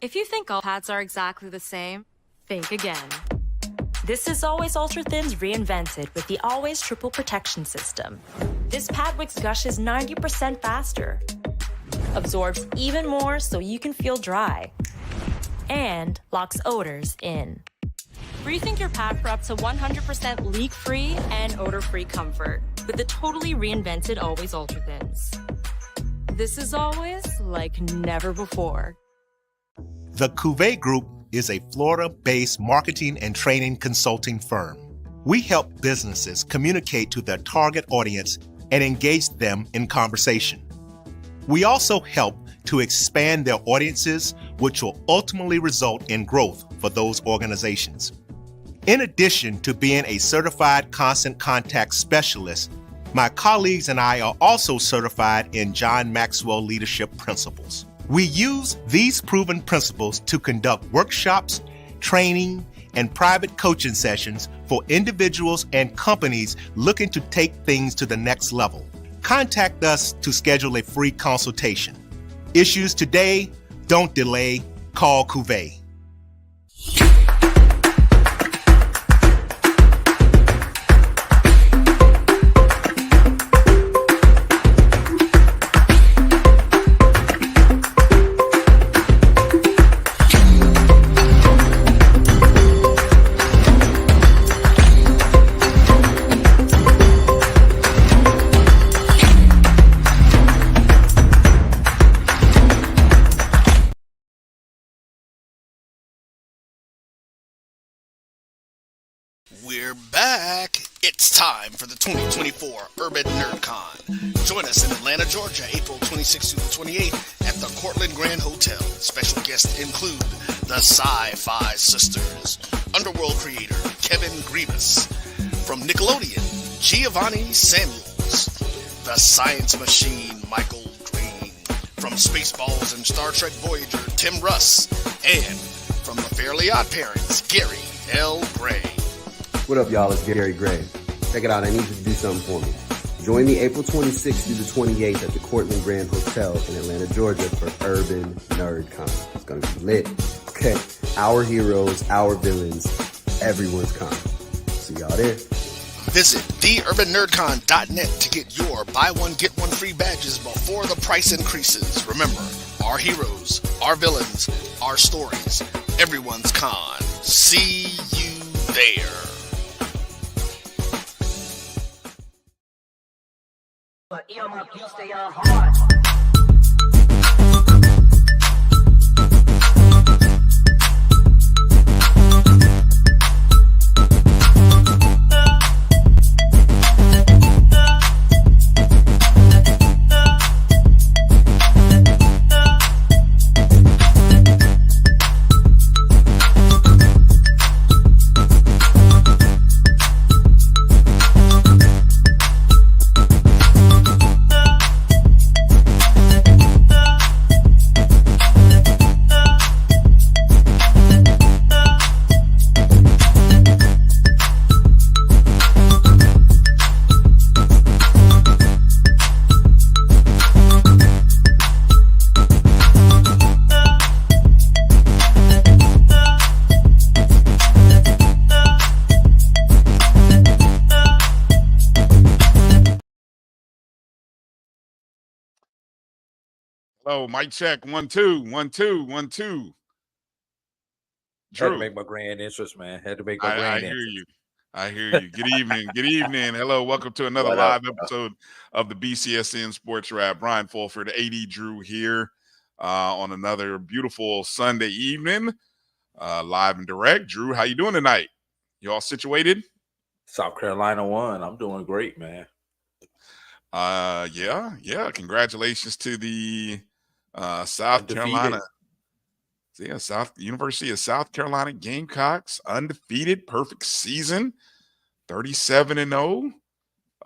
If you think all pads are exactly the same, think again. This is Always Ultra Thins reinvented with the Always Triple Protection System. This pad wicks gushes 90% faster, absorbs even more so you can feel dry, and locks odors in. Rethink your pad for up to 100% leak-free and odor-free comfort with the totally reinvented Always Ultra Thins. This is always like never before. The Cuvée Group is a Florida-based marketing and training consulting firm. We help businesses communicate to their target audience and engage them in conversation. We also help to expand their audiences, which will ultimately result in growth for those organizations. In addition to being a certified constant contact specialist, my colleagues and I are also certified in John Maxwell Leadership Principles. We use these proven principles to conduct workshops, training, and private coaching sessions for individuals and companies looking to take things to the next level. Contact us to schedule a free consultation. Issues today, don't delay, call Cuvée. We're back. It's time for the 2024 Urban NerdCon. Join us in Atlanta, Georgia, April 26th through the 28th at the Cortland Grand Hotel. Special guests include the Sci-Fi Sisters, Underworld creator Kevin Grievous, from Nickelodeon, Giovanni Samuels, the Science Machine Michael Green, from Spaceballs and Star Trek Voyager Tim Russ, and from the Fairly Odd Parents Gary L. Gray. What up, y'all? It's Gary Gray. Check it out. I need you to do something for me. Join me April 26th through the 28th at the Cortland Grand Hotel in Atlanta, Georgia for Urban NerdCon. It's going to be lit. Okay. Our heroes, our villains, everyone's con. See y'all there. Visit theurbannerdcon.net to get your buy one, get one free badges before the price increases. Remember, our heroes, our villains, our stories, everyone's con. See you there. But earmuff, you stay on hard. Hello, mic check. 1 2 1 2 1 2. Drew. Had to make my grand entrance, man. Had to make my grand entrance. I hear you. Good evening. Good evening. Hello. Welcome to another live episode of the BCSN SportsWrap. Bryan Fulford, A.D. Drew here on another beautiful Sunday evening, live and direct. Drew, how you doing tonight? You all situated? South Carolina won. I'm doing great, man. Yeah. Congratulations to the South Carolina. Yeah, University of South Carolina Gamecocks, undefeated, perfect season, 37-0.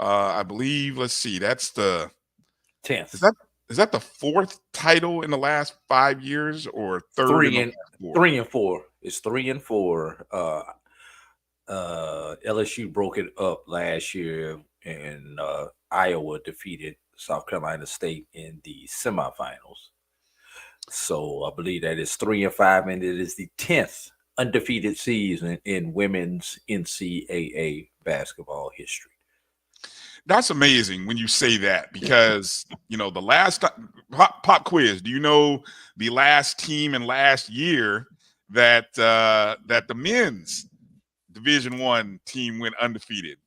I believe. Let's see, that's the 10th. Is that the fourth title in the last 5 years, or third? 3 and 4. It's 3 and 4. LSU broke it up last year, and Iowa defeated South Carolina State in the semifinals. So I believe that is 3-5, and it is the 10th undefeated season in women's NCAA basketball history. That's amazing when you say that, because the last pop quiz. Do you know the last team in last year that the men's Division I team went undefeated?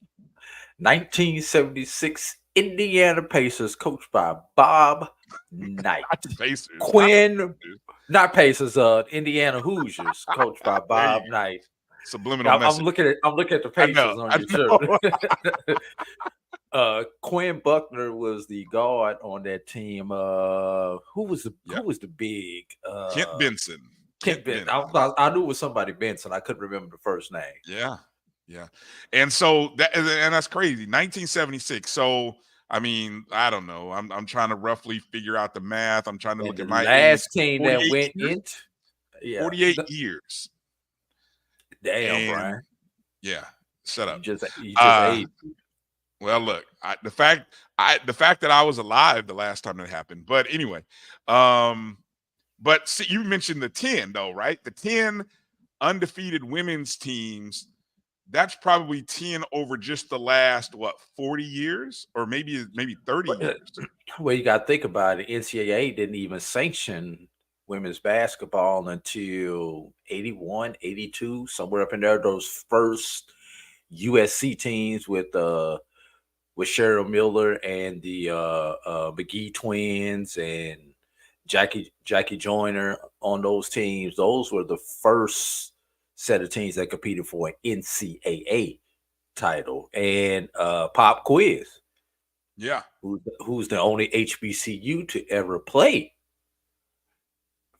1976 Indiana Pacers, coached by Bob Knight. Not the Pacers. Not Pacers. Indiana Hoosiers, coached by Bob Knight. Subliminal message. I'm looking at the Pacers on your shirt. Quinn Buckner was the guard on that team. Who was the big? Kent Benson. Kent Benson. I knew it was somebody Benson. I couldn't remember the first name. Yeah. And so that's crazy. 1976. So I mean, I don't know. I'm trying to roughly figure out the math. I'm trying to look at my last team that went into 48 years. Damn, Brian. Yeah. Shut up. You just ate. Well, look, the fact that I was alive the last time that happened. But anyway, but see, you mentioned the 10 though, right? The 10 undefeated women's teams. That's probably 10 over just the last 40 years, or maybe 30 years. Well, you got to think about it. NCAA didn't even sanction women's basketball until 81, 82, somewhere up in there. Those first USC teams with Cheryl Miller and the McGee twins and Jackie Joyner on those teams. Those were the first set of teams that competed for an NCAA title. And pop quiz. Yeah. Who's the only HBCU to ever play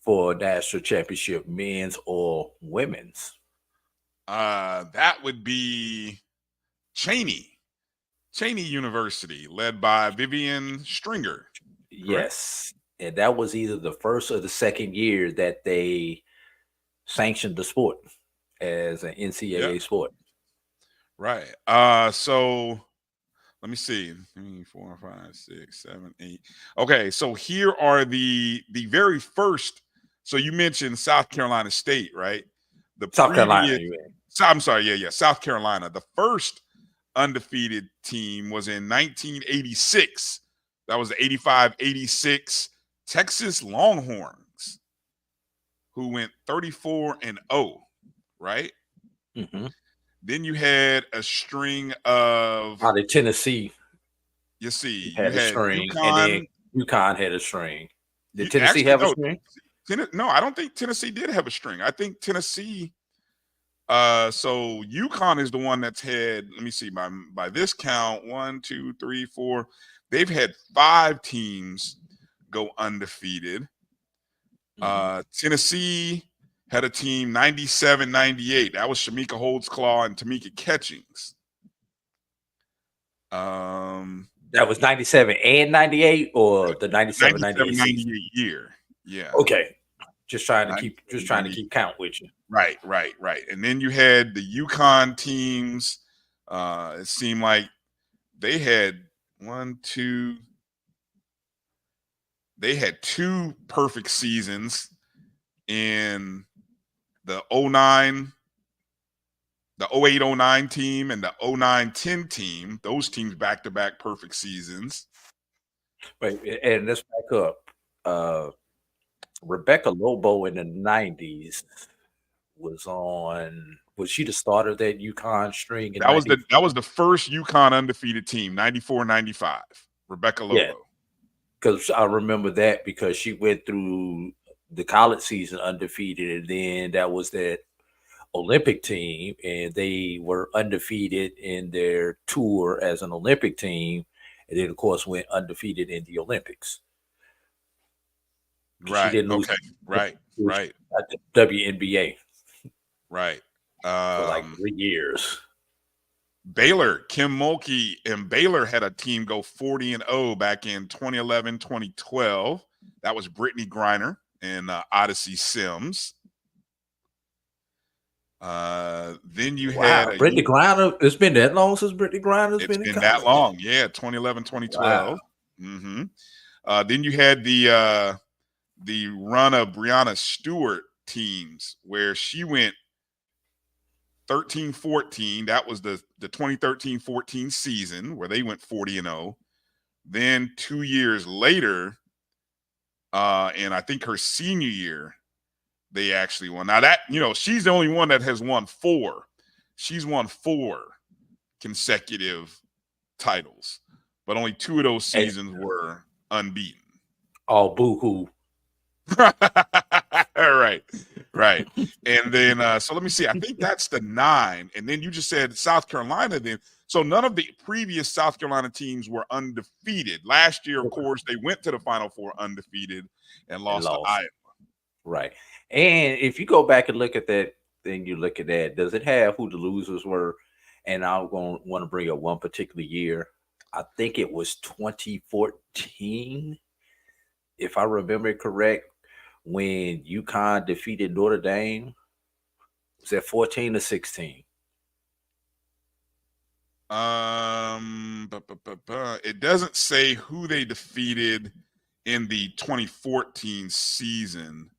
for a national championship, men's or women's? That would be Cheney University, led by Vivian Stringer. Yes. And that was either the first or the second year that they sanctioned the sport as an NCAA sport. Right. So let me see. 3, 4, 5, 6, 7, 8. Okay, so here are the very first. So you mentioned South Carolina State, right? South Carolina. I'm sorry, yeah, South Carolina. The first undefeated team was in 1986. That was the 85-86 Texas Longhorns, who went 34-0, right? Mm-hmm. Then you had a string of the Tennessee. You see, had a string, and then UConn had a string. Did Tennessee have a string? No, I don't think Tennessee did have a string. I think Tennessee. So UConn is the one that's had. Let me see. By this count, 1, 2, 3, 4. They've had 5 teams go undefeated. Tennessee had a team 97-98. That was Shamika Holdsclaw and Tamika Catchings. That was 97 and 98, or the 97-98 year. Yeah. Okay. Just trying to keep count with you. Right. And then you had the UConn teams. It seemed like they had 2 perfect seasons in the 08-09 team and the 09-10 team. Those teams back-to-back perfect seasons. Wait, and let's back up. Rebecca Lobo in the 90s was she the starter of that UConn string? That was the first UConn undefeated team, 94-95. Rebecca Lobo. Yeah, because I remember that because she went through the college season undefeated, and then that was that Olympic team, and they were undefeated in their tour as an Olympic team, and then of course went undefeated in the Olympics. Right. Okay. Right. At the WNBA. Right. For like 3 years. Baylor, Kim Mulkey and Baylor had a team go 40-0 back in 2011, 2012. That was Brittany Griner and Odyssey Sims. Then you had Brittany Griner. It's been that long since Brittany Griner's been in college. It's been that long. Yeah, 2011, 2012. Wow. Mm-hmm. Then you had the run of Breonna Stewart teams where she went 13-14. That was the 2013-14 season where they went 40-0. Then 2 years later, and I think her senior year, they actually won. Now that, she's the only one that has won 4. She's won 4 consecutive titles, but only 2 of those seasons were unbeaten. Oh, boo-hoo. Right. And then, so let me see. I think that's the 9. And then you just said South Carolina then. So none of the previous South Carolina teams were undefeated. Last year, of course, they went to the Final Four undefeated and lost to Iowa. Right. And if you go back and look at that, then you look at that, does it have who the losers were? And I'm going to want to bring up one particular year. I think it was 2014, if I remember it correct, when UConn defeated Notre Dame. Was that 14 or 16? It doesn't say who they defeated in the 2014 season.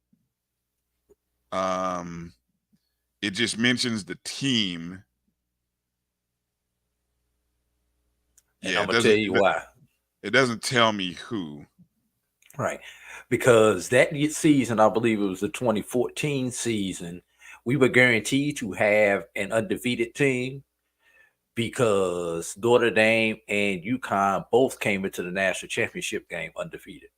It just mentions the team. And I'm gonna tell you why. It doesn't tell me who. Right. Because that season, I believe it was the 2014 season, we were guaranteed to have an undefeated team because Notre Dame and UConn both came into the national championship game undefeated.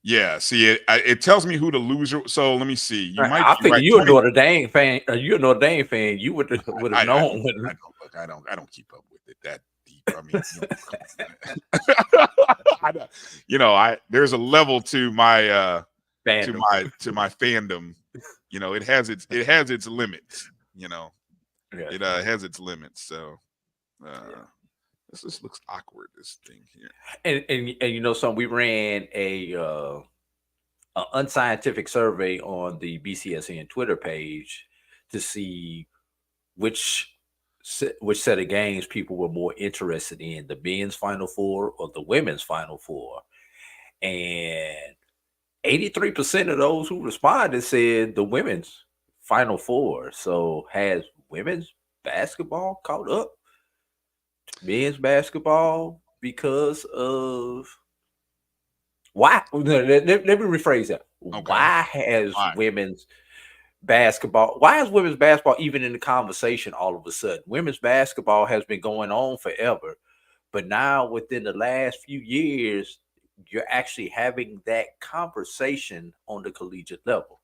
Yeah, see, it tells me who the loser. So let me see. You might. I think you're a Notre Dame fan. You're a Notre Dame fan. You would have known. I don't keep up with it that deep. I mean, there's a level to my fandom. to my fandom. It has its limits. It has its limits. So this just looks awkward. This thing here. And something, we ran a unscientific survey on the BCSN Twitter page to see which set of games people were more interested in, the men's Final Four or the women's Final Four. And 83% of those who responded said the women's Final Four. So has women's basketball caught up to men's basketball because of why? Let me rephrase that. Okay. Why is women's basketball even in the conversation all of a sudden? Women's basketball has been going on forever, but now within the last few years, you're actually having that conversation on the collegiate level.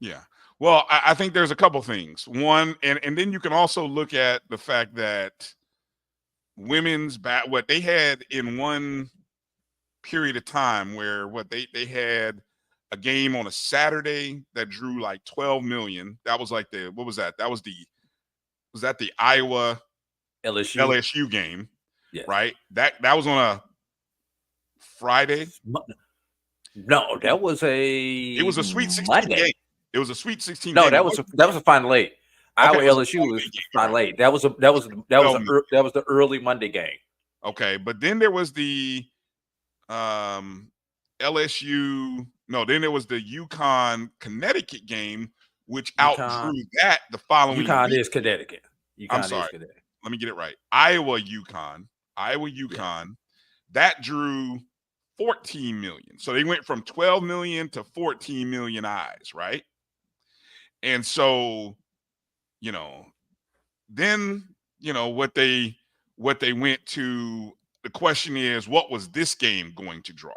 Yeah. Well, I think there's a couple things. One, and then you can also look at the fact that women's what they had in one period of time where they had a game on a Saturday that drew like 12 million. That was like what was that? Was that the Iowa LSU game? Yeah. Right. That was on a Friday. No, that was it was a Sweet 16 Monday. game. It was a Sweet 16 game. No, that was a Final 8. Iowa LSU was Final 8. That was the early Monday game. Okay, but then there was the LSU. No, then there was the UConn Connecticut game, which outdrew that the following UConn week. Is Connecticut. I'm sorry. Let me get it right. Iowa UConn. Yeah. That drew 14 million. So they went from 12 million to 14 million eyes, right? And so, then, what they went to, the question is, what was this game going to draw?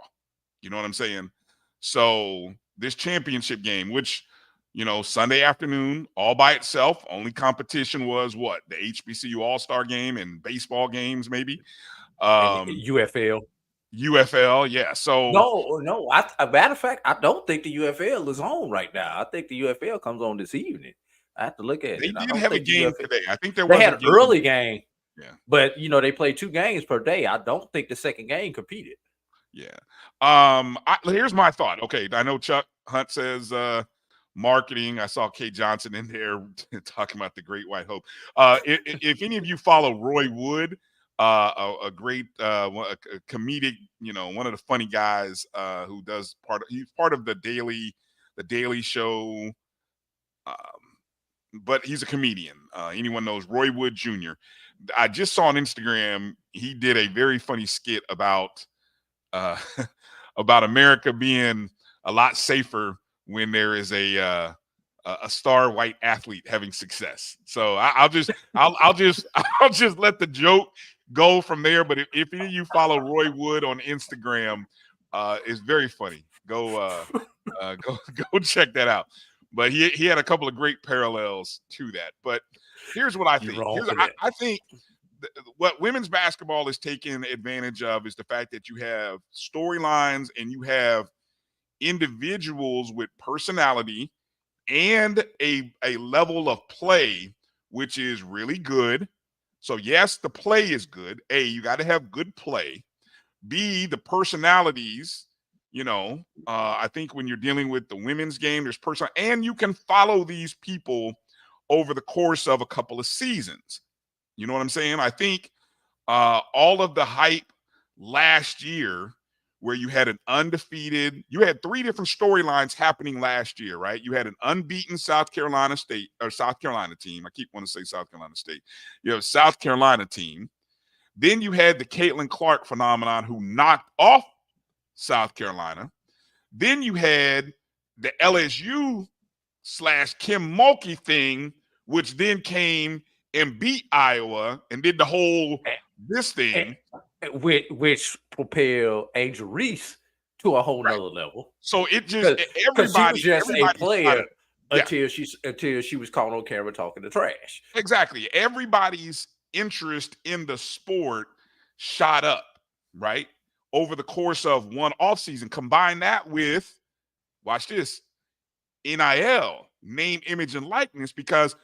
You know what I'm saying? So this championship game, which, Sunday afternoon, all by itself, only competition was what? The HBCU All-Star game and baseball games, maybe. UFL, yeah. So no. A matter of fact, I don't think the UFL is on right now. I think the UFL comes on this evening. I have to look at it. They did have a game today. I think they had an early game. Yeah, but they play 2 games per day. I don't think the second game competed. Yeah. Here's my thought. Okay, I know Chuck Hunt says marketing. I saw Kate Johnson in there talking about the Great White Hope. If any of you follow Roy Wood a great a comedic, one of the funny guys who does he's part of the Daily Show, but he's a comedian. Anyone knows Roy Wood Jr. I just saw on Instagram he did a very funny skit about about America being a lot safer when there is a star white athlete having success. So I'll just I'll just let the joke go from there. But if any of you follow Roy Wood on Instagram, it's very funny. Go go check that out. But he had a couple of great parallels to that. But here's what I think. I think what women's basketball is taking advantage of is the fact that you have storylines and you have individuals with personality and a level of play which is really good. So yes, the play is good. A, you got to have good play. B, the personalities. I think when you're dealing with the women's game, there's and you can follow these people over the course of a couple of seasons. You know what I'm saying? I think all of the hype last year, where you had you had three different storylines happening last year, right? You had an unbeaten South Carolina team. I keep wanting to say South Carolina State. You have a South Carolina team. Then you had the Caitlin Clark phenomenon, who knocked off South Carolina. Then you had the LSU / Kim Mulkey thing, which then came and beat Iowa and did the whole this thing. Which propelled Angel Reese to a whole nother level. So it just everybody she was just a player until she was caught on camera talking to trash. Exactly. Everybody's interest in the sport shot up, right? Over the course of one offseason. Combine that with, watch this, NIL, name, image, and likeness, because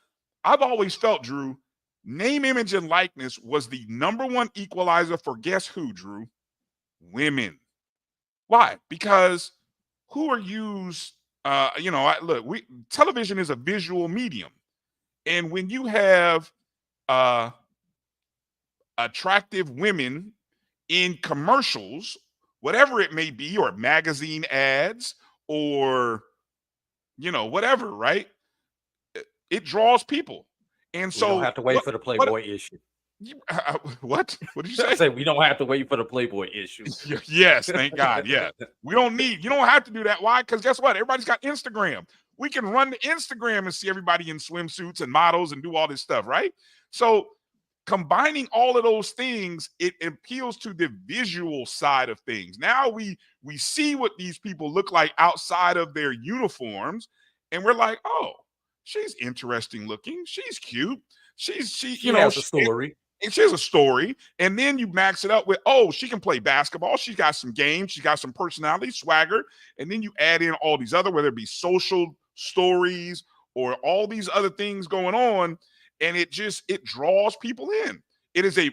I've always felt, Drew, name, image, and likeness was the #1 equalizer for guess who, Drew? Women. Why? Because who are used, television is a visual medium. And when you have attractive women in commercials, whatever it may be, or magazine ads, or, whatever, right? It draws people. And so we don't have to wait for the Playboy issue. What did you say? I say we don't have to wait for the Playboy issue. Yes, thank God. Yeah. You don't have to do that. Why? Because guess what? Everybody's got Instagram. We can run to Instagram and see everybody in swimsuits and models and do all this stuff, right? So combining all of those things, it appeals to the visual side of things. Now we see what these people look like outside of their uniforms, and we're like, oh, she's interesting looking. She's cute. She has a story. And she has a story. And then you max it up with, oh, she can play basketball. She's got some game. She's got some personality, swagger. And then you add in all these other, whether it be social stories or all these other things going on. And it draws people in. It is a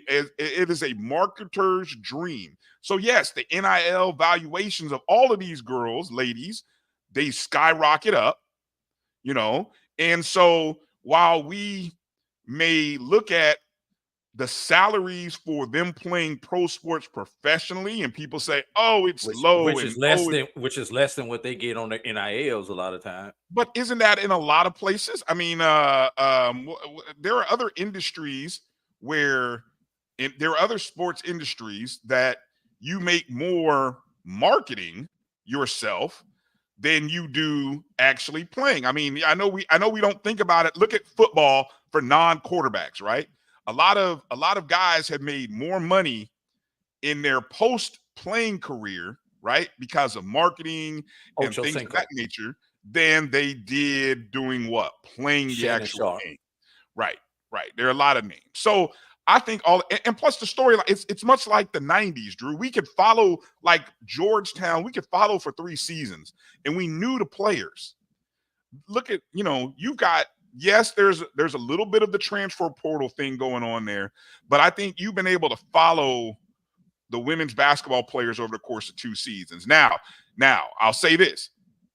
marketer's dream. So yes, the NIL valuations of all of these girls, ladies, they skyrocket up, And so while we may look at the salaries for them playing pro sports professionally, and people say, "Oh, it's low," which is less than what they get on the NILs a lot of time. But isn't that in a lot of places? I mean, there are other industries there are other sports industries that you make more marketing yourself than you do actually playing. I mean, I know we don't think about it. Look at football for non-quarterbacks, right? A lot of guys have made more money in their post-playing career, right, because of marketing and things of that nature, than they did doing what? Playing the actual game. Right. There are a lot of names. So I think and plus the storyline, it's much like the 90s, Drew. We could follow, like Georgetown, we could follow for 3 seasons, and we knew the players. Look at, you've got, yes, there's a little bit of the transfer portal thing going on there, but I think you've been able to follow the women's basketball players over the course of 2 seasons. Now, I'll say this,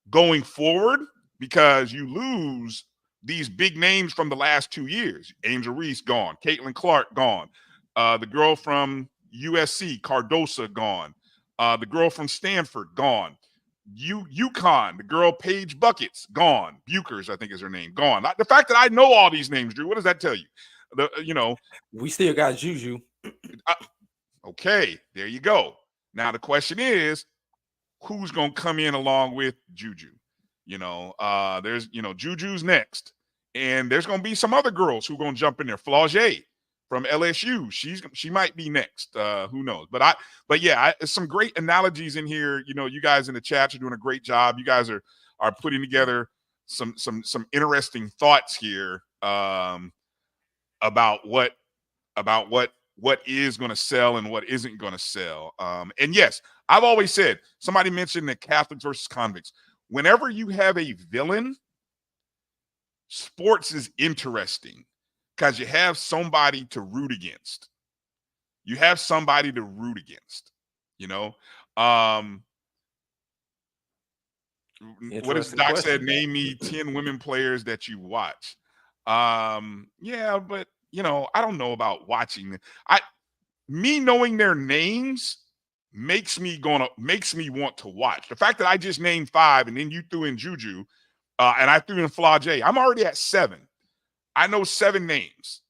going forward, because you lose these big names from the last 2 years. Angel Reese gone, Caitlin Clark gone, The girl from USC, Cardosa, gone. The girl from Stanford, gone. UConn, the girl Paige Buckets, gone. Bukers, I think is her name, gone. The fact that I know all these names, Drew, what does that tell you? We still got Juju. Okay, there you go. Now the question is, who's gonna come in along with Juju? There's Juju's next, and there's gonna be some other girls who are gonna jump in there. Flaugier from LSU, she might be next. Who knows? But some great analogies in here. You guys in the chat are doing a great job. You guys are putting together some interesting thoughts here about what is going to sell and what isn't going to sell. And yes, I've always said, somebody mentioned the Catholics versus convicts. Whenever you have a villain, sports is interesting because you have somebody to root against. What if Doc said, name me 10 women players that you watch? Yeah, but I don't know about watching. Me knowing their names makes me want to watch. The fact that I just named 5 and then you threw in Juju, and I threw in Flaugier, I'm already at 7. I know 7 names.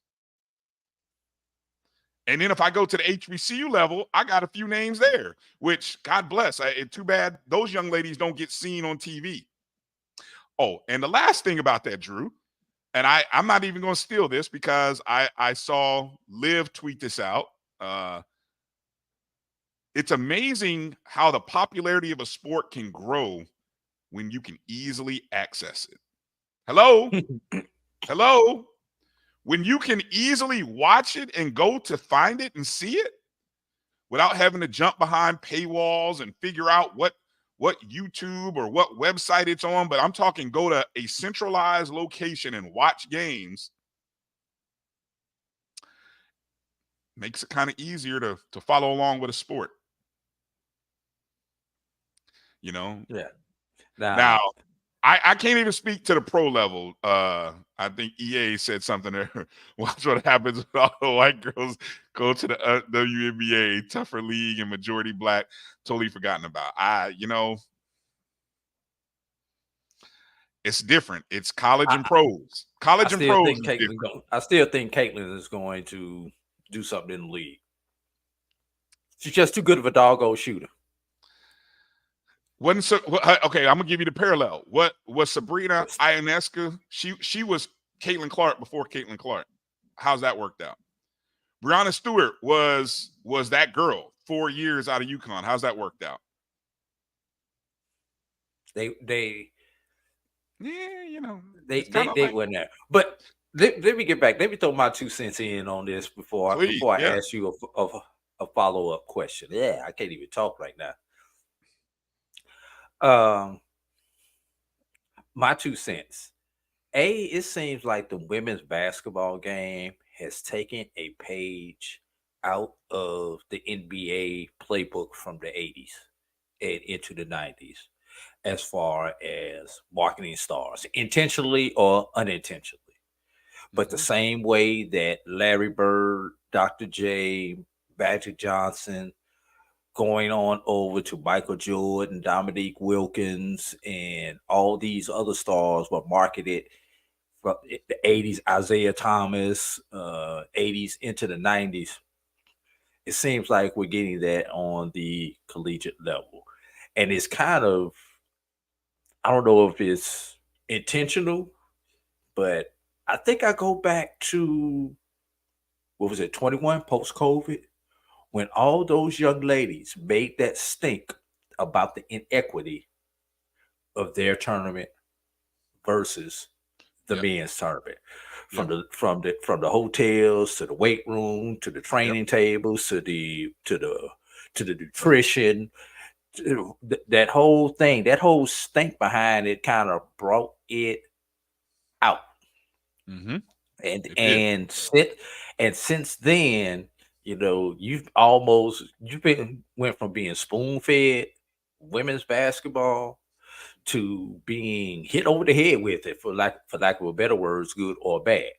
And then if I go to the HBCU level, I got a few names there, which God bless. Too bad those young ladies don't get seen on TV. Oh, and the last thing about that, Drew, and I'm not even going to steal this because I saw Liv tweet this out. It's amazing how the popularity of a sport can grow when you can easily access it. Hello? Hello? When you can easily watch it and go to find it and see it without having to jump behind paywalls and figure out what YouTube or what website it's on, but I'm talking go to a centralized location and watch games, makes it kind of easier to follow along with a sport. Yeah. Now, I can't even speak to the pro level. I think EA said something there. Watch what happens when all the white girls go to the WNBA, tougher league and majority black, totally forgotten about. It's different. It's college and pros. College and pros. I still think Caitlin is going to do something in the league. She's just too good of a doggone shooter. Okay, I'm gonna give you the parallel. What was Sabrina Ionescu? She was Caitlin Clark before Caitlin Clark. How's that worked out? Brianna Stewart was that girl 4 years out of UConn. How's that worked out? They went there. But let me get back. Let me throw my 2 cents in on this before I ask you a follow-up question. Yeah, I can't even talk right now. My 2 cents. It seems like the women's basketball game has taken a page out of the NBA playbook from the 80s and into the 90s as far as marketing stars, intentionally or unintentionally. But the same way that Larry Bird, Dr. J, Magic Johnson, going on over to Michael Jordan, Dominique Wilkins, and all these other stars were marketed from the 80s, Isaiah Thomas, 80s into the 90s. It seems like we're getting that on the collegiate level. And it's kind of, I don't know if it's intentional, but I think I go back to, 21, post-COVID? When all those young ladies made that stink about the inequity of their tournament versus the men's tournament, from the hotels to the weight room to the training tables to the nutrition, that whole thing, that whole stink behind it, kind of brought it out. And since then, went from being spoon-fed women's basketball to being hit over the head with it, for lack of a better words, good or bad.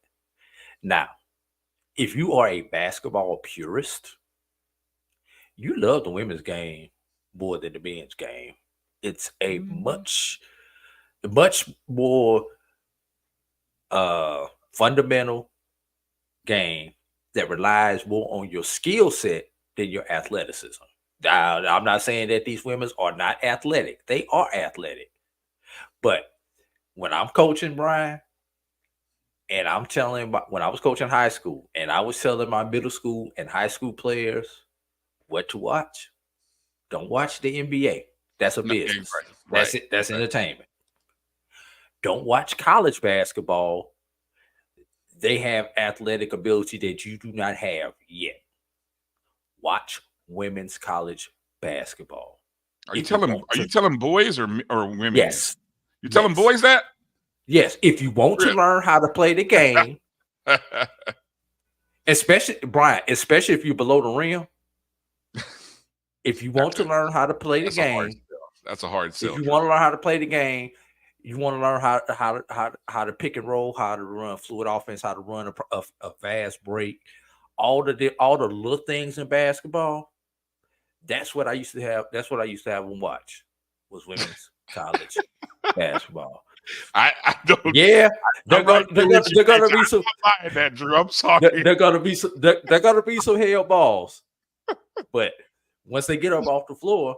Now, if you are a basketball purist, you love the women's game more than the men's game. It's a much more fundamental game that relies more on your skill set than your athleticism. Now, I'm not saying that these women are not athletic. They are athletic. But when I'm coaching, Brian, and I'm telling, when I was coaching high school, and I was telling my middle school and high school players what to watch. Don't watch the NBA. That's a business. Right. That's it. That's entertainment. Don't watch college basketball. They have athletic ability that you do not have yet. Watch women's college basketball. Are you telling boys or women? Yes. You telling boys that? Yes. If you want to learn how to play the game, especially if you're below the rim, if you want to learn how to play the game, that's a hard sell. If you want to learn how to play the game, you want to learn how to pick and roll, how to run fluid offense, how to run a fast break, all the little things in basketball. That's what I used to have. That's what I used to have them watch, was women's college basketball. I don't. Yeah, they're gonna be some. That, Drew. I'm sorry. They're gonna be some hell balls, but once they get up off the floor,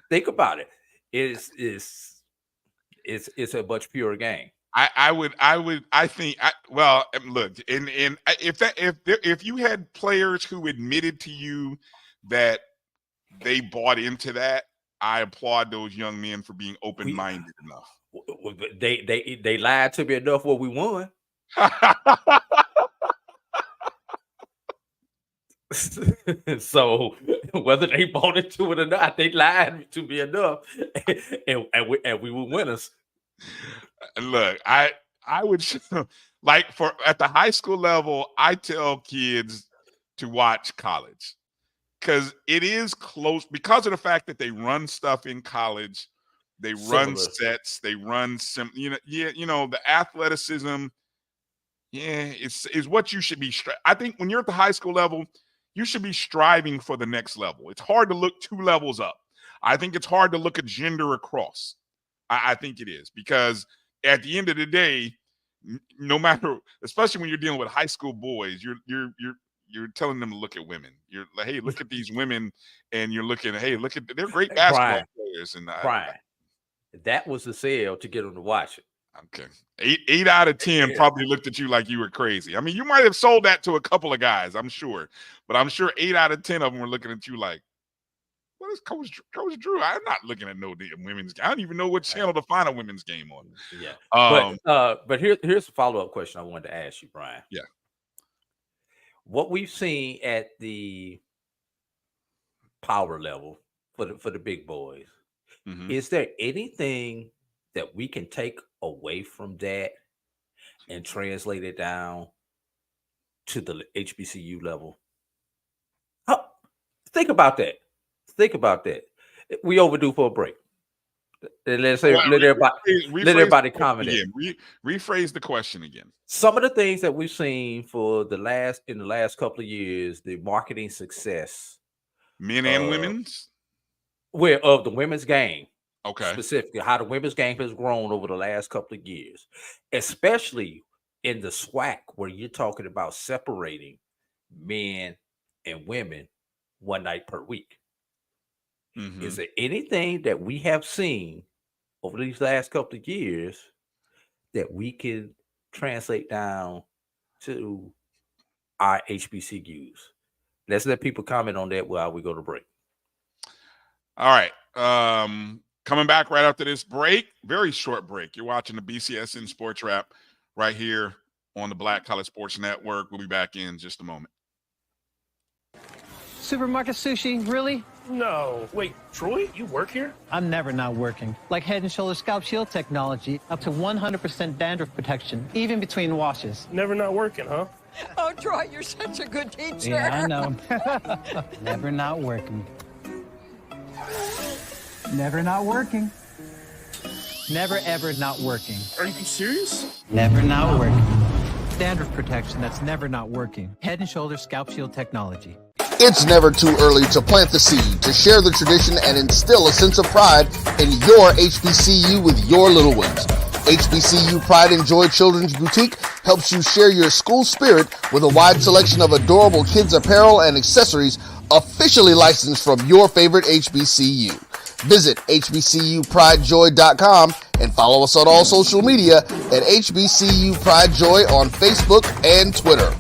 think about it. It's a much purer game. I think look, and if you had players who admitted to you that they bought into that, I applaud those young men for being open-minded enough. They lied to me enough where we won. So whether they bought into it or not, they lied to me enough, and we were winners. Look, I would like at the high school level, I tell kids to watch college because it is close because of the fact that they run stuff in college. They run sets. They run the athleticism. Yeah, is what you should be. I think when you're at the high school level, you should be striving for the next level. It's hard to look 2 levels up. I think it's hard to look a gender across. I think it is because at the end of the day, no matter, especially when you're dealing with high school boys, you're telling them to look at women. You're like, hey, look at these women, and you're looking, hey, look at they're great basketball players. And Brian, that was the sale to get them to watch it. Okay, 8 out of 10 probably looked at you like you were crazy. I mean, you might have sold that to a couple of guys, I'm sure, but I'm sure 8 out of 10 of them were looking at you like, what is Coach Drew? I'm not looking at no damn women's game. I don't even know what channel to find a women's game on. Yeah, but here's a follow-up question I wanted to ask you, Brian. Yeah, what we've seen at the power level for the big boys, is there anything that we can take away from that and translate it down to the HBCU level? Think about that. We overdue for a break. Let everybody comment. Rephrase the question again. Some of the things that we've seen in the last couple of years, the marketing success, men and women's, of the women's game. Okay. Specifically, how the women's game has grown over the last couple of years, especially in the SWAC, where you're talking about separating men and women one night per week. Is there anything that we have seen over these last couple of years that we can translate down to our HBCUs? Let's let people comment on that while we go to break. All right. Coming back right after this break, very short break. You're watching the BCSN SportsWrap right here on the Black College Sports Network. We'll be back in just a moment. Supermarket sushi, really? No. Wait, Troy, you work here? I'm never not working. Like Head & Shoulders Scalp Shield technology, up to 100% dandruff protection, even between washes. Never not working, huh? Oh, Troy, you're such a good teacher. Yeah, I know. Never not working. Never not working. Never, ever not working. Are you serious? Never not working. Dandruff protection that's never not working. Head & Shoulders Scalp Shield technology. It's never too early to plant the seed, to share the tradition, and instill a sense of pride in your HBCU with your little ones. HBCU Pride and Joy Children's Boutique helps you share your school spirit with a wide selection of adorable kids apparel and accessories officially licensed from your favorite HBCU. Visit hbcupridejoy.com and follow us on all social media at HBCU Pride Joy on Facebook and Twitter.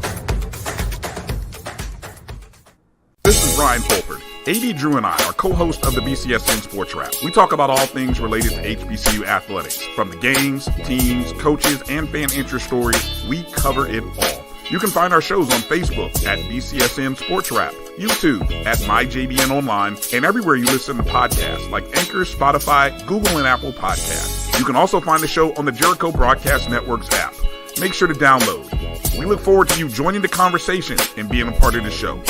This is Brian Fulford. A.D. Drew and I are co-hosts of the BCSN SportsWrap. We talk about all things related to HBCU athletics. From the games, teams, coaches, and fan interest stories, we cover it all. You can find our shows on Facebook at BCSN SportsWrap, YouTube at MyJBN Online, and everywhere you listen to podcasts like Anchor, Spotify, Google, and Apple Podcasts. You can also find the show on the Jericho Broadcast Network's app. Make sure to download. We look forward to you joining the conversation and being a part of the show.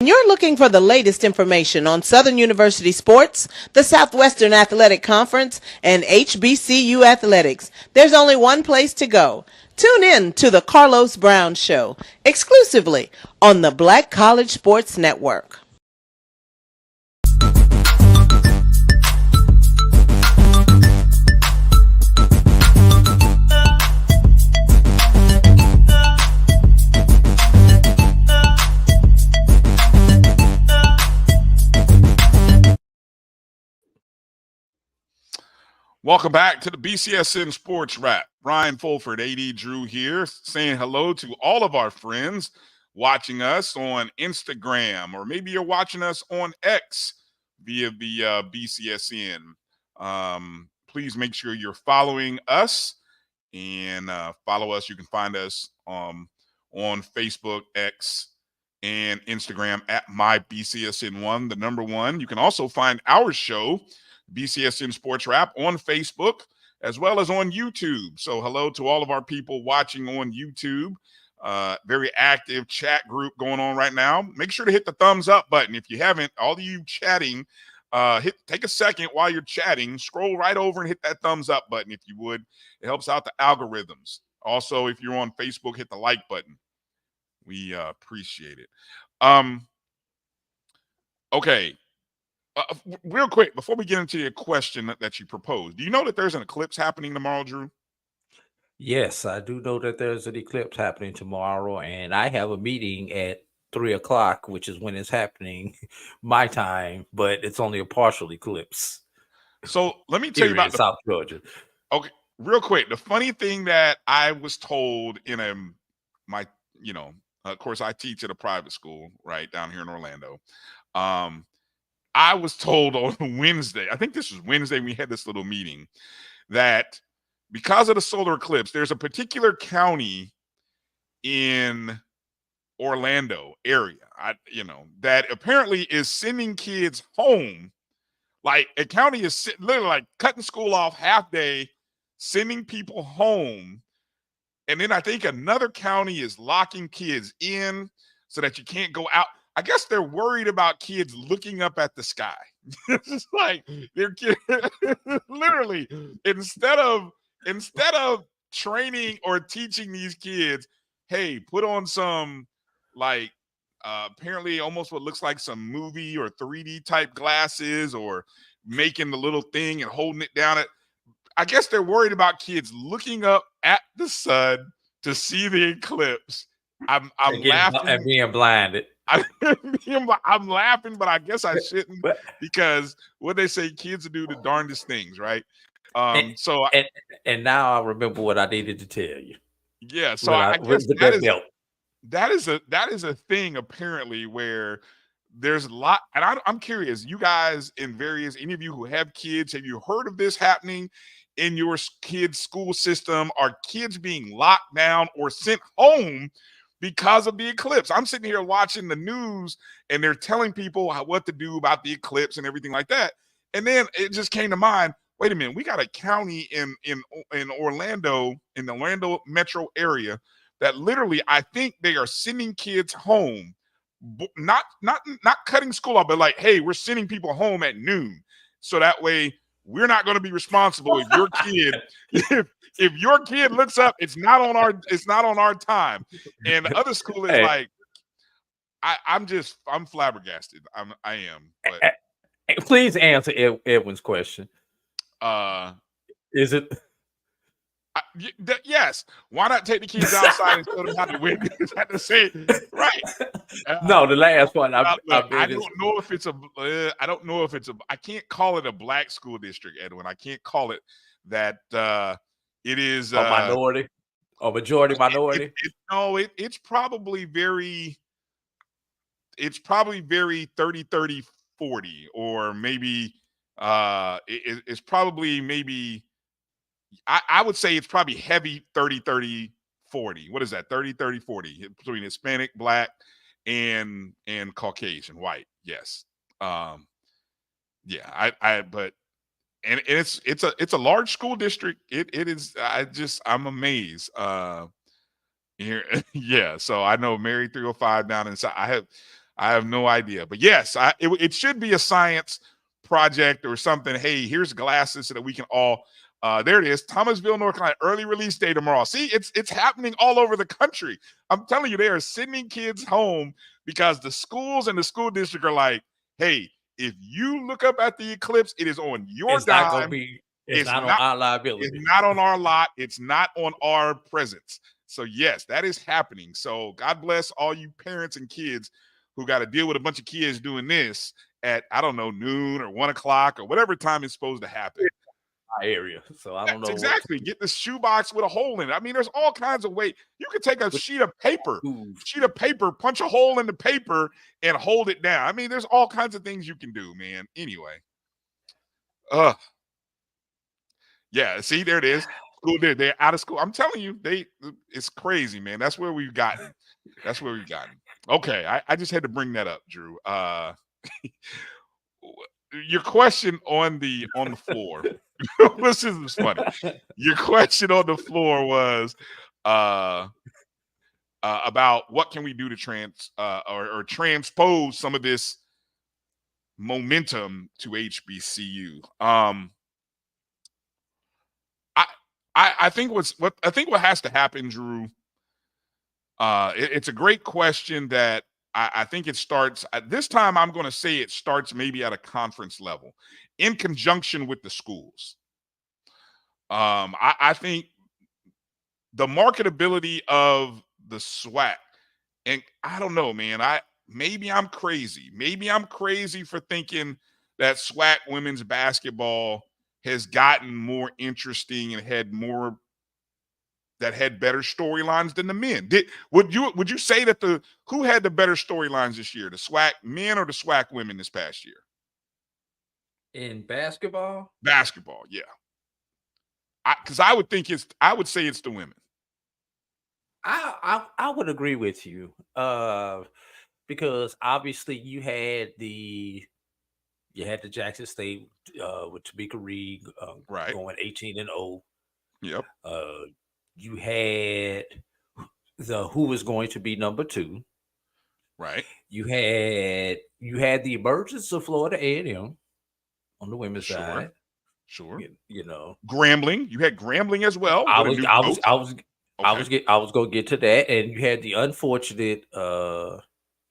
You're looking for the latest information on Southern University sports, the Southwestern Athletic Conference, and HBCU athletics. There's only one place to go. Tune in to the Carlos Brown Show, exclusively on the Black College Sports Network. Welcome back to the BCSN Sports Wrap. Brian Fulford, A.D. Drew here, saying hello to all of our friends watching us on Instagram, or maybe you're watching us on X via the BCSN. Please make sure you're following us and follow us. You can find us on Facebook, X, and Instagram at MyBCSN1, the number 1. You can also find our show, BCSN Sports Wrap, on Facebook as well as on YouTube. So hello to all of our people watching on YouTube. Very active chat group going on right now. Make sure to hit the thumbs up button. If you haven't, all of you chatting, take a second while you're chatting, scroll right over and hit that thumbs up button if you would. It helps out the algorithms. Also, if you're on Facebook, hit the like button. We appreciate it. Okay. Real quick, before we get into your question that you proposed, do you know that there's an eclipse happening tomorrow, Drew? Yes, I do know that there's an eclipse happening tomorrow, and I have a meeting at 3 o'clock, which is when it's happening, my time, but it's only a partial eclipse. So let me tell you about South Georgia. Okay, real quick. The funny thing that I was told in of course, I teach at a private school right down here in Orlando. I was told on Wednesday, I think this was Wednesday, we had this little meeting, that because of the solar eclipse, there's a particular county in Orlando area, that apparently is sending kids home. Like a county is literally like cutting school off half day, sending people home. And then I think another county is locking kids in so that you can't go out. I guess they're worried about kids looking up at the sky. It's just like they're literally instead of training or teaching these kids, hey, put on some apparently almost what looks like some movie or 3D type glasses, or making the little thing and holding it down. I guess they're worried about kids looking up at the sun to see the eclipse. I'm laughing and being blinded. I'm laughing, but I guess I shouldn't, because what they say, kids do the darndest things, right? And now I remember what I needed to tell you. Yeah, so I guess that is a thing apparently where there's a lot, and I'm curious, you guys any of you who have kids, have you heard of this happening in your kids' school system? Are kids being locked down or sent home because of the eclipse? I'm sitting here watching the news and they're telling people what to do about the eclipse and everything like that. And then it just came to mind, wait a minute, we got a county in Orlando, in the Orlando metro area, that literally I think they are sending kids home, not cutting school off, but like, hey, we're sending people home at noon. So that way we're not going to be responsible if your kid if your kid looks up, it's not on our time. And the other school is like, I'm flabbergasted. I am. But please answer Edwin's question. Is it? Yes. Why not take the kids outside and show them how to win? At the same, right? No, the last one. I don't know if it's a. I can't call it a black school district, Edwin. I can't call it that. It is a minority, or majority minority. It's probably very. It's probably very 30-30-40, or maybe it's probably maybe. I would say it's probably heavy 30-30-40. What is that? 30-30-40 between Hispanic, black, and Caucasian, white. Yes. But it's a large school district. It is. I'm amazed. Here, yeah. So I know Mary 305 down inside. I have no idea, but yes, it should be a science project or something. Hey, here's glasses so that we can all. There it is, Thomasville, North Carolina, early release day tomorrow. See, it's happening all over the country. I'm telling you, they are sending kids home because the schools and the school district are like, hey, if you look up at the eclipse, it is on your dime. It's not on our liability. It's not on our lot. It's not on our presence. So yes, that is happening. So God bless all you parents and kids who got to deal with a bunch of kids doing this at, I don't know, noon or 1 o'clock or whatever time it's supposed to happen. Area, so I don't know exactly. Get the shoebox with a hole in it. I mean, there's all kinds of ways. You can take a sheet of paper, punch a hole in the paper, and hold it down. I mean, there's all kinds of things you can do, man. Anyway, yeah. See, there it is. School, they're out of school. I'm telling you, it's crazy, man. That's where we've gotten. Okay, I just had to bring that up, Drew. Your question on the floor. This is funny. Your question on the floor was about what can we do to transpose some of this momentum to HBCU. I think what has to happen, Drew. It's a great question that I think it starts this time. I'm going to say it starts maybe at a conference level in conjunction with the schools. I think the marketability of the SWAC, and I don't know, man, maybe I'm crazy. Maybe I'm crazy for thinking that SWAC women's basketball has gotten more interesting and had better storylines than the men. Would you say that who had the better storylines this year, the SWAC men or the SWAC women this past year? In basketball? Basketball, yeah. Because I would say it's the women. I would agree with you. Because obviously you had the Jackson State with Tamika Reed going 18-0. Yep. You had who was going to be number 2. Right. You had the emergence of Florida A&M on the women's side. Sure. You know, Grambling. You had Grambling as well. I was going to get to that, and you had the unfortunate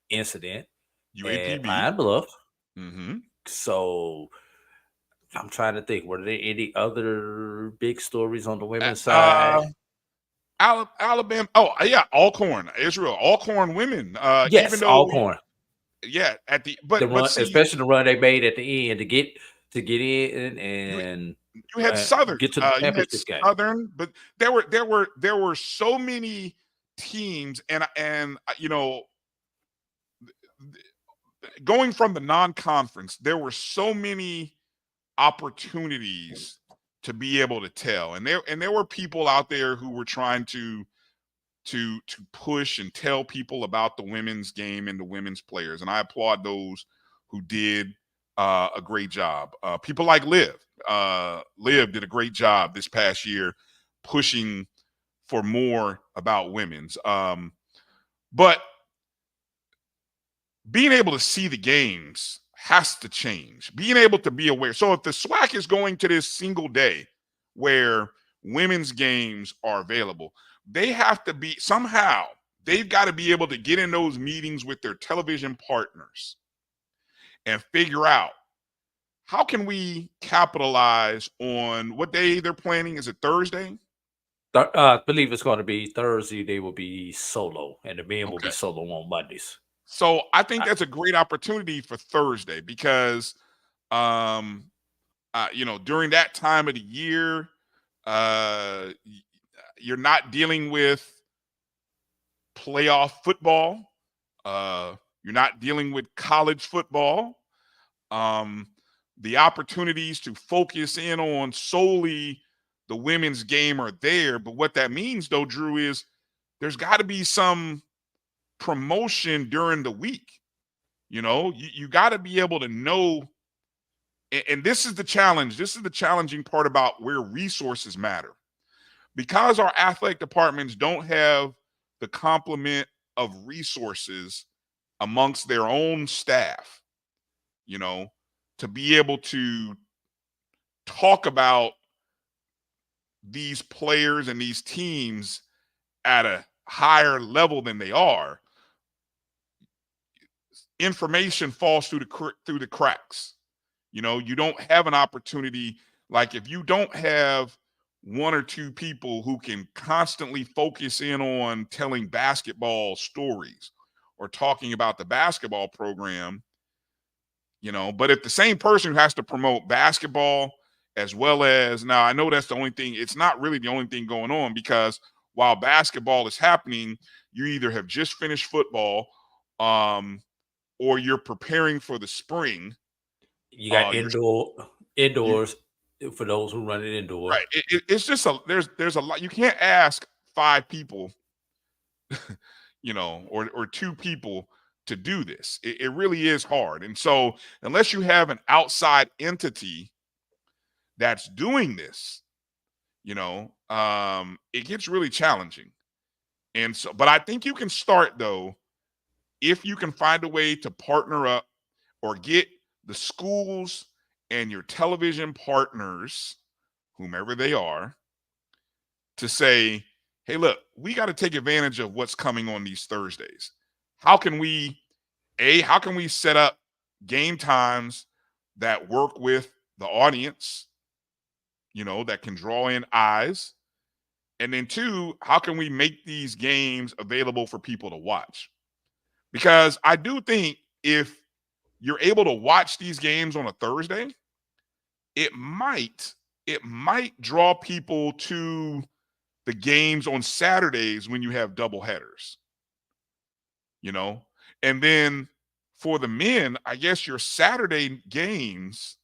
incident UAPB. at Pine Bluff. Mm-hmm. So I'm trying to think. Were there any other big stories on the women's side? Alabama. Oh yeah, Alcorn, Israel, Alcorn women. Yes, even though Alcorn. Yeah, at the especially the run they made at the end to get in, and you had Southern get to the championship game. Southern, but there were so many teams, and you know, going from the non-conference, there were so many opportunities to be able to tell, and there were people out there who were trying to push and tell people about the women's game and the women's players, and I applaud those who did a great job. People like Liv did a great job this past year pushing for more about women's. But being able to see the games has to change. Being able to be aware. So if the SWAC is going to this single day where women's games are available, they have to be somehow, they've got to be able to get in those meetings with their television partners and figure out how can we capitalize on what day they're planning. Is it Thursday? I believe it's going to be Thursday. They will be solo, and the men will be Okay. solo on Mondays. So I think that's a great opportunity for Thursday because, during that time of the year, you're not dealing with playoff football. You're not dealing with college football. The opportunities to focus in on solely the women's game are there. But what that means, though, Drew, is there's got to be some promotion during the week. You got to be able to know. And this is the challenge. This is the challenging part about where resources matter. Because our athletic departments don't have the complement of resources amongst their own staff, to be able to talk about these players and these teams at a higher level than they are, information falls through the cracks. You don't have an opportunity. Like if you don't have one or two people who can constantly focus in on telling basketball stories or talking about the basketball program, but if the same person who has to promote basketball as well as, now I know that's the only thing, it's not really the only thing going on, because while basketball is happening, you either have just finished football, or you're preparing for the spring. You got indoors for those who run it indoors. Right. It's just there's a lot. You can't ask 5 people, or 2 people to do this. It really is hard. And so unless you have an outside entity that's doing this, it gets really challenging. And so, but I think you can start, though, if you can find a way to partner up or get the schools and your television partners, whomever they are, to say, hey, look, we got to take advantage of what's coming on these Thursdays. How can we set up game times that work with the audience, that can draw in eyes? And then 2, how can we make these games available for people to watch? Because I do think if you're able to watch these games on a Thursday, it might draw people to the games on Saturdays when you have double headers. And then for the men, I guess your Saturday games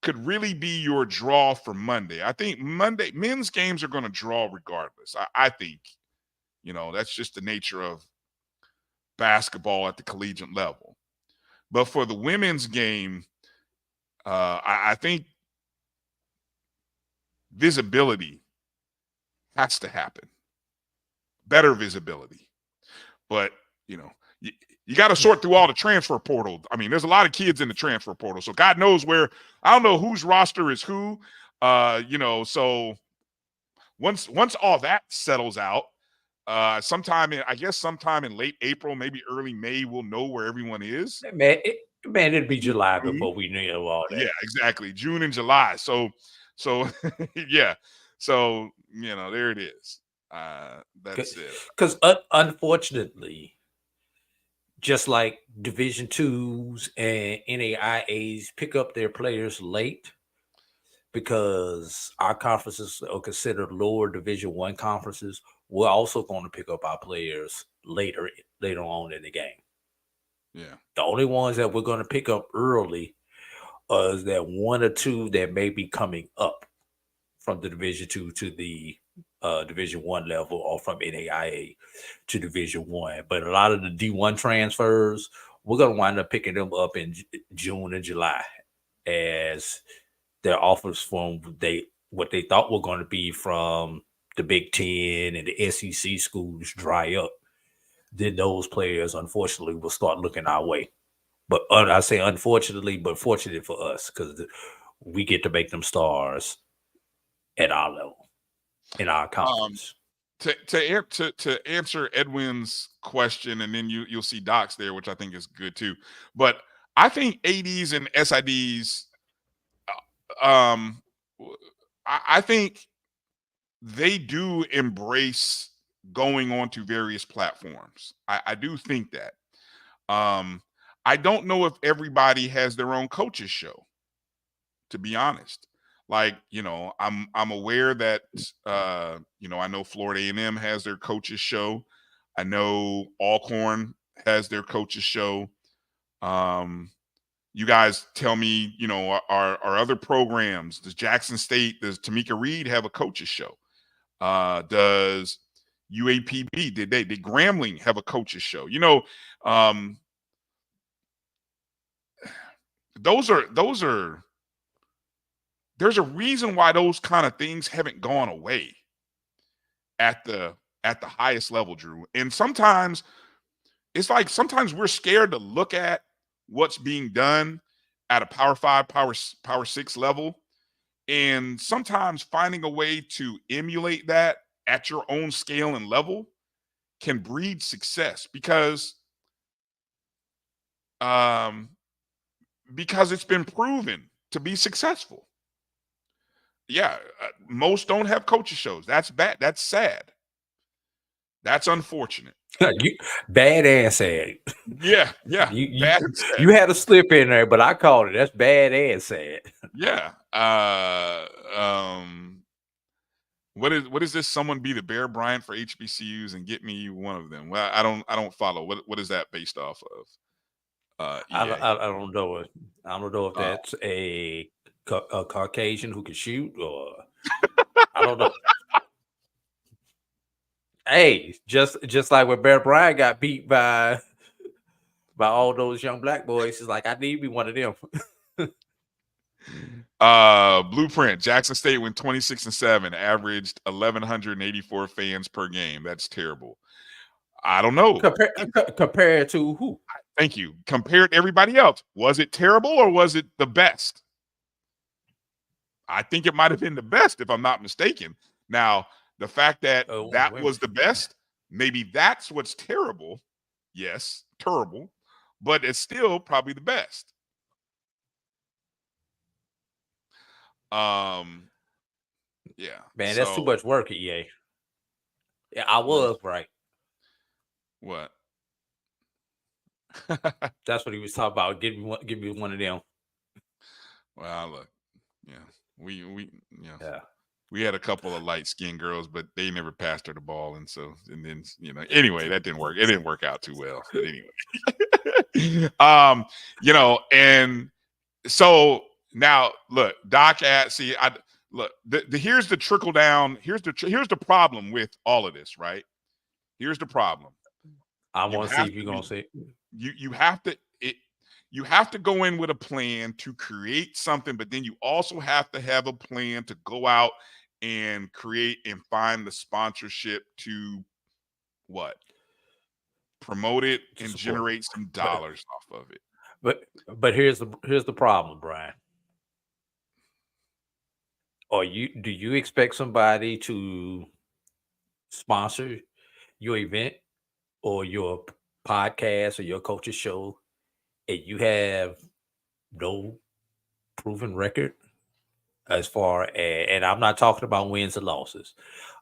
could really be your draw for Monday. I think men's games are going to draw regardless. I think, that's just the nature of basketball at the collegiate level. But for the women's game, I think visibility has to happen. Better visibility. But, you got to sort through all the transfer portal. I mean, there's a lot of kids in the transfer portal. So God knows where, I don't know whose roster is who, so once all that settles out, sometime in late April, maybe early May, we'll know where everyone is. Man, it'd be July before we know all that. Yeah, exactly. June and July. So yeah. So, there it is. That's it. Because unfortunately, just like Division IIs and NAIAs pick up their players late, because our conferences are considered lower Division I conferences, we're also going to pick up our players later on in the game. Yeah. The only ones that we're going to pick up early is that 1 or 2 that may be coming up from the Division II to the Division I level, or from NAIA to Division I. But a lot of the D1 transfers, we're going to wind up picking them up in June and July as their offers from what they thought were going to be from the Big Ten and the SEC schools dry up. Then those players, unfortunately, will start looking our way. But I say unfortunately, but fortunate for us because we get to make them stars at our level in our conference. To answer Edwin's question, and then you'll see Doc's there, which I think is good too. But I think ADs and SIDs, I think they do embrace going on to various platforms. I do think that. I don't know if everybody has their own coaches show, to be honest. Like, I'm aware that I know Florida A&M has their coaches show. I know Alcorn has their coaches show. You guys tell me, our other programs, does Jackson State, does Tamika Reed have a coaches show? Does UAPB, did Grambling have a coaches show? There's a reason why those kind of things haven't gone away at the highest level, Drew. And sometimes it's like we're scared to look at what's being done at a Power 5, Power 6 level. And sometimes finding a way to emulate that at your own scale and level can breed success because it's been proven to be successful. Yeah, most don't have coaches shows. That's bad. That's sad. That's unfortunate. Bad and sad. Yeah. You had a slip in there, but I called it. That's bad and sad. Yeah. What is this? Someone be the Bear Bryant for HBCUs and get me one of them. Well, I don't follow. What is that based off of? I don't know. I don't know if that's a Caucasian who can shoot or I don't know. Hey, just like when Bear Bryant got beat by all those young black boys, it's like I need to be one of them. Blueprint. Jackson State went 26-7, averaged 1,184 fans per game. That's terrible. I don't know. Compared to who? Thank you. Compared to everybody else, was it terrible or was it the best? I think it might have been the best, if I'm not mistaken. Now, the fact that was the best, maybe that's what's terrible. Yes, terrible, but it's still probably the best. Yeah, man, that's too much work, EA. Yeah, I was right. What? That's what he was talking about. Give me one of them. Well, look, yeah, we had a couple of light-skinned girls, but they never passed her the ball, and then anyway, that didn't work. It didn't work out too well. But anyway, and so now look, Doc here's the trickle down. Here's the problem with all of this, right? Here's the problem. I want to see if you're gonna say you have to go in with a plan to create something, but then you also have to have a plan to go out and create and find the sponsorship to promote it and generate some dollars off of it. But here's the problem, Brian. Do you expect somebody to sponsor your event or your podcast or your coach's show and you have no proven record as far as, and I'm not talking about wins and losses.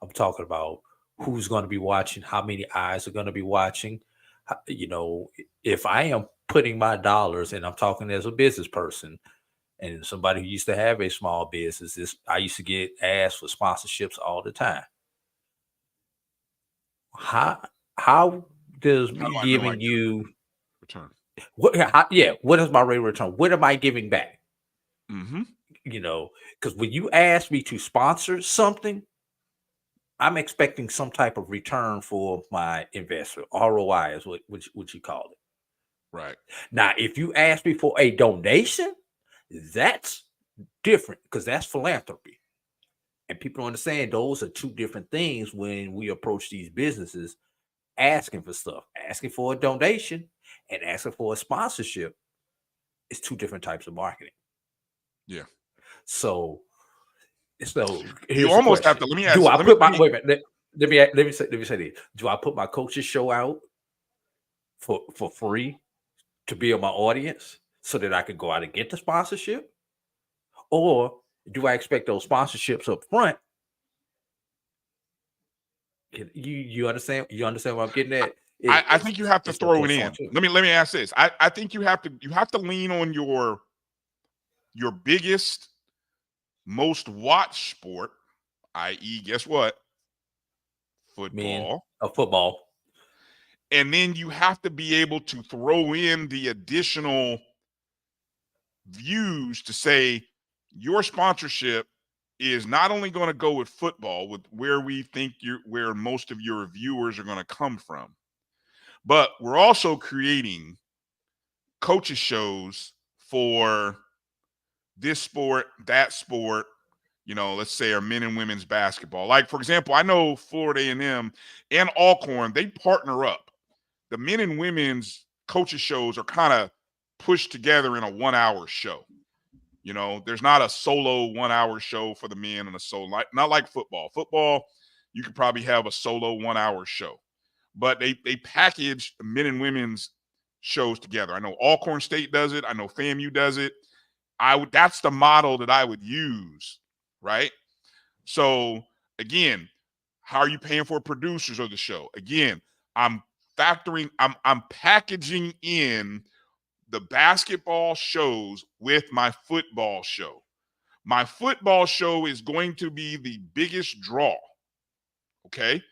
I'm talking about who's going to be watching, how many eyes are going to be watching. If I am putting my dollars, and I'm talking as a business person and somebody who used to have a small business, I used to get asked for sponsorships all the time. How does me giving you return? What is my rate of return? What am I giving back? Mm-hmm. Because when you ask me to sponsor something, I'm expecting some type of return for my investment. ROI is what you call it. Right. Now, if you ask me for a donation, that's different because that's philanthropy. And people understand those are two different things when we approach these businesses asking for stuff, asking for a donation and asking for a sponsorship it's two different types of marketing. Yeah. So here's You almost have to. Let me ask. Do I let put me, my wait a minute? Let me say this. Do I put my coach's show out for free to build my audience so that I can go out and get the sponsorship, or do I expect those sponsorships up front? You understand? You understand what I'm getting at? I think you have to throw it in. Let me ask this. I think you have to lean on your biggest, most watched sport, i.e., guess what? Football. And then you have to be able to throw in the additional views to say your sponsorship is not only going to go with football, with where we think where most of your viewers are going to come from, but we're also creating coaches shows for this sport, that sport, let's say our men and women's basketball. Like, for example, I know Florida A&M and Alcorn, they partner up. The men and women's coaches shows are kind of pushed together in a 1-hour show. There's not a solo 1-hour show for the men and a solo, not like football. Football, you could probably have a solo 1-hour show, but they package the men and women's shows together. I know Alcorn State does it. I know FAMU does it. That's the model that I would use, right? So again, how are you paying for producers of the show? Again, I'm packaging in the basketball shows with my football show. My football show is going to be the biggest draw. Okay.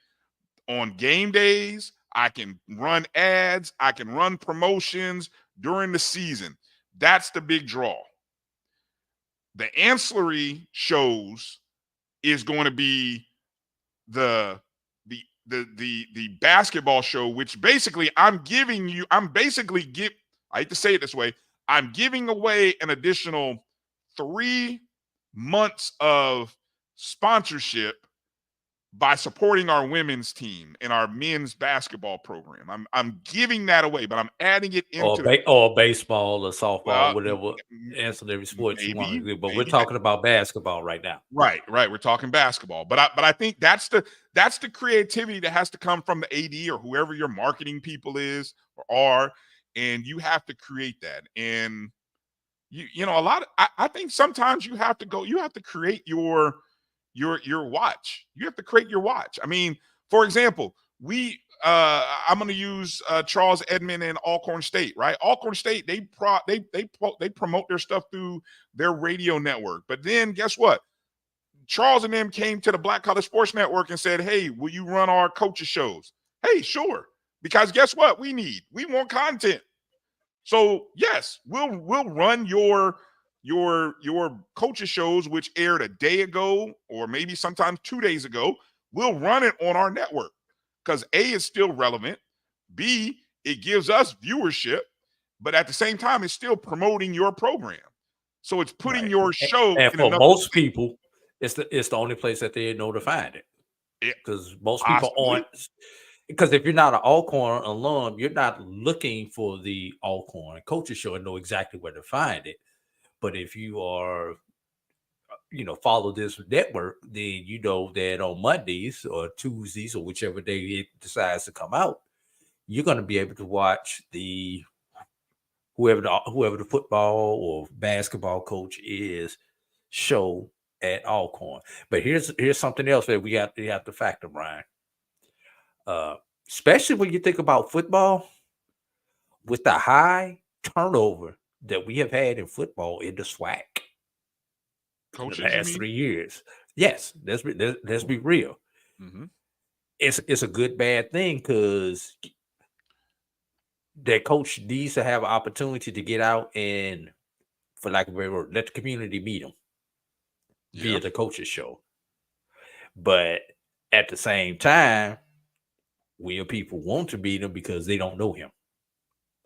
On game days, I can run ads, I can run promotions during the season. That's the big draw. The ancillary shows is going to be the basketball show, which basically I hate to say it this way, I'm giving away an additional 3 months of sponsorship by supporting our women's team and our men's basketball program. I'm giving that away, but I'm adding it into or baseball or softball, whatever ancillary sports you want to do. But we're talking about basketball right now. Right. We're talking basketball, but I think that's the creativity that has to come from the AD or whoever your marketing people is or are, and you have to create that. And I think sometimes you have to create your watch. You have to create your watch. I mean, for example, I'm going to use Charles Edmond and Alcorn State, right? Alcorn State, they promote their stuff through their radio network. But then guess what? Charles and them came to the Black College Sports Network and said, "Hey, will you run our coaches shows?" Hey, sure. Because guess what? We want content. So yes, we'll run your coaches shows, which aired a day ago or maybe sometimes 2 days ago. We'll run it on our network because A, is still relevant. B, it gives us viewership, but at the same time, it's still promoting your program. So it's putting your show. And for most people, it's the only place that they know to find it. Because most people aren't. Because if you're not an Alcorn alum, you're not looking for the Alcorn coaches show and know exactly where to find it. But if you are, follow this network, then you know that on Mondays or Tuesdays or whichever day it decides to come out, you're going to be able to watch whoever the football or basketball coach is show at Alcorn. But here's something else that you have to factor, Brian. Especially when you think about football, with the high turnover that we have had in football in the SWAC in the last 3 years. Yes, let's be real. Mm-hmm. It's a good bad thing because that coach needs to have an opportunity to get out and, for lack of a better word, let the community meet him via the coaches show. But at the same time, people want to beat him because they don't know him.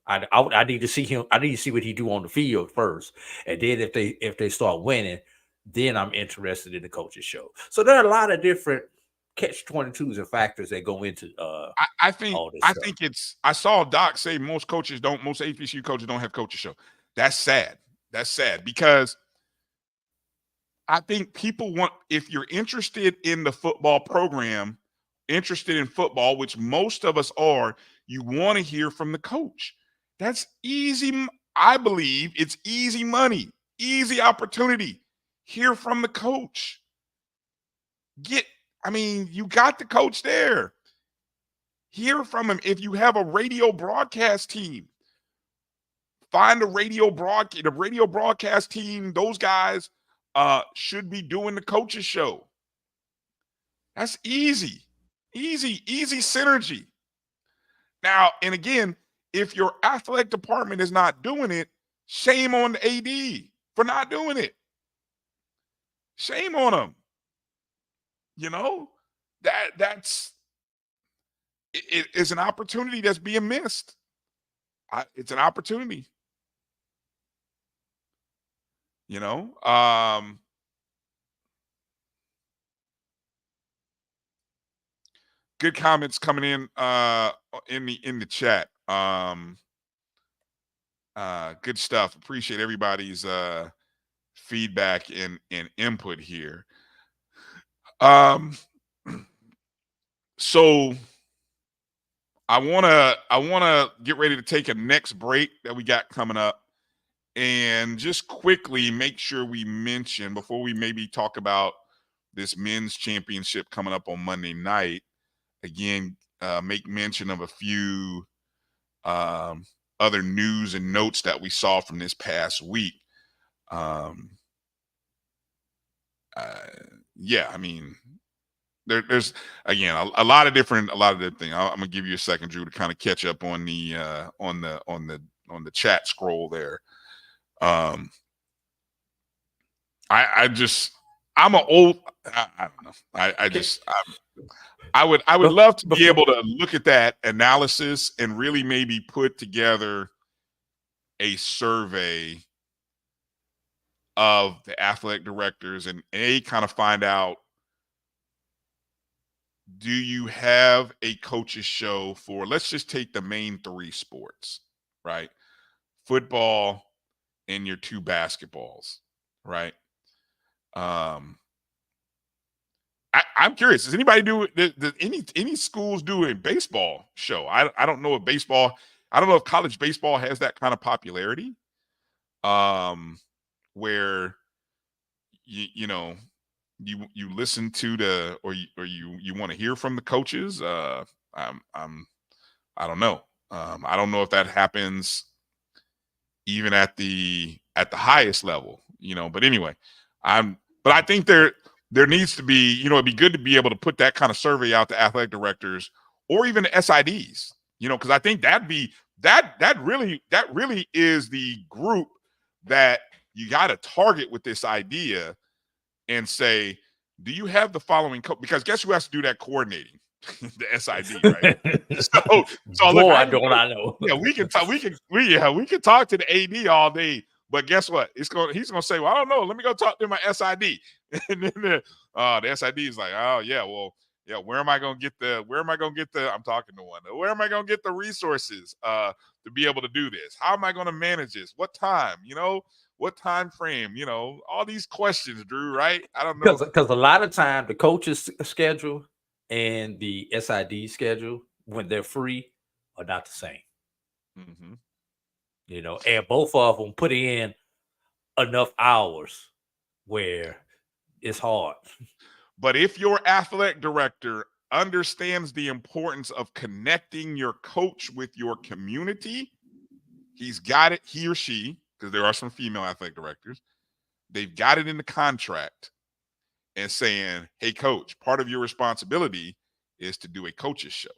I need to see him. I need to see what he do on the field first, and then if they start winning, then I'm interested in the coaches show. So there are a lot of different catch-22s and factors that go into. I think I saw Doc say most HBCU coaches don't have coaches show. That's sad. That's sad because I think people want, if you're interested in the football program, interested in football, which most of us are, you want to hear from the coach. That's easy. I believe it's easy money, easy opportunity. Hear from the coach. You got the coach there. Hear from him. If you have a radio broadcast team, find the radio broadcast team. Those guys should be doing the coaches show. That's easy synergy. Now, and again, if your athletic department is not doing it, shame on the AD for not doing it. Shame on them. That's it is an opportunity that's being missed. It's an opportunity. Good comments coming in the chat. Good stuff. Appreciate everybody's feedback and input here. So I wanna get ready to take a next break that we got coming up, and just quickly make sure we mention, before we maybe talk about this men's championship coming up on Monday night, again, make mention of a few other news and notes that we saw from this past week. There's again a lot of different things. I'm gonna give you a second, Drew, to kind of catch up on the chat scroll there. I don't know. I would love to be able to look at that analysis and really maybe put together a survey of the athletic directors and kind of find out, do you have a coach's show for, let's just take the main three sports, right? Football and your two basketballs, right? I'm curious. Does anybody does any schools do a baseball show? I don't know if baseball. I don't know if college baseball has that kind of popularity, where you listen to the or you want to hear from the coaches. I don't know. I don't know if that happens even at the highest level. But anyway, but I think there needs to be, it'd be good to be able to put that kind of survey out to athletic directors or even the SIDs, because I think that really is the group that you got to target with this idea and say, do you have the following because guess who has to do that coordinating? The SID, right? so boy, look, I know. Yeah, we can talk to the AD all day. But guess what? He's gonna say, well, I don't know. Let me go talk to my SID. And then the SID is like, oh yeah, well, yeah, where am I gonna get the I'm talking to one. Where am I gonna get the resources to be able to do this? How am I gonna manage this? What time? What time frame? All these questions, Drew, right? I don't know. Because a lot of time the coach's schedule and the SID schedule, when they're free, are not the same. Mm-hmm. And both of them put in enough hours where it's hard. But if your athletic director understands the importance of connecting your coach with your community, he's got it, he or she, because there are some female athletic directors, they've got it in the contract and saying, hey, coach, part of your responsibility is to do a coach's show.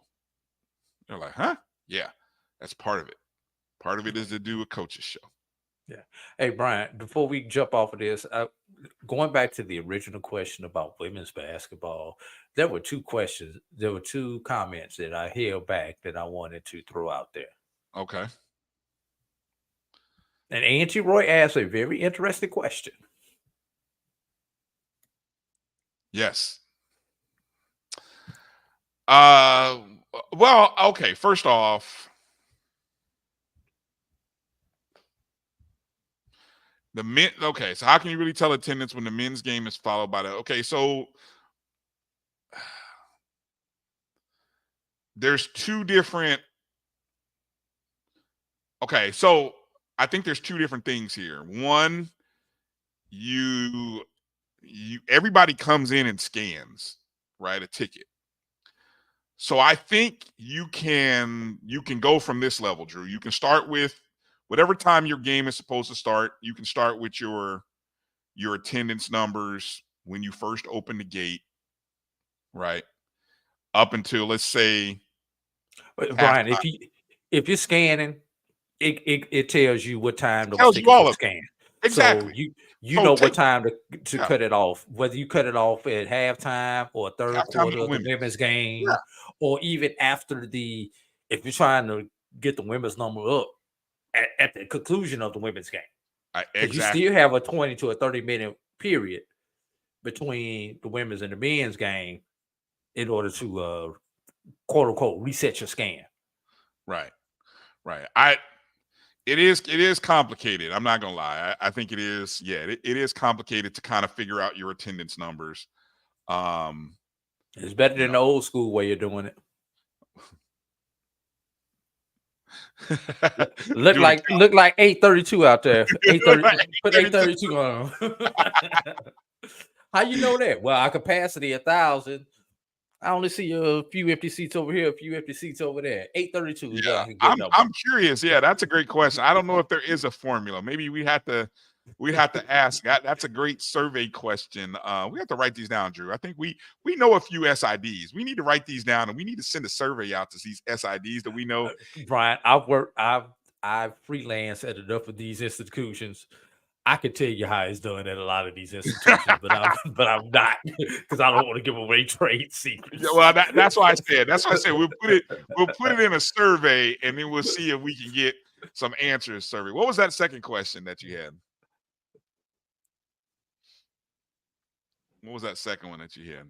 They're like, huh? Yeah, that's part of it. Part of it is to do a coach's show. Yeah. Hey, Brian, before we jump off of this, going back to the original question about women's basketball, there were two questions. There were two comments that I held back that I wanted to throw out there. Okay. And Auntie Roy asked a very interesting question. Yes. Well, okay. First off, The men. Okay, so how can you really tell attendance when the men's game is followed by the? Okay, so there's two different. Okay, so I think there's two different things here. One, you everybody comes in and scans, right, a ticket. So I think you can go from this level, Drew. You can start with whatever time your game is supposed to start. You can start with your attendance numbers when you first open the gate, right? Up until, let's say, Brian, halftime. if you're scanning, it tells you what time those Tells you tickets all are of it. scanned. Exactly. So you So know take what time to yeah, cut it off, whether you cut it off at halftime or third halftime of quarter the of the women's. women's Yeah, game, or even after if you're trying to get the women's number up at the conclusion of the women's game. Because you exactly. still have a 20 to a 30-minute period between the women's and the men's game in order to quote unquote reset your scan. Right. It is complicated. I'm not gonna lie. I think it is. Yeah, it is complicated to kind of figure out your attendance numbers. It's better than the old school way of doing it. look like 832 out there. 830. Put 832 on. How you know that? Well, our capacity 1,000. I only see a few empty seats over here, a few empty seats over there. 832 is Yeah, a good number. I'm curious. Yeah, that's a great question. I don't know if there is a formula. Maybe we have to ask. That's a great survey question. We have to write these down, Drew. I think we know a few SIDs. We need to write these down, and we need to send a survey out to these SIDs that we know. Brian, I've freelanced at enough of these institutions. I can tell you how it's done at a lot of these institutions, but I'm not, because I don't want to give away trade secrets. Yeah, well, that's why I said. That's why I said we'll put it in a survey, and then we'll see if we can get some answers. Survey. What was that second question that you had? What was that second one that you had?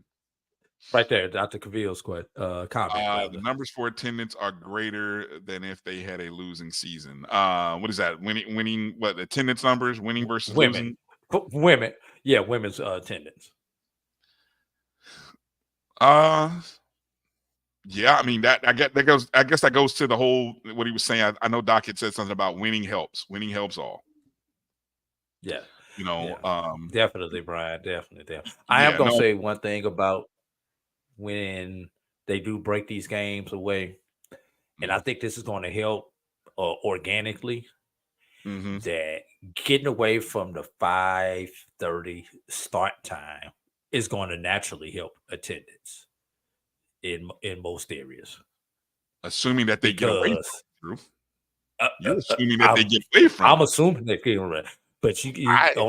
Right there, Dr. Cavill's comment. The numbers for attendance are greater than if they had a losing season. What is that? Winning what attendance numbers? Winning versus losing? Women. Yeah, women's attendance. Yeah, I mean I guess that goes to the whole what he was saying. I know Doc had said something about winning helps. Winning helps all. Yeah. Definitely, Brian. Definitely. I am gonna say one thing about when they do break these games away, and I think this is going to help organically. That getting away from the 5:30 start time is going to naturally help attendance in most areas. Assuming that they get away from it. You're assuming that they get away from I'm assuming they get away. But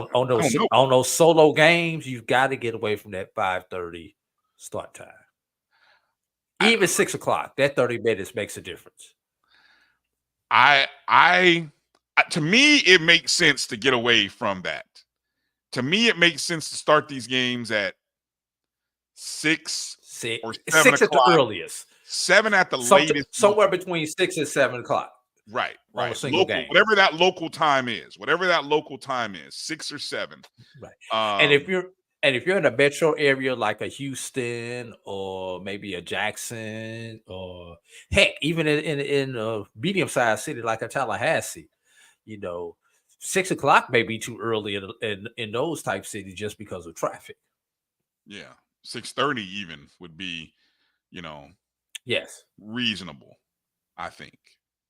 on those solo games, you've got to get away from that 5:30 start time. Even 6 o'clock, that 30 minutes makes a difference. To me, it makes sense to get away from that. To me, it makes sense to start these games at 6 or 7 6 at the earliest. 7 at the latest. Somewhere between 6 and 7 o'clock. Right. On a single game. Whatever that local time is. 6 or 7. Right. And if you're in a metro area like a Houston or maybe a Jackson, or heck, even in a medium-sized city like a Tallahassee, 6 o'clock may be too early in those type cities just because of traffic. Yeah. 6:30 even would be, yes, reasonable, I think.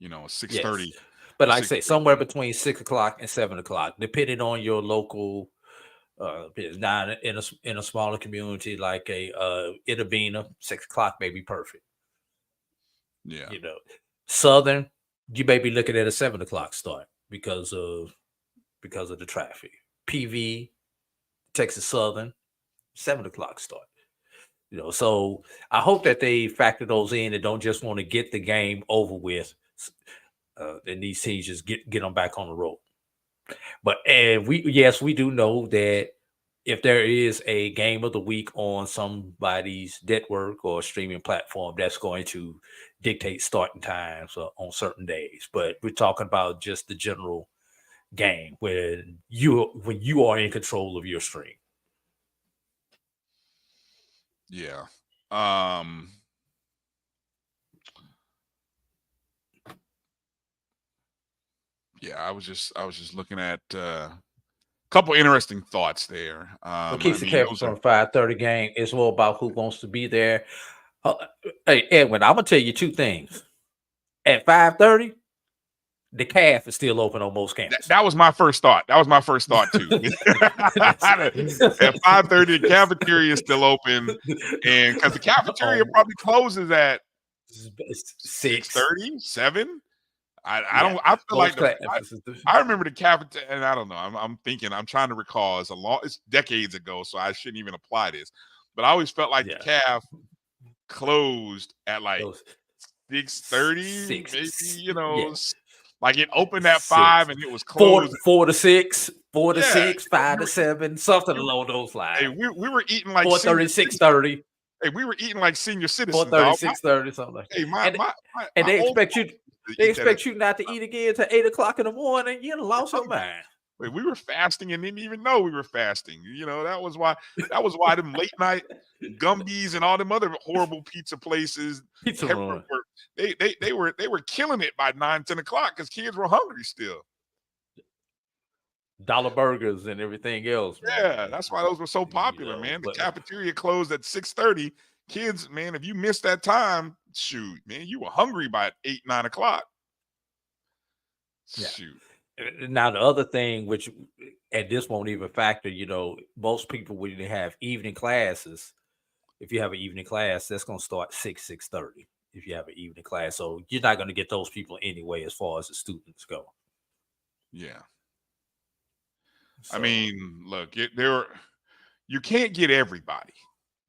6:30. Yes. But like I say, somewhere between 6 o'clock and 7 o'clock, depending on your local. Not in a smaller community like Itabena, 6 o'clock may be perfect. Yeah. Southern, you may be looking at a 7 o'clock start because of the traffic. PV, Texas Southern, 7 o'clock start. So I hope that they factor those in and don't just want to get the game over with. And these teams just get them back on the road. But we do know that if there is a game of the week on somebody's network or streaming platform, that's going to dictate starting times on certain days. But we're talking about just the general game when you are in control of your stream. Yeah. Yeah, I was just looking at a couple interesting thoughts there. What keeps the campus from 5:30 game is all about who wants to be there. Hey, Edwin, I'm gonna tell you two things. At 5:30, the calf is still open on most campuses. That was my first thought. That was my first thought too. At 5:30, the cafeteria is still open, and because the cafeteria probably closes at 6:30, 7. I feel like I remember the cafeteria, and I don't know. I'm trying to recall. It's decades ago, so I shouldn't even apply this. But I always felt like the calf closed at like 6:30, maybe, like it opened at 5 and it was closed. 4 to 6, 4 to 6, 5 to 7, something along those lines. Hey, we were eating like 4:30, 6:30. Hey, we were eating like senior citizens. 4:30, 6:30, something like that. Hey, they expect you. They expect you not to eat again until 8 o'clock in the morning. You lost your mind. Wait, we were fasting and didn't even know we were fasting. That was why them late night Gumby's and all them other horrible pizza places. They were killing it by 9, 10 o'clock because kids were hungry still. Dollar burgers and everything else. Yeah, man. that's why those were so popular, man. The cafeteria closed at 6:30. Kids, man, if you missed that time, shoot, man, you were hungry by 8, 9 o'clock. Shoot. Now the other thing, which and this won't even factor, most people when they have evening classes, if you have an evening class, that's going to start 6:30. If you have an evening class, so you're not going to get those people anyway, as far as the students go. Yeah. So, I mean, look, you can't get everybody.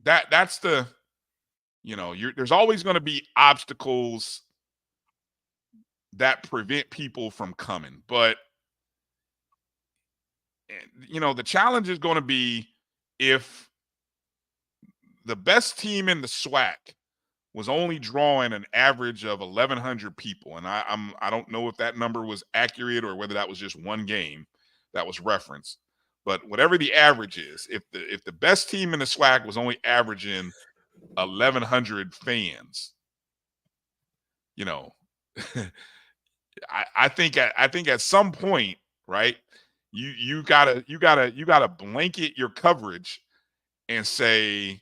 That's the, there's always going to be obstacles that prevent people from coming. But, the challenge is going to be if the best team in the SWAC was only drawing an average of 1,100 people. And I don't know if that number was accurate or whether that was just one game that was referenced. But whatever the average is, if the best team in the SWAC was only averaging 1,100 fans, I think at some point, right, you gotta blanket your coverage and say,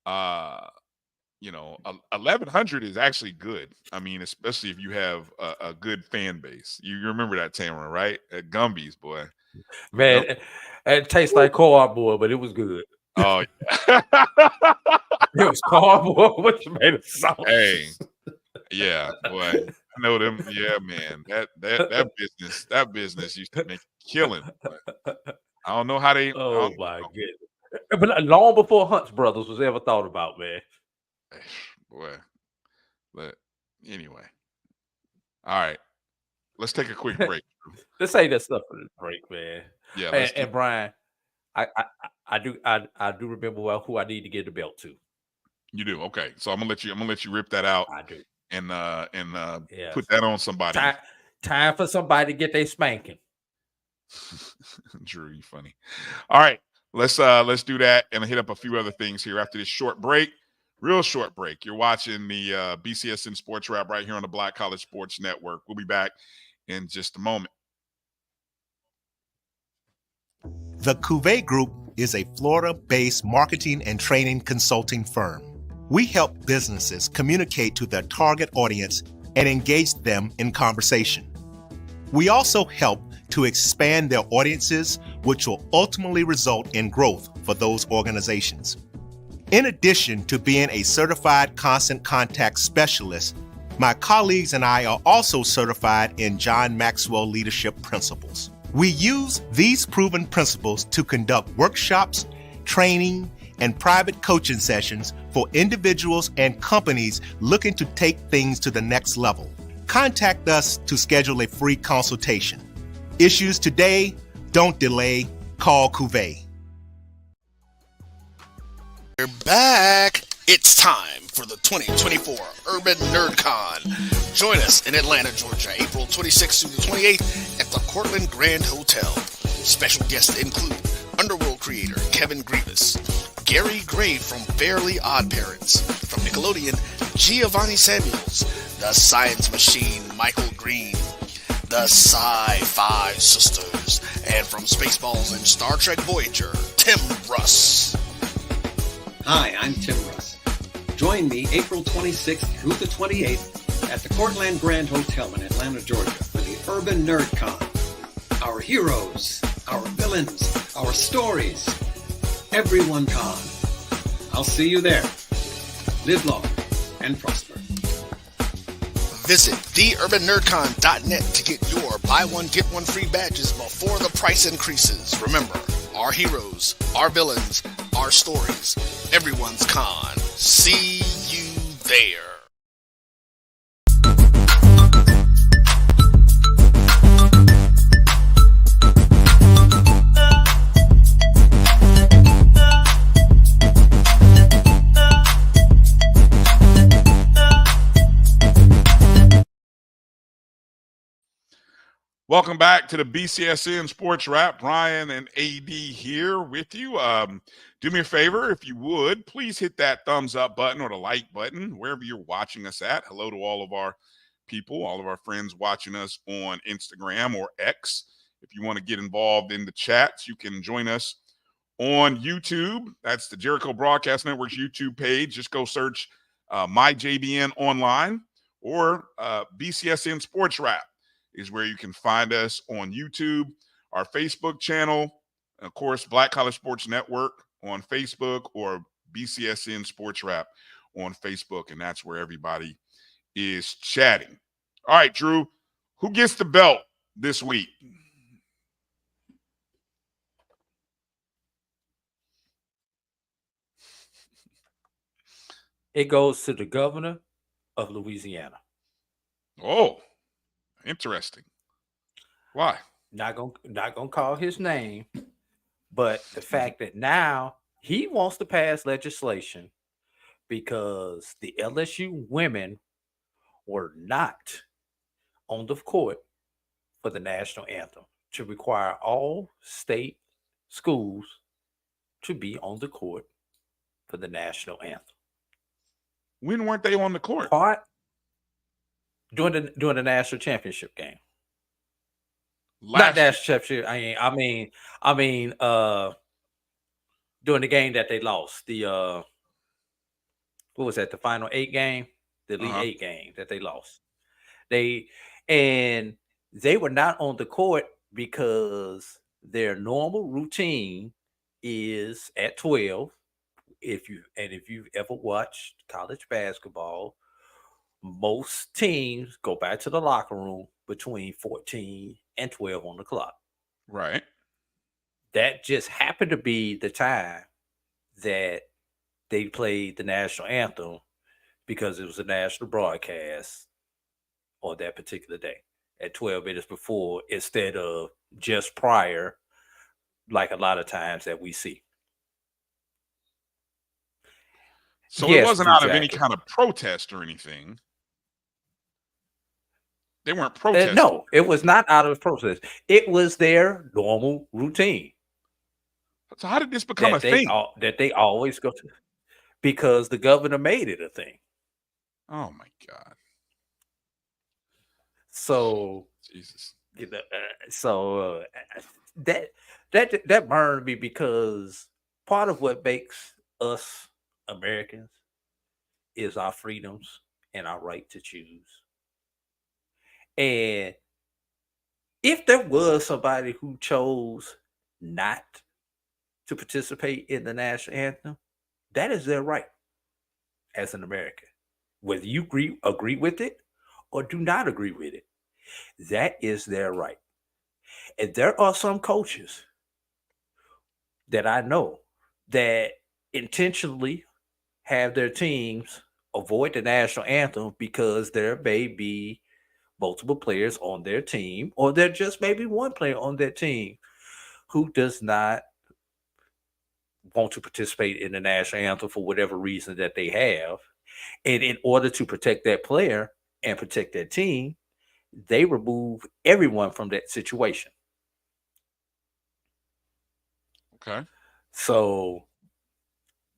1,100 is actually good. I mean, especially if you have a good fan base. You remember that, Tamara, right? At Gumby's, boy. Man, it tastes like cardboard, but it was good. Oh, yeah. It was cardboard, which made it sauce. Hey, yeah, boy. I know them. Yeah, man. That business used to make a killing. I don't know how they. Oh my goodness! But long before Hunt's Brothers was ever thought about, man. Boy, but anyway, all right. Let's take a quick break. Let's say that stuff for the break, man. Yeah, and Brian, I do remember well who I need to get the belt to. You do, okay. So I'm gonna let you rip that out. I do, and put that on somebody. Time for somebody to get their spanking. Drew, you funny. All right, let's do that and hit up a few other things here after this short break. Real short break. You're watching the BCSN Sports Wrap right here on the Black College Sports Network. We'll be back in just a moment. The Cuvée Group is a Florida-based marketing and training consulting firm. We help businesses communicate to their target audience and engage them in conversation. We also help to expand their audiences, which will ultimately result in growth for those organizations. In addition to being a certified constant contact specialist, my colleagues and I are also certified in John Maxwell Leadership Principles. We use these proven principles to conduct workshops, training, and private coaching sessions for individuals and companies looking to take things to the next level. Contact us to schedule a free consultation. Issues today, don't delay, call Cuvée. We're back. It's time for the 2024 Urban NerdCon. Join us in Atlanta, Georgia, April 26th through the 28th at the Cortland Grand Hotel. Special guests include Underworld creator Kevin Grievous, Gary Gray from Fairly Odd Parents, from Nickelodeon, Giovanni Samuels, The Science Machine Michael Green, the Sci-Fi Sisters, and from Spaceballs and Star Trek Voyager, Tim Russ. Hi, I'm Tim Russ. Join me April 26th through the 28th at the Cortland Grand Hotel in Atlanta, Georgia for the Urban Nerd Con. Our heroes, our villains, our stories, everyone con. I'll see you there. Live long and prosper. Visit theurbannerdcon.net to get your buy one, get one free badges before the price increases. Remember, our heroes, our villains, our stories, everyone's con. See you there. Welcome back to the BCSN SportsWrap. Bryan and A.D. here with you. Do me a favor, if you would, please hit that thumbs up button or the like button wherever you're watching us at. Hello to all of our people, all of our friends watching us on Instagram or X. If you want to get involved in the chats, you can join us on YouTube. That's the Jericho Broadcast Network's YouTube page. Just go search MyJBN online or BCSN SportsWrap is where you can find us on YouTube, our Facebook channel, of course, Black College Sports Network on Facebook, or BCSN SportsWrap on Facebook, and that's where everybody is chatting. All right, Drew, who gets the belt this week? It goes to the governor of Louisiana. Oh, interesting. Why? Not gonna call his name, but the fact that now he wants to pass legislation because the LSU women were not on the court for the national anthem, to require all state schools to be on the court for the national anthem. When weren't they on the court? During the national championship game. Not national championship. I mean, during the game that they lost. The what was that? The final 8 game, the Elite 8 game that they lost. They were not on the court because their normal routine is at 12. If you've ever watched college basketball, most teams go back to the locker room between 14 and 12 on the clock. Right. That just happened to be the time that they played the national anthem because it was a national broadcast on that particular day at 12 minutes before, instead of just prior, like a lot of times that we see. So it wasn't out of any kind of protest or anything. They weren't protesting. No, it was not out of protest. It was their normal routine. So how did this become a thing? That they always go to? Because the governor made it a thing. Oh my God. So Jesus. That burned me, because part of what makes us Americans is our freedoms and our right to choose. And if there was somebody who chose not to participate in the national anthem, that is their right as an American. Whether you agree with it or do not agree with it, that is their right. And there are some coaches that I know that intentionally have their teams avoid the national anthem because there may be multiple players on their team, or there just maybe one player on their team who does not want to participate in the national anthem for whatever reason that they have. And in order to protect that player, and protect their team, they remove everyone from that situation. Okay. So,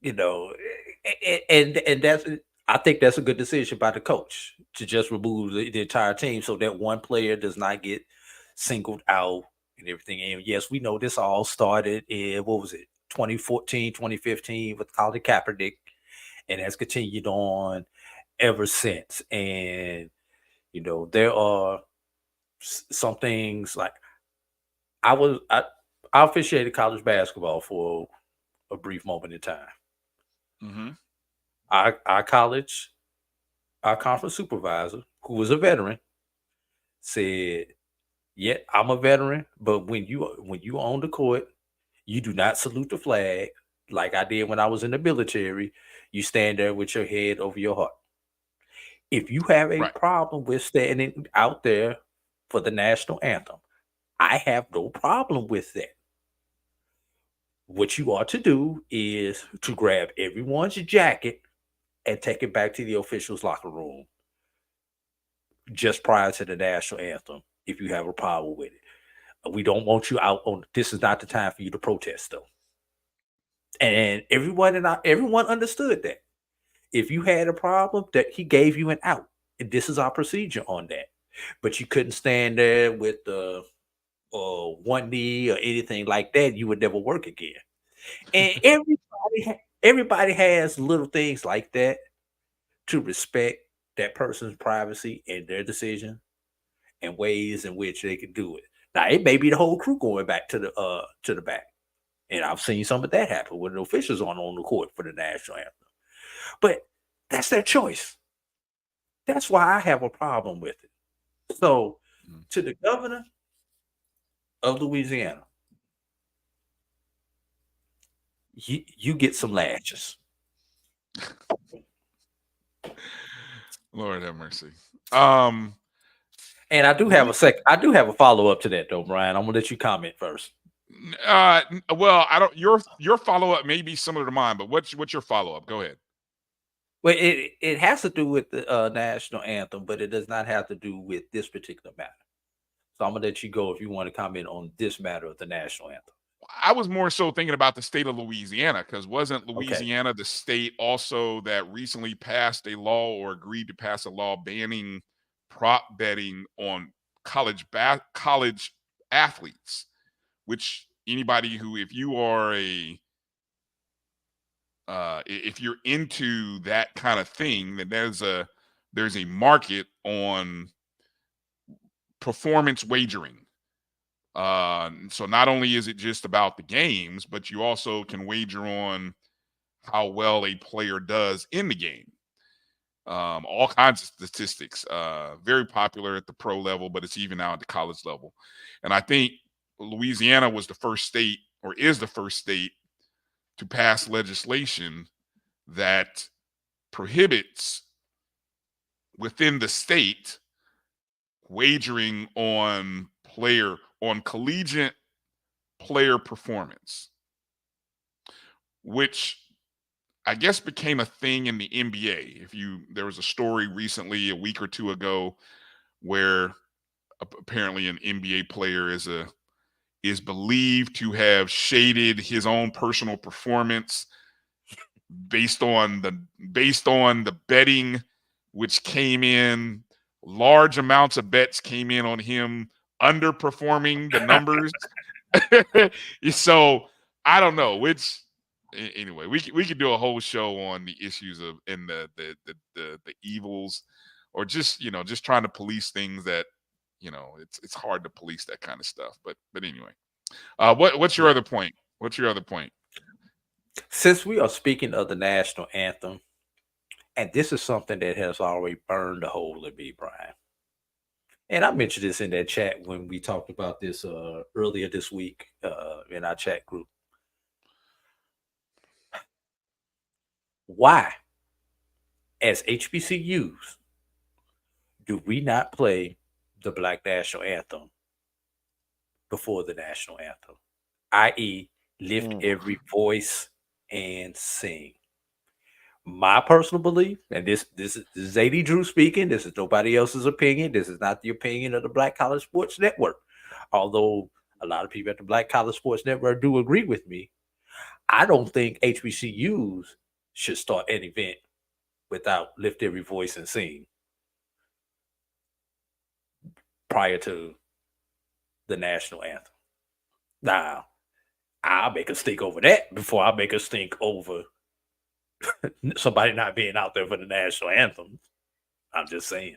and that's, I think that's a good decision by the coach to just remove the entire team so that one player does not get singled out and everything. And yes, we know this all started in, 2014, 2015 with Colin Kaepernick, and has continued on ever since. And, there are some things like I officiated college basketball for a brief moment in time. Mm-hmm. Our conference supervisor, who was a veteran, said, "Yeah, I'm a veteran, but when you on the court, you do not salute the flag like I did when I was in the military. You stand there with your head over your heart. If you have a problem with standing out there for the national anthem, I have no problem with that. What you ought to do is to grab everyone's jacket and take it back to the officials' locker room just prior to the national anthem if you have a problem with it. We don't want you out on, this is not the time for you to protest, though." And everyone understood that. If you had a problem, that he gave you an out. And this is our procedure on that. But you couldn't stand there with the one knee or anything like that. You would never work again. And everybody has little things like that to respect that person's privacy and their decision and ways in which they can do it. Now, it may be the whole crew going back to the back. And I've seen some of that happen when the officials aren't on the court for the national anthem. But that's their choice. That's why I have a problem with it. So, to the governor of Louisiana, you get some lashes. Lord have mercy. And I do have a follow-up to that, though, Brian. I'm gonna let you comment first. Well, I don't. Your follow-up may be similar to mine, but what's your follow-up? Go ahead. Well, it has to do with the national anthem, but it does not have to do with this particular matter. So I'm gonna let you go if you want to comment on this matter of the national anthem. I was more so thinking about the state of Louisiana, because wasn't Louisiana the state also that recently passed a law or agreed to pass a law banning prop betting on college athletes, which anybody who, if you are if you're into that kind of thing, then there's a market on performance wagering. So not only is it just about the games, but you also can wager on how well a player does in the game. All kinds of statistics, very popular at the pro level, but it's even now at the college level. And I think Louisiana was the first state, or is the first state, to pass legislation that prohibits within the state wagering on collegiate player performance, which I guess became a thing in the NBA. There was a story recently, a week or two ago, where apparently an NBA player is believed to have shaded his own personal performance based on the betting, which came in, large amounts of bets came in on him underperforming the numbers. So I don't know which. Anyway, we could do a whole show on the issues of and the evils, or just trying to police things that it's hard to police that kind of stuff. But anyway, what's your other point? What's your other point? Since we are speaking of the national anthem, and this is something that has already burned a hole in me, Brian. And I mentioned this in that chat when we talked about this earlier this week in our chat group. Why, as HBCUs, do we not play the Black National Anthem before the national anthem, i.e., lift every voice and sing? my personal belief, and this is A.D. Drew speaking. This is nobody else's opinion. This is not the opinion of the Black College Sports Network. Although a lot of people at the Black College Sports Network do agree with me. I don't think HBCUs should start an event without Lift Every Voice and Sing prior to the national anthem. Now, I'll make a stink over that before I make a stink over somebody not being out there for the national anthem. I'm just saying.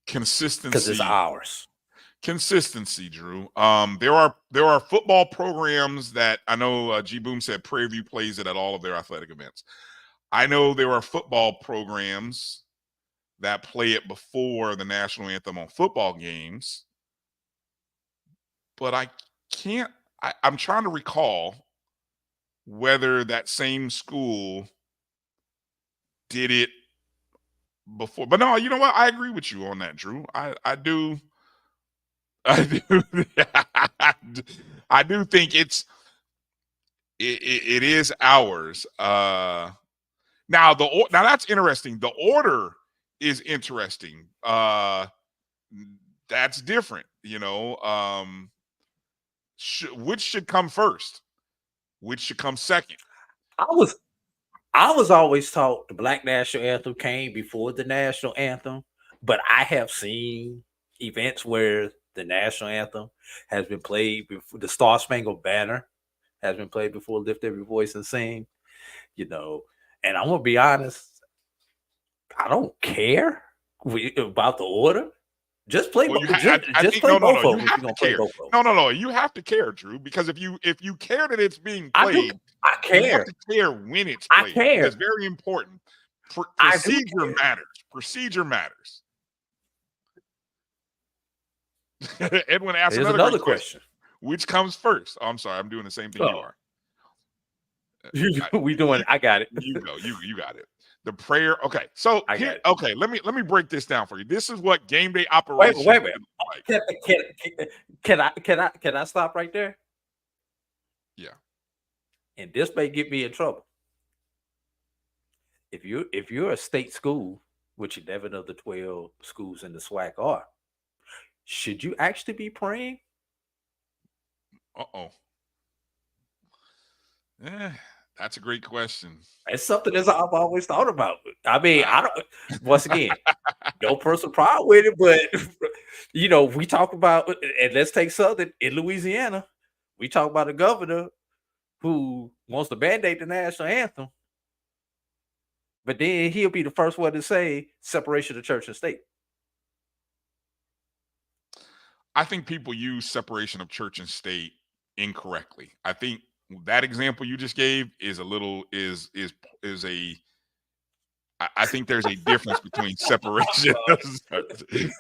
Consistency. Because it's ours. Consistency, Drew. There are football programs that I know G Boom said Prairie View plays it at all of their athletic events. I know there are football programs that play it before the national anthem on football games. But I'm trying to recall whether that same school did it before. But no, you know what? I agree with you on that, Drew. I do I do think it is ours. Now that's interesting. The order is interesting. That's different, you know. Which should come first? Which should come second? I was always taught the Black National Anthem came before the national anthem, but I have seen events where the national anthem has been played before, the Star Spangled Banner has been played before Lift Every Voice and Sing, you know. And I'm gonna be honest, I don't care about the order. Just play. Well, just play both of them. You have to care. No. You have to care, Drew, because if you care that it's being played, I care. You have to care when it's played. I care. It's very important. Procedure matters. Procedure matters. Edwin asked another question. Which comes first? Oh, I'm sorry. I'm doing the same thing you are. We doing. I got it. You go. You got it. The prayer. Okay. So okay. Let me break this down for you. This is what game day operation. Wait. Can I stop right there? Yeah. And this may get me in trouble. If you're a state school, which 11 of the 12 schools in the SWAC are, should you actually be praying? That's a great question. It's something that I've always thought about. I mean, I don't. Once again, no personal problem with it, but you know, we talk about, and let's take Southern in Louisiana. We talk about a governor who wants to mandate the national anthem, but then he'll be the first one to say separation of church and state. I think people use separation of church and state incorrectly. I think that example you just gave is I think there's a difference between separation.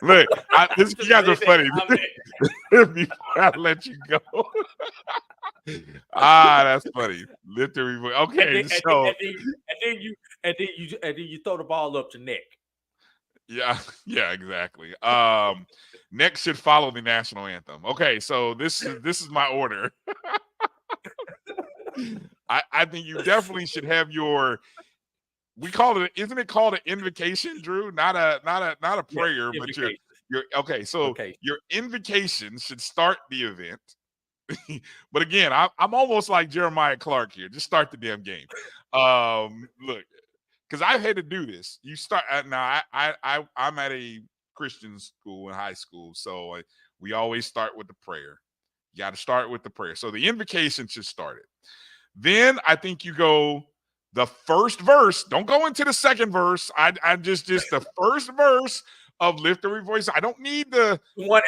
Look, you guys are funny. Before I let you go. That's funny. Literally. Okay, and then you throw the ball up to Nick. Yeah, exactly. Next should follow the national anthem. Okay, so this is my order. I think you definitely should have your. We call it. Isn't it called an invocation, Drew? Not a prayer, but your okay. So your invocation should start the event. But again, I'm almost like Jeremiah Clark here. Just start the damn game. Look, because I've had to do this. You start now. I'm at a Christian school in high school, so we always start with the prayer. You got to start with the prayer. So the invocation should start it. Then I think you go the first verse. Don't go into the second verse. I just the first verse of Lift Every Voice. I don't need the one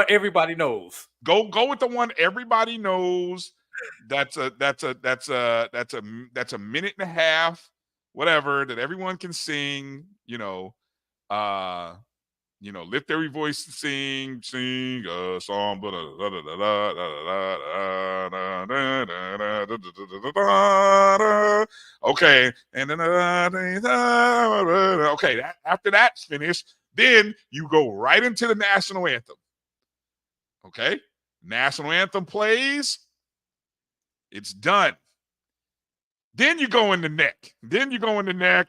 everybody knows. Go with the one everybody knows. That's a minute and a half, whatever, that everyone can sing. Lift every voice to sing a song. Okay, and then okay. After that's finished, then you go right into the national anthem. Okay, national anthem plays. It's done. Then you go in the neck.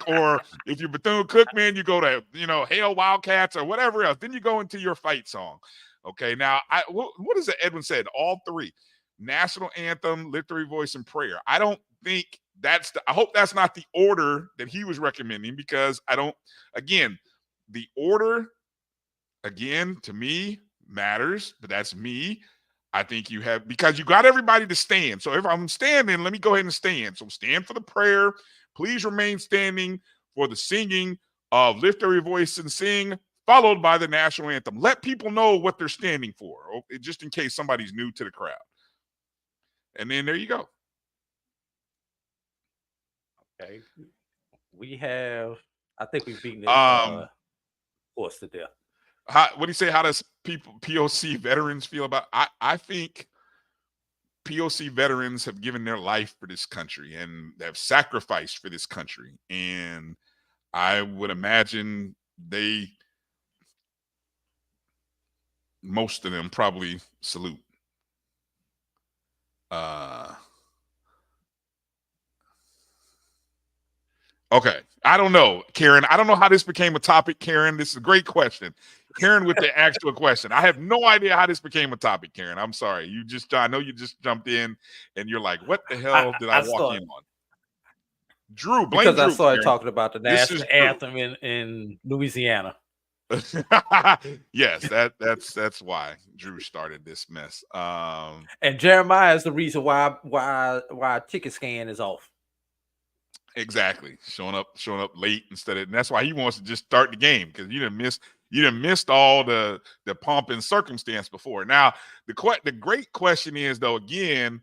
Or if you're Bethune-Cookman, you go to, Hale Wildcats or whatever else. Then you go into your fight song. Okay, now, what is it Edwin said? All three. National anthem, victory voice, and prayer. I don't think I hope that's not the order that he was recommending, because the order, again, to me, matters, but that's me. I think because you got everybody to stand. So if I'm standing, let me go ahead and stand. So stand for the prayer. Please remain standing for the singing of Lift Every Voice and Sing, followed by the national anthem. Let people know what they're standing for, just in case somebody's new to the crowd. And then there you go. Okay. I think we've beaten this horse to death. What do you say? How does POC veterans feel about? I think POC veterans have given their life for this country and have sacrificed for this country, and I would imagine most of them probably salute. Okay. I don't know, Karen. I don't know how this became a topic, Karen. This is a great question. Karen with the actual question. I have no idea how this became a topic, Karen. I'm sorry. I know you just jumped in and you're like, what the hell did I walk in on? Drew, blame Drew. I started Karen. talking about the national anthem in Louisiana. Yes, that's why Drew started this mess. And Jeremiah is the reason why ticket scan is off. Exactly, showing up late instead of, and that's why he wants to just start the game, because you didn't missed all the pomp and circumstance before. Now the great question is, though, again,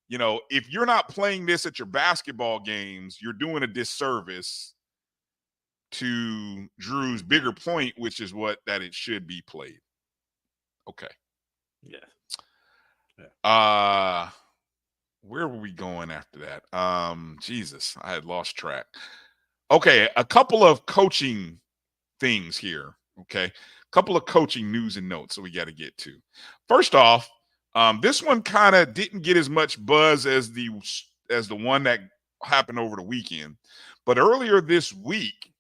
if you're not playing this at your basketball games, you're doing a disservice to Drew's bigger point, which is that it should be played. Okay. Yeah. Where were we going after that? Jesus, I had lost track. Okay, a couple of coaching things here. Okay, a couple of coaching news and notes that we got to get to. First off, this one kind of didn't get as much buzz as the one that happened over the weekend, but earlier this week,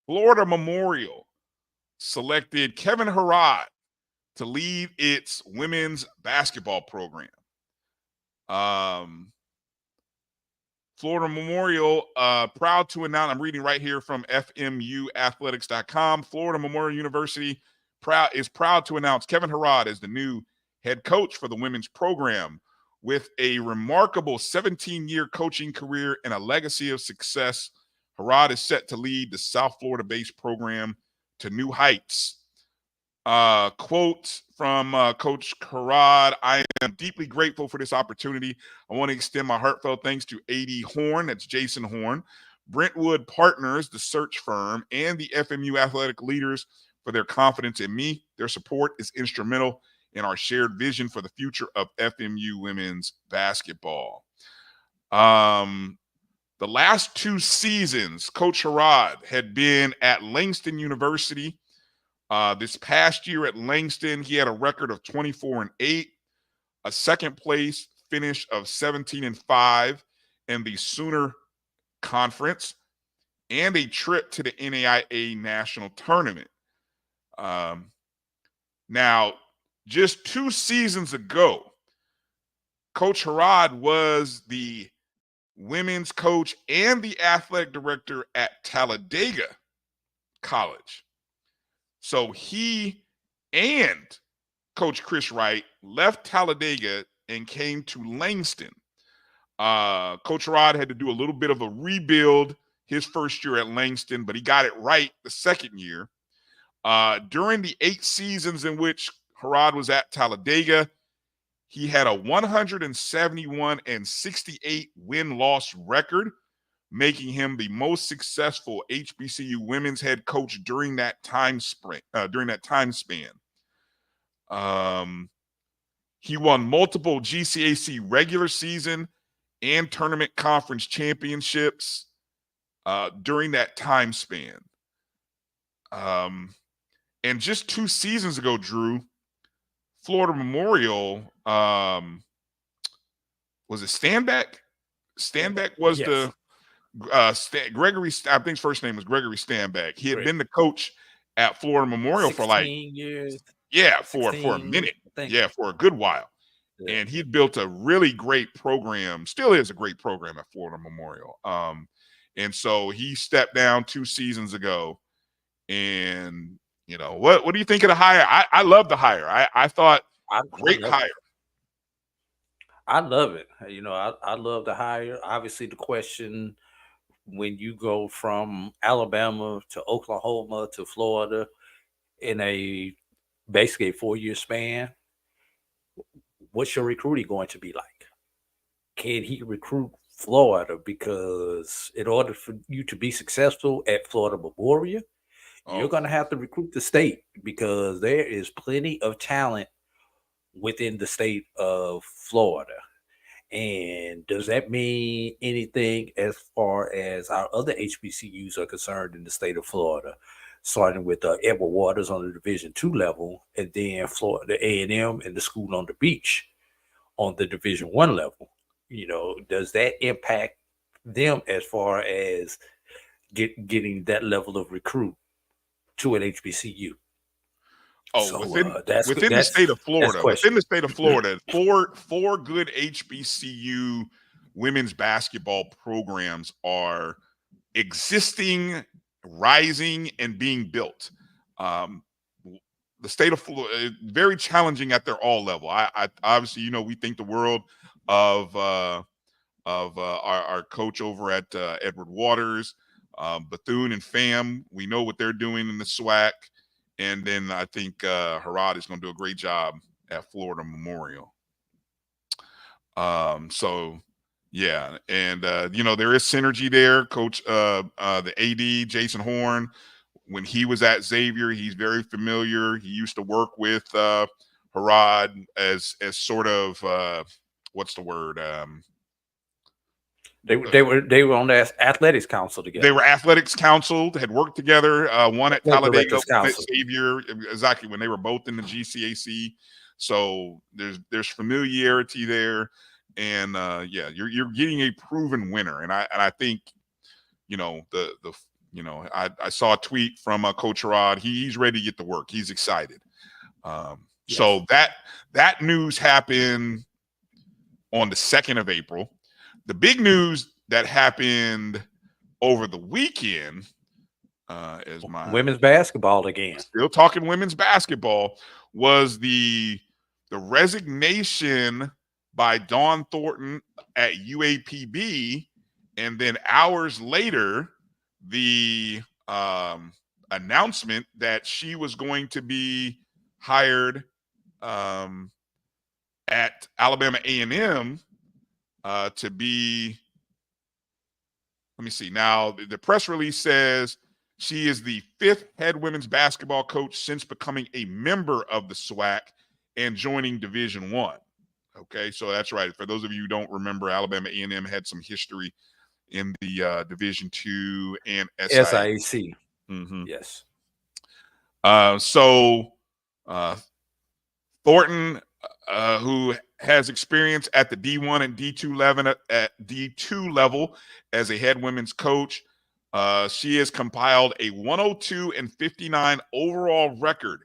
Florida Memorial selected Kevin Herrod to lead its women's basketball program. Florida Memorial, proud to announce, I'm reading right here from FMUathletics.com. Florida Memorial University is proud to announce Kevin Herrod as the new head coach for the women's program. With a remarkable 17-year coaching career and a legacy of success, Herrod is set to lead the South Florida-based program to new heights. Quote from Coach Herrod: I am deeply grateful for this opportunity. I want to extend my heartfelt thanks to A.D. Horn, that's Jason Horn, Brentwood Partners, the search firm, and the FMU athletic leaders for their confidence in me. Their support is instrumental in our shared vision for the future of FMU women's basketball. The last 2 seasons, Coach Herrod had been at Langston University. This past year at Langston, he had a record of 24-8, a second place finish of 17-5 in the Sooner Conference, and a trip to the NAIA National Tournament. Now, just 2 seasons ago, Coach Herrod was the women's coach and the athletic director at Talladega College. So he and Coach Chris Wright left Talladega and came to Langston. Coach Herrod had to do a little bit of a rebuild his first year at Langston, but he got it right the second year. During the 8 seasons in which Herrod was at Talladega, he had a 171-68 win-loss record, making him the most successful HBCU women's head coach during that time span. He won multiple GCAC regular season and tournament conference championships during that time span. And just 2 seasons ago, Drew, Florida Memorial, was it Stanback? Stanback was Yes. Gregory. I think his first name was Gregory Stanback. He had been the coach at Florida Memorial for like 16 years. for a 16, minute. I think. Yeah, for a good while. Yeah. And he'd built a really great program. Still is a great program at Florida Memorial. And so he stepped down 2 seasons ago. And you know, what do you think of the hire? I love the hire. I thought great hire. I love it. You know, I love the hire. Obviously, the question when you go from Alabama to Oklahoma to Florida in a basically a 4-year span, what's your recruiting going to be like? Can he recruit Florida? Because in order for you to be successful at Florida Memorial, you're going to have to recruit the state, because there is plenty of talent within the state of Florida. And does that mean anything as far as our other HBCUs are concerned in the state of Florida, starting with Edward Waters on the Division II level, and then Florida A&M and the School on the Beach on the Division I level? You know, does that impact them as far as getting that level of recruit to an HBCU? Within the state of Florida, four good HBCU women's basketball programs are existing, rising, and being built. The state of Florida, very challenging at their all level. I obviously, you know, we think the world of our coach over at Edward Waters, Bethune and Pham. We know what they're doing in the SWAC. And then I think Harad is going to do a great job at Florida Memorial. So, yeah. And, you know, there is synergy there. Coach, the AD, Jason Horn, when he was at Xavier, he's very familiar. He used to work with Harad as sort of, what's the word? They were on the athletics council together. They were athletics council, had worked together. One at Talladega, one at Xavier, exactly, when they were both in the GCAC. So there's familiarity there, and yeah, you're getting a proven winner. And I think, you know, I saw a tweet from Coach Harad. He's ready to get to work. He's excited. So that news happened on the 2nd of April. The big news that happened over the weekend is women's basketball again. Still talking women's basketball, was the resignation by Dawn Thornton at UAPB, and then hours later, the announcement that she was going to be hired at Alabama A&M. To be, let me see. Now, the press release says she is the 5th head women's basketball coach since becoming a member of the SWAC and joining Division I. Okay, so that's right. For those of you who don't remember, Alabama A&M had some history in the Division II and SIAC. Mm-hmm. Yes. So Thornton, who has experience at the D1 and D2 level as a head women's coach. She has compiled a 102-59 overall record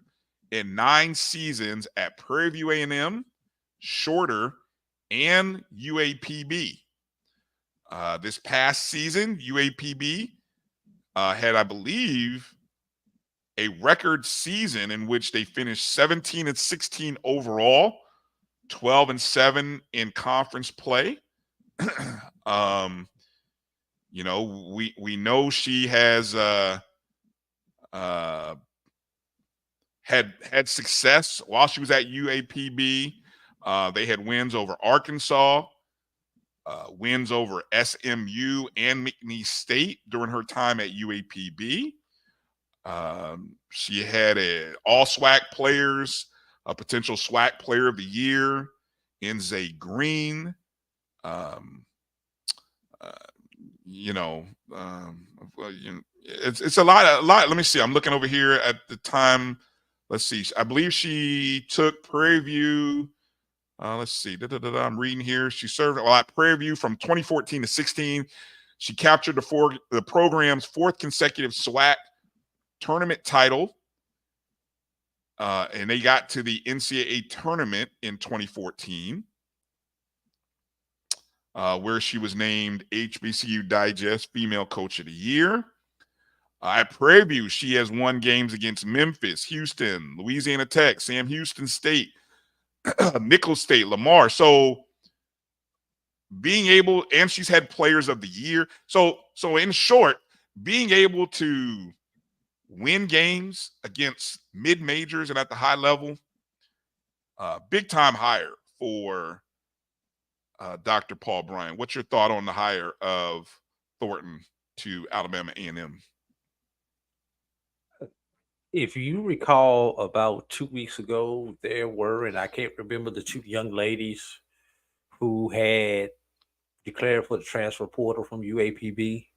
in 9 seasons at Prairie View A&M, Shorter, and UAPB. This past season, UAPB had, I believe, a record season in which they finished 17-16 overall, 12-7 in conference play. You know, we know she has had success while she was at UAPB. They had wins over Arkansas, wins over SMU and McNeese State during her time at UAPB. She had all SWAC players, a potential SWAC player of the year, Nze Green. It's a lot. Let me see. I'm looking over here at the time. Let's see. I believe she took Prairie View Let's see. I'm reading here. She served at Prairie View from 2014 to 16. She captured the program's 4th consecutive SWAC tournament title. And they got to the NCAA tournament in 2014, where she was named HBCU Digest Female Coach of the Year. At Prairie View, she has won games against Memphis, Houston, Louisiana Tech, Sam Houston State, Nicholls State, Lamar. So being able, and she's had Players of the Year. So in short, being able to win games against mid-majors and at the high level, big time hire for Dr. Paul Bryan. What's your thought on the hire of Thornton to Alabama A&M? If you recall, about 2 weeks ago, there were, and I can't remember the 2 young ladies who had declared for the transfer portal from UAPB.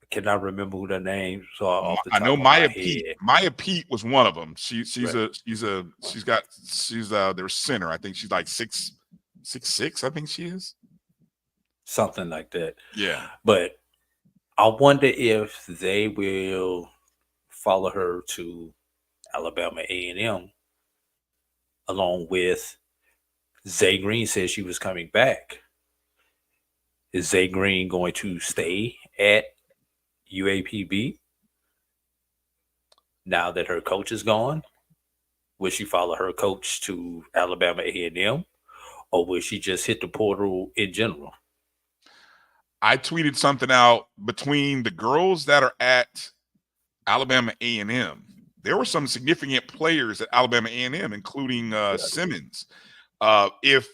I cannot remember who their names are. I know Maya Pete. Maya Pete was one of them. She's their center. I think she's like 6'6". I think she is something like that. Yeah, but I wonder if they will follow her to Alabama A&M, along with Zay Green said she was coming back. Is Zay Green going to stay at UAPB now that her coach is gone? Will she follow her coach to Alabama A&M, or will she just hit the portal in general? I tweeted something out between the girls that are at Alabama A&M. There were some significant players at Alabama A&M, including Simmons. If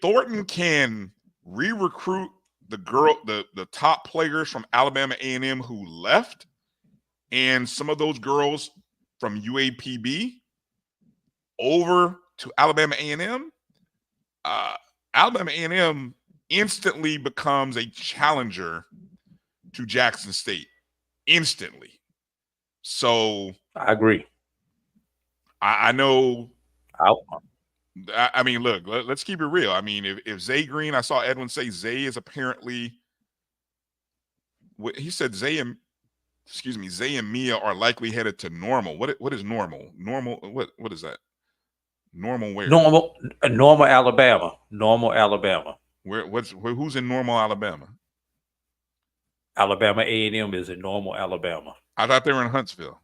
Thornton can re-recruit the top players from Alabama A&M who left, and some of those girls from UAPB over to Alabama A&M, Alabama A&M instantly becomes a challenger to Jackson State. Instantly. So I agree. I know. I mean, look, let's keep it real. I mean, if Zay Green, I saw Edwin say Zay is apparently, he said Zay and Mia are likely headed to Normal. What is Normal? Normal, what is that? Normal where? Normal Alabama. Normal Alabama. Who's in Normal Alabama? Alabama A&M is in Normal Alabama. I thought they were in Huntsville.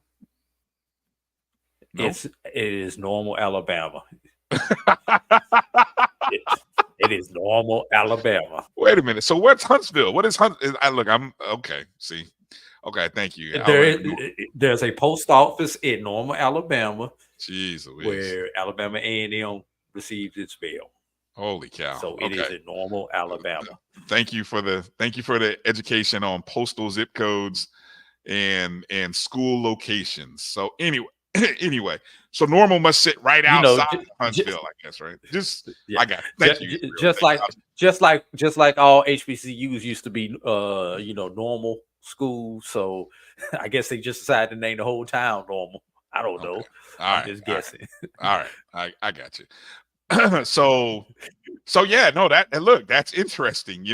Nope. It is Normal Alabama. It is Normal Alabama. Wait a minute. So what's Huntsville? What is Huntsville? I'm okay. See, okay. Thank you. There's a post office in Normal Alabama. Jeez Louise. Where Alabama A&M receives its mail. Holy cow! So it is in Normal Alabama. Thank you for the education on postal zip codes and school locations. So anyway, so Normal must sit right outside Huntsville, I guess, right? I got it. Thank you. Just like all HBCUs used to be, normal schools. So I guess they just decided to name the whole town Normal. I don't know. I'm just guessing. All right. I got you. So yeah, no, look, that's interesting.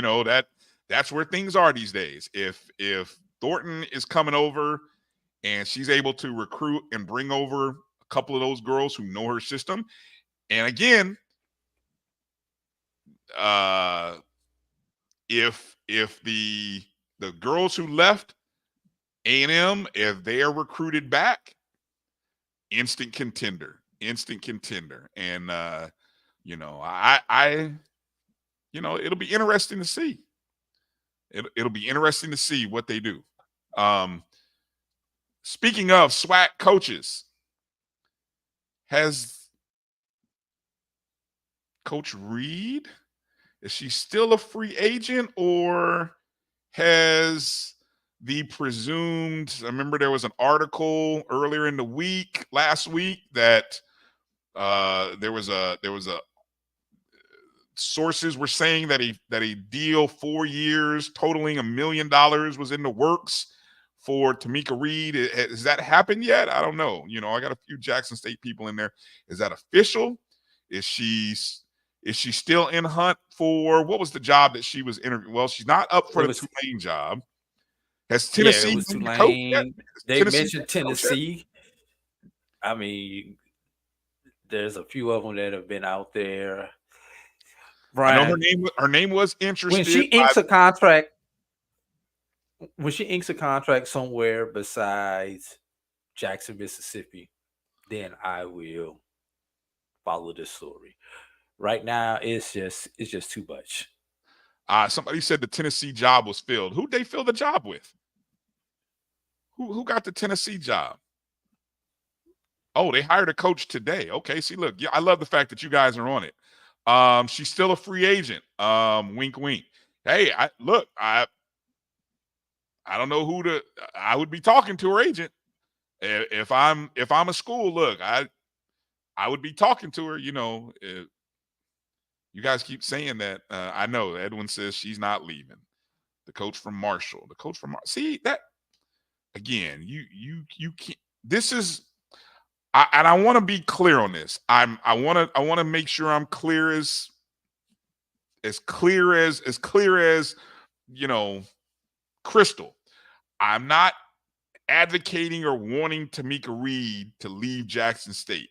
That's where things are these days. If Thornton is coming over and she's able to recruit and bring over a couple of those girls who know her system, and again, if the girls who left A&M, if they are recruited back, instant contender. And it'll be interesting to see. It'll be interesting to see what they do. Speaking of SWAC coaches, has Coach Reed, is she still a free agent, or has the presumed, I remember there was an article earlier in the last week that there was a sources were saying that a deal 4 years totaling $1 million was in the works for Tamika Reed. Has that happened yet? I don't know. I got a few Jackson State people in there. Is that official? Is she Is she still in hunt for what was the job that she was interviewing? Well, she's not up for the Tulane job. Has Tennessee it was named the coach yet? Tulane. They mentioned Tennessee. I mean, there's a few of them that have been out there. Brian, I know her name was interested. When she inks a contract, somewhere besides Jackson, Mississippi, then I will follow this story. Right now, it's just too much. Somebody said the Tennessee job was filled. Who'd they fill the job with? Who got the Tennessee job? Oh, they hired a coach today. Okay, see, look, I love the fact that you guys are on it. She's still a free agent. Wink, wink. Hey, I don't know who I would be talking to her agent. If I'm a school, look, I would be talking to her. You know, you guys keep saying that. I know Edwin says she's not leaving. The coach from Marshall. See that again? You can't. This is. I want to be clear on this. I want to make sure I'm clear as crystal. I'm not advocating or wanting Tamika Reed to leave Jackson State.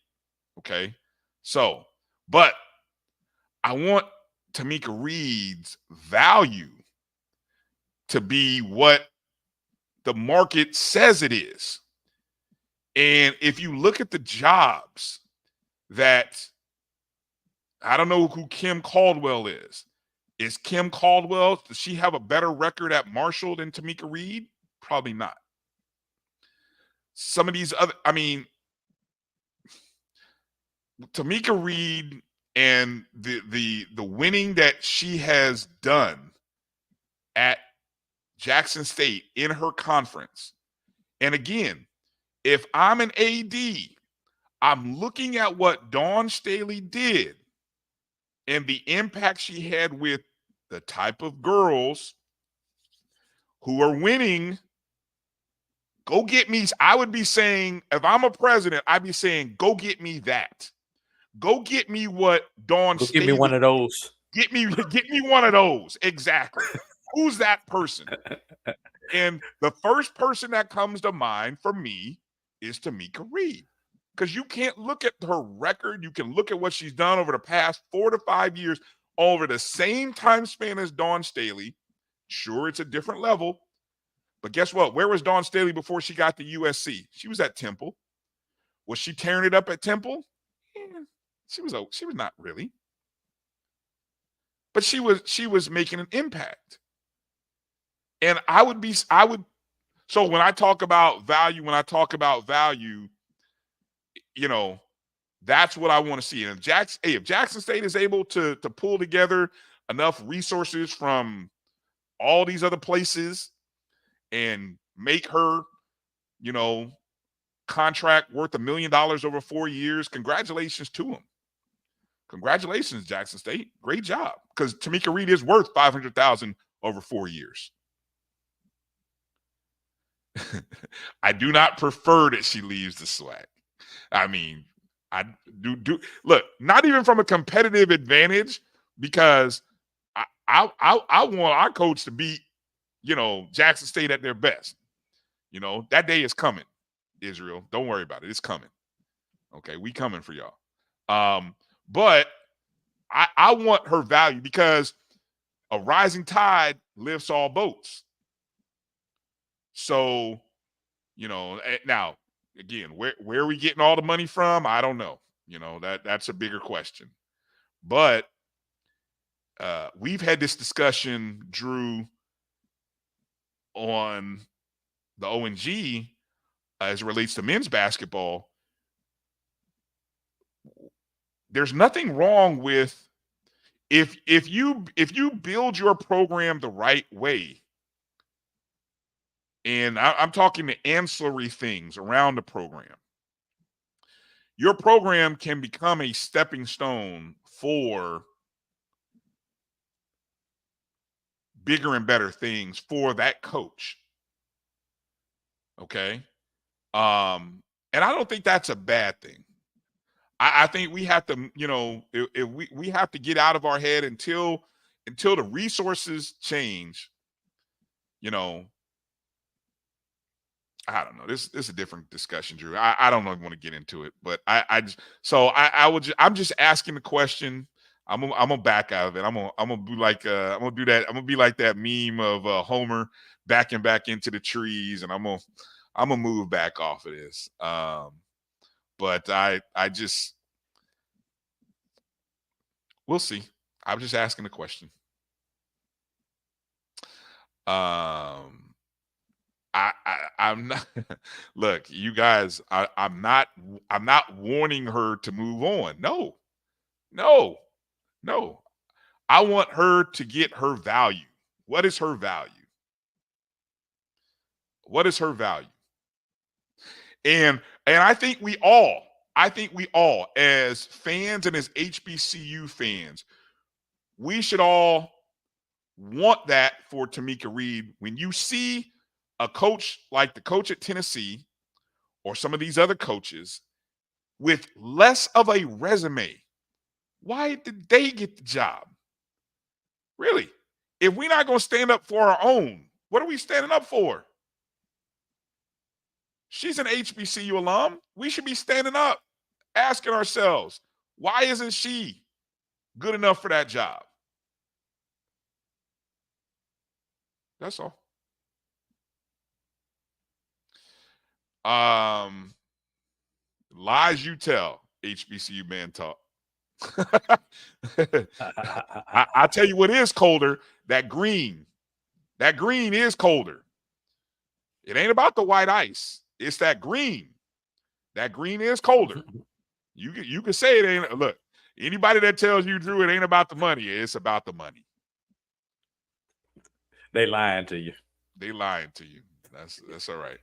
Okay, but I want Tamika Reed's value to be what the market says it is. And if you look at the jobs that, I don't know who Kim Caldwell is. Is Kim Caldwell, does she have a better record at Marshall than Tamika Reed? Probably not. Some of these other, Tamika Reed and the winning that she has done at Jackson State in her conference. And again, if I'm an AD, I'm looking at what Dawn Staley did and the impact she had with the type of girls who are winning. Go get me. I would be saying, if I'm a president, I'd be saying, go get me that. Go get me what Dawn Staley. Give me one of those. Get me one of those. Exactly. Who's that person? And the first person that comes to mind for me is Tamika Reed. Because you can't look at her record. You can look at what she's done over the past 4 to 5 years over the same time span as Dawn Staley. Sure, it's a different level. But guess what? Where was Dawn Staley before she got to USC? She was at Temple. Was she tearing it up at Temple? Yeah, she was not really. But she was making an impact. And so when I talk about value, that's what I want to see. And if Jackson State is able to pull together enough resources from all these other places and make her, contract worth $1 million over 4 years, congratulations to them. Congratulations, Jackson State. Great job. Because Tamika Reed is worth $500,000 over 4 years. I do not prefer that she leaves the SWAC. I do look, not even from a competitive advantage, because I want our coach to beat, Jackson State at their best. That day is coming, Israel. Don't worry about it. It's coming. Okay, we coming for y'all. But I want her value, because a rising tide lifts all boats. So, now, again, where are we getting all the money from? I don't know. That's a bigger question. But we've had this discussion, Drew, on the ONG as it relates to men's basketball. There's nothing wrong with if you build your program the right way. And I'm talking the ancillary things around the program. Your program can become a stepping stone for bigger and better things for that coach. Okay. And I don't think that's a bad thing. I think we have to, if we have to get out of our head until the resources change. I don't know. This is a different discussion, Drew. I don't even want to get into it, but I'm just asking the question. I'm gonna back out of it. I'm gonna be like I'm gonna do that. I'm gonna be like that meme of Homer backing back into the trees, and I'm gonna move back off of this. But I just we'll see. I'm just asking the question. I'm not look, you guys, I'm not warning her to move on. No, no, no. I want her to get her value. What is her value? What is her value? And I think we all, as fans and as HBCU fans, we should all want that for Tamika Reed. When you see a coach like the coach at Tennessee or some of these other coaches with less of a resume, why did they get the job? Really? If we're not going to stand up for our own, what are we standing up for? She's an HBCU alum. We should be standing up, asking ourselves, why isn't she good enough for that job? That's all. Lies you tell, HBCU man talk. I tell you what is colder, that green. That green is colder. It ain't about the white ice. It's that green. That green is colder. You can say it ain't. Look, anybody that tells you, Drew, it ain't about the money, it's about the money. They lying to you. They lying to you. That's all right.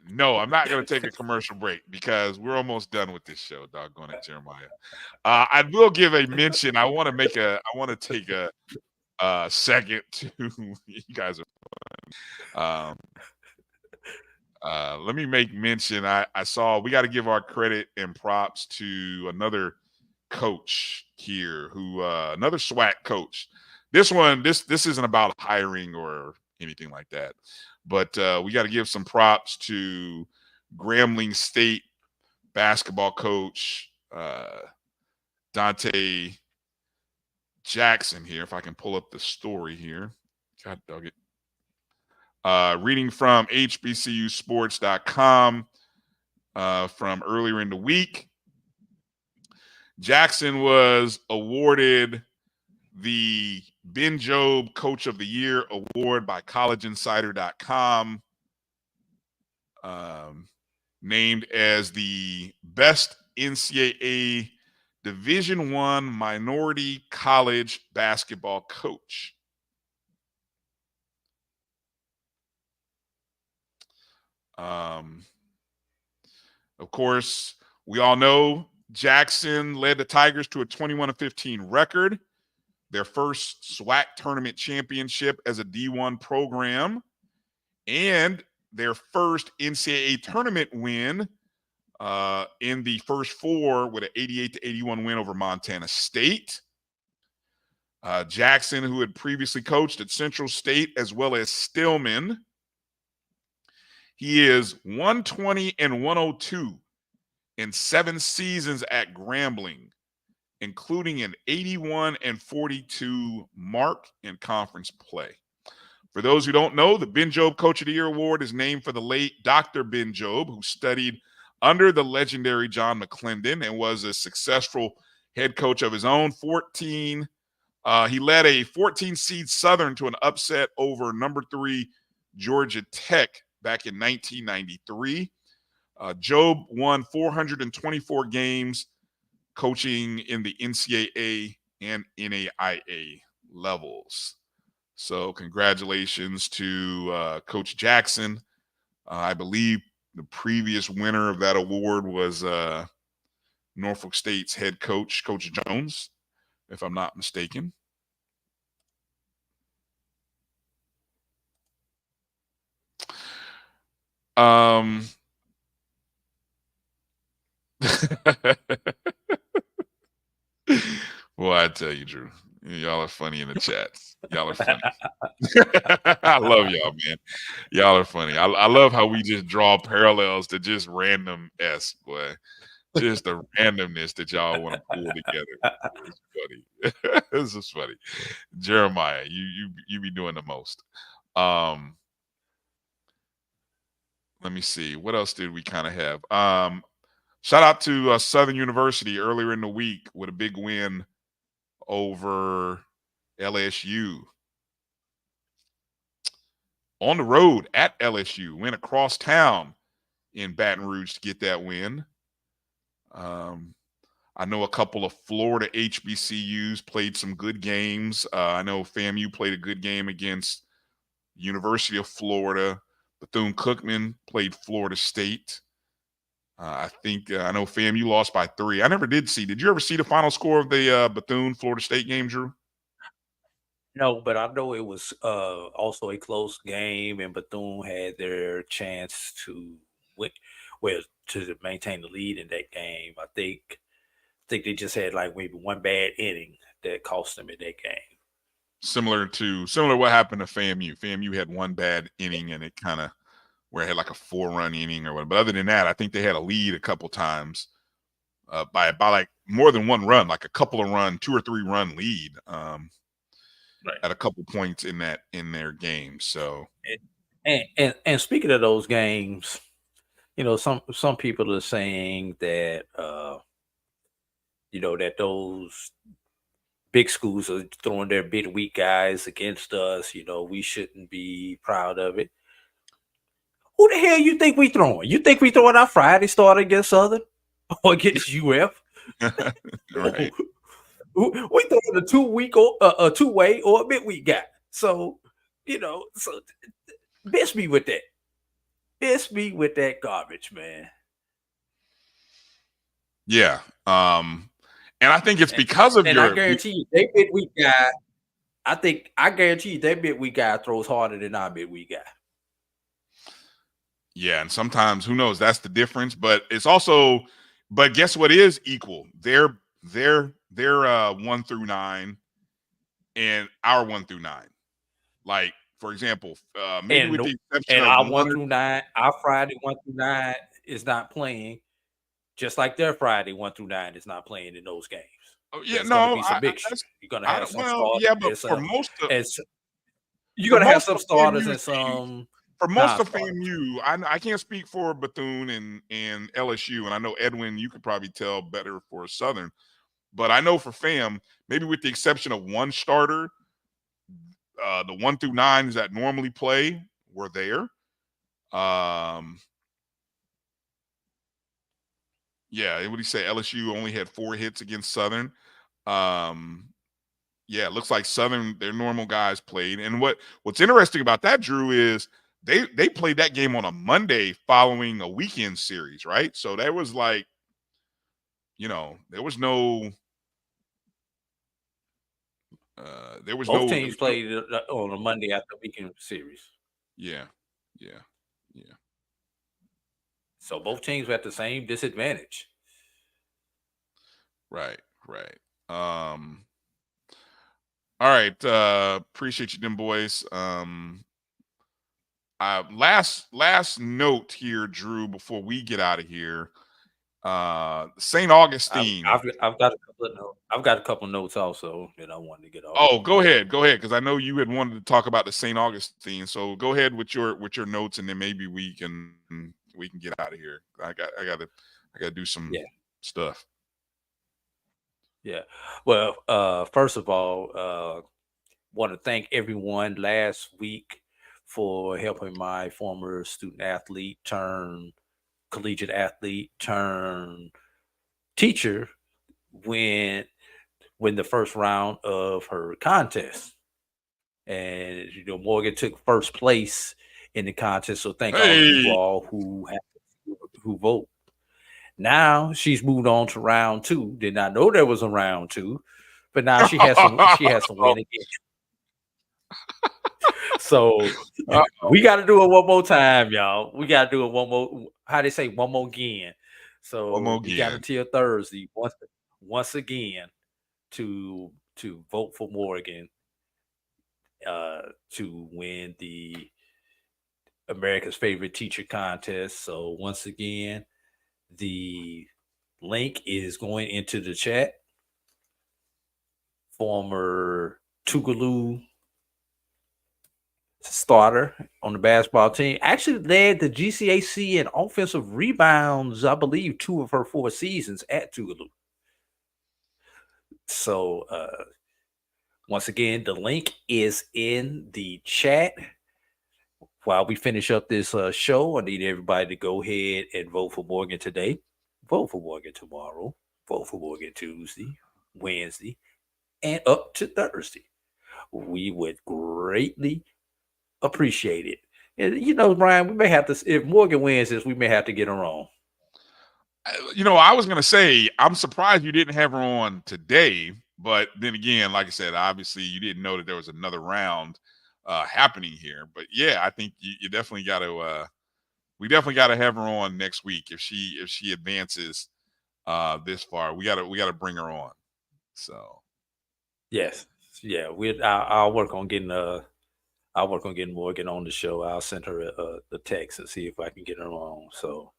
No, I'm not going to take a commercial break because we're almost done with this show. Doggone it, Jeremiah. I will give a mention. I want to take a second to. You guys are fun. Let me make mention. I saw we got to give our credit and props to another coach here who another SWAC coach. This isn't about hiring or anything like that, but we got to give some props to Grambling State basketball coach Dante Jackson here. If I can pull up the story here. God dog it. Reading from HBCUSports.com from earlier in the week. Jackson was awarded the Ben Jobe Coach of the Year award by collegeinsider.com, named as the best NCAA Division I minority college basketball coach. Of course, we all know Jackson led the Tigers to a 21-15 record, their first SWAC tournament championship as a D1 program, and their first NCAA tournament win in the first four with an 88-81 win over Montana State. Jackson, who had previously coached at Central State as well as Stillman, he is 120-102 in 7 seasons at Grambling, including an 81-42 mark in conference play. For those who don't know, the Ben Jobe Coach of the Year Award is named for the late Dr. Ben Jobe, who studied under the legendary John McClendon and was a successful head coach of his own. He led a 14-seed Southern to an upset over number 3 Georgia Tech back in 1993. Jobe won 424 games coaching in the NCAA and NAIA levels. So congratulations to Coach Jackson. I believe the previous winner of that award was Norfolk State's head coach, Coach Jones, if I'm not mistaken. Well, I tell you, Drew, y'all are funny in the chats. Y'all are funny. I love y'all, man. Y'all are funny. I love how we just draw parallels to just random boy. Just the randomness that y'all want to pull together. It's funny. This is funny. Jeremiah, you be doing the most. Let me see. What else did we kind of have? Shout out to Southern University earlier in the week with a big win over LSU. On the road at LSU, went across town in Baton Rouge to get that win. I know a couple of Florida HBCUs played some good games. I know FAMU played a good game against University of Florida. Bethune-Cookman played Florida State. I know FAMU lost by 3. I never did see. Did you ever see the final score of the Bethune-Florida State game, Drew? No, but I know it was also a close game, and Bethune had their chance to win, to maintain the lead in that game. I think they just had like maybe one bad inning that cost them in that game. Similar to what happened to FAMU. FAMU had one bad inning, and it kind of where it had like a 4-run inning or whatever. But other than that, I think they had a lead a couple times by like more than one run, like a couple of 2 or 3 run lead at a couple points in their game. So and speaking of those games, some people are saying that that those big schools are throwing their midweek guys against us. We shouldn't be proud of it. Who the hell you think we throwing? You think we throwing our Friday starter against Southern or against UF? Right. We throwing a 2-week or a 2-way or a midweek guy. So, bitch me with that. Bitch me with that garbage, man. Yeah. And I think it's because of I guarantee you, that midweek guy. I guarantee you that midweek guy throws harder than our midweek guy. Yeah, and sometimes who knows? That's the difference. But it's also, but guess what is equal? They're 1 through 9, and our 1 through 9. Like for example, maybe with the exception of our 1 through 9, our Friday 1 through 9 is not playing. Just like their Friday 1 through 9 is not playing in those games. Oh, yeah, There's going to be some mixture. You're going to have some starters. Yeah, but for most of you're going to have some starters and some. For most of FAMU, I can't speak for Bethune and LSU, and I know Edwin, you could probably tell better for Southern, but I know for FAM, maybe with the exception of one starter, the 1 through 9s that normally play were there. Yeah, what did he say? LSU only had 4 hits against Southern. Yeah, it looks like Southern, their normal guys played. And what's interesting about that, Drew, is they played that game on a Monday following a weekend series, right? So there was like, there was no both teams played on a Monday after weekend series. Yeah. So both teams were at the same disadvantage. Right. All right. Appreciate you, them boys. Last note here, Drew, before we get out of here. St. Augustine. I've got a couple of notes. I've got a couple of notes also that I wanted to get off. Oh, go ahead, because I know you had wanted to talk about the St. Augustine. So go ahead with your notes, and then maybe we can get out of here. I gotta do some stuff. Yeah. Well, first of all, want to thank everyone last week for helping my former student athlete turn collegiate athlete turn teacher win the first round of her contest. And Morgan took first place in the contest. So thank all of you all who vote. Now she's moved on to round 2. Did not know there was a round 2, but now she has to win again. So we got to do it one more time, y'all. We got to do it one more. How they say, one more again. So you got until Thursday once again to vote for Morgan to win the America's Favorite Teacher contest. So once again, the link is going into the chat. Former Tougaloo starter on the basketball team actually led the GCAC in offensive rebounds, I believe, 2 of her 4 seasons at Tougaloo. So once again, the link is in the chat. While we finish up this show, I need everybody to go ahead and vote for Morgan today, vote for Morgan tomorrow, vote for Morgan Tuesday, Wednesday, and up to Thursday. We would greatly appreciate it. And you know, Brian, we may have to, if Morgan wins this, we may have to get her on. You know, I was going to say, I'm surprised you didn't have her on today. But then again, like I said, obviously you didn't know that there was another round happening here. But yeah, I think you definitely got to, we definitely got to have her on next week if she advances this far. We got to bring her on. So yes, yeah, I'll work on getting Morgan on the show. I'll send her the text and see if I can get her on. So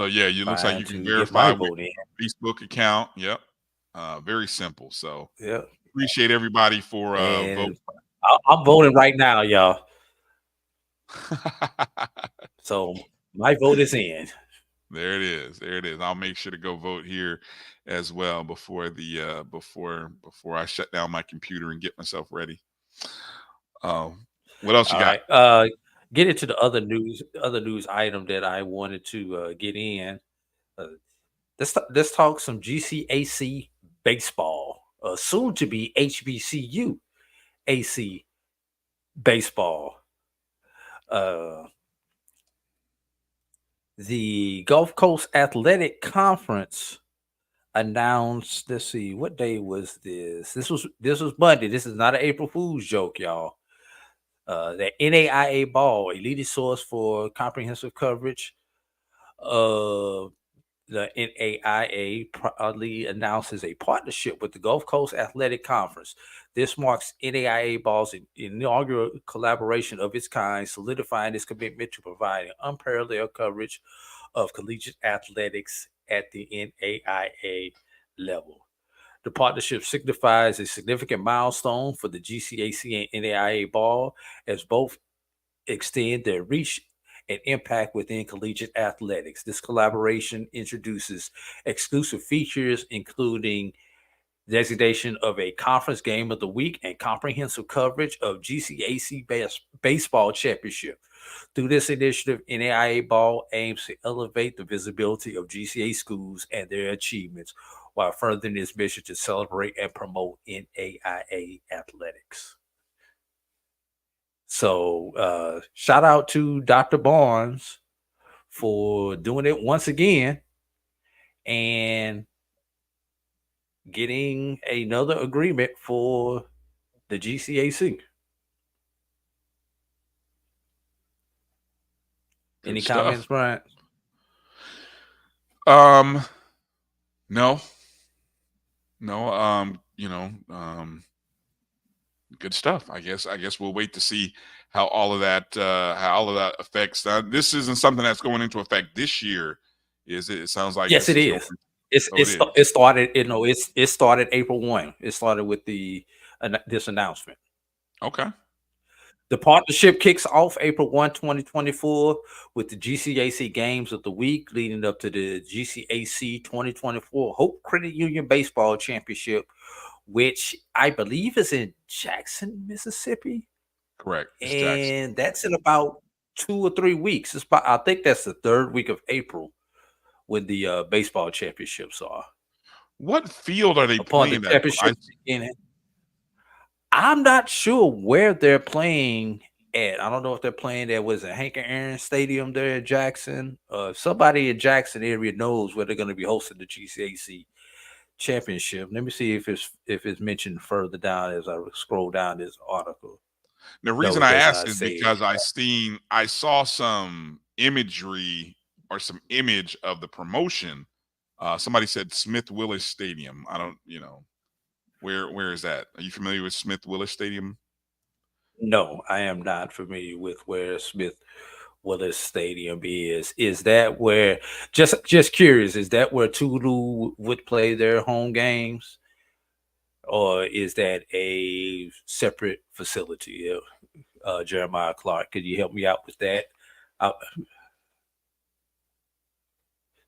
yeah, it looks like you can verify with Facebook account. Yep. Very simple. So yeah, appreciate everybody for voting. I'm voting right now, y'all. So my vote is in. There it is. There it is. I'll make sure to go vote here as well before the before I shut down my computer and get myself ready. What else you got? Right. Get into the other news item that I wanted to get in. Let's talk some GCAC baseball, soon to be HBCU AC baseball. The Gulf Coast Athletic Conference announced, let's see, what day was this? This was Monday. This is not an April Fool's joke, y'all. The NAIA ball, a leading source for comprehensive coverage. The NAIA proudly announces a partnership with the Gulf Coast Athletic Conference. This marks NAIA ball's inaugural collaboration of its kind, solidifying its commitment to providing unparalleled coverage of collegiate athletics at the NAIA level. The partnership signifies a significant milestone for the GCAC and NAIA ball, as both extend their reach and impact within collegiate athletics. This collaboration introduces exclusive features, including designation of a conference game of the week and comprehensive coverage of GCAC baseball championship. Through this initiative, NAIA ball aims to elevate the visibility of GCA schools and their achievements, while furthering its mission to celebrate and promote NAIA athletics. So shout out to Dr. Barnes for doing it once again and getting another agreement for the GCAC. Any comments, Brian? No. Good stuff. I guess we'll wait to see how all of that affects. This isn't something that's going into effect this year, is it? It sounds like yes, it is. It started. It started April 1. It started with this announcement. Okay. The partnership kicks off April 1, 2024 with the GCAC Games of the Week, leading up to the GCAC 2024 Hope Credit Union Baseball Championship, which I believe is in Jackson, Mississippi. Correct. And that's in about 2 or 3 weeks. I think that's the 3rd week of April when the baseball championships are. What field are they playing at? I'm not sure where they're playing at. I don't know if they're playing at Hank Aaron Stadium there in Jackson. Somebody in Jackson area knows where they're going to be hosting the GCAC championship. Let me see if it's mentioned further down as I scroll down this article. The reason I asked is because I saw some imagery or some image of the promotion. Somebody said Smith Willis Stadium. I don't, where is that? Are you familiar with Smith Willis Stadium? No, I am not familiar with where Smith Willis Stadium is. Is that where, just curious, is that where Tulu would play their home games? Or is that a separate facility? Jeremiah Clark, could you help me out with that?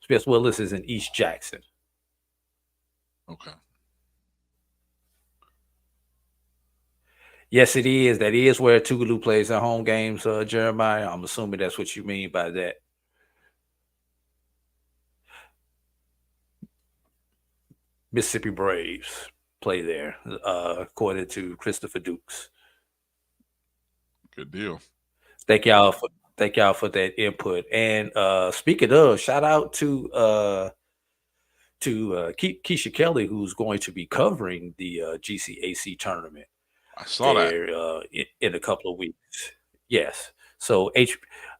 Smith Willis is in East Jackson. Okay. Yes, it is. That is where Tougaloo plays their home games, Jeremiah. I'm assuming that's what you mean by that. Mississippi Braves play there, according to Christopher Dukes. Good deal. Thank y'all for that input. And speaking of, shout out to Keisha Kelly, who's going to be covering the GCAC tournament. I saw that in a couple of weeks. Yes. So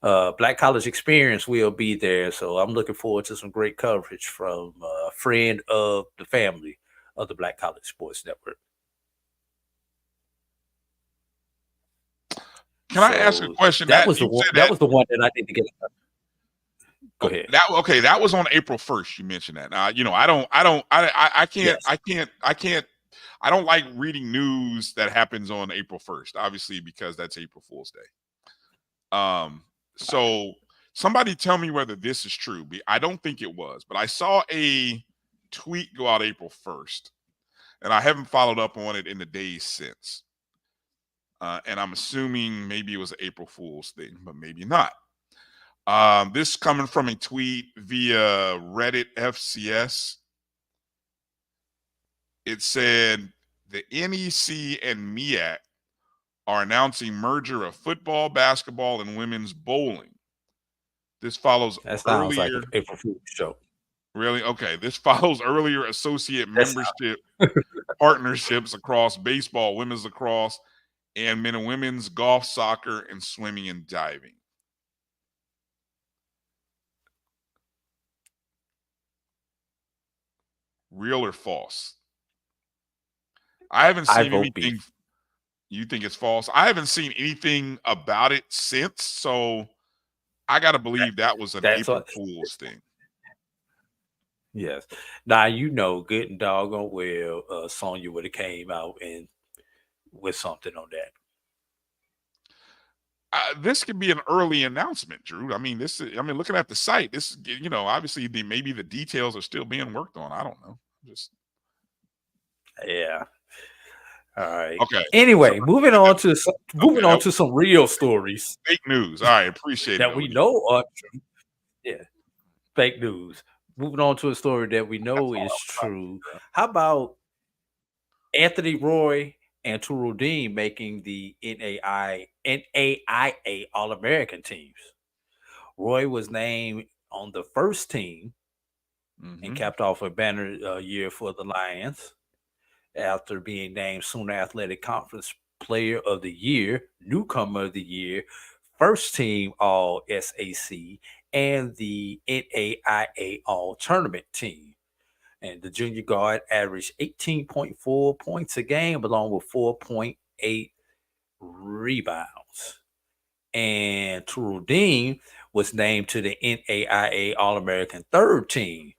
Black College Experience will be there. So I'm looking forward to some great coverage from a friend of the family of the Black College Sports Network. Can I ask a question? That was the one that I need to get. Go ahead. That was on April 1st. You mentioned that. Now, I don't like reading news that happens on April 1st, obviously, because that's April Fool's Day. So somebody tell me whether this is true. I don't think it was, but I saw a tweet go out April 1st, and I haven't followed up on it in the days since. And I'm assuming maybe it was an April Fool's thing, but maybe not. This coming from a tweet via Reddit FCS. It said the NEC and MEAC are announcing merger of football, basketball, and women's bowling. This follows that sounds earlier, like an April Fool's show. Really? Okay. This follows earlier associate membership partnerships across baseball, women's lacrosse, and men and women's golf, soccer, and swimming and diving. Real or false? I haven't seen anything. You think it's false? I haven't seen anything about it since, so I got to believe that was an April Fool's thing. Yes. Now, good and doggone well, Sonya would have came out and with something on that. This could be an early announcement, Drew. I mean, looking at the site, this, obviously maybe the details are still being worked on. I don't know. Yeah. All right. Okay. Anyway, moving on to some real stories. Fake news. All right. Appreciate that we know are true. Yeah. Fake news. Moving on to a story that we know is true. How about Anthony Roy and Turudeen making the NAIA All-American teams? Roy was named on the first team and capped off a banner year for the Lions after being named Sooner Athletic Conference Player of the Year, Newcomer of the Year, First Team All-SAC, and the NAIA All-Tournament team. And the junior guard averaged 18.4 points a game, along with 4.8 rebounds. And Turudeen was named to the NAIA All-American third team.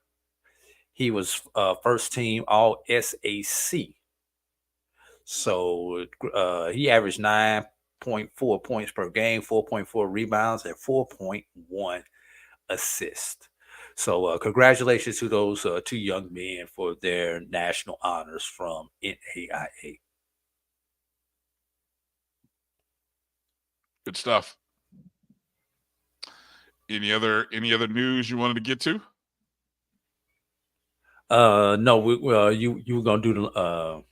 He was first team All-SAC. So he averaged 9.4 points per game, 4.4 rebounds, and 4.1 assists. So congratulations to those two young men for their national honors from NAIA. Good stuff. Any other news you wanted to get to? No, you were gonna do the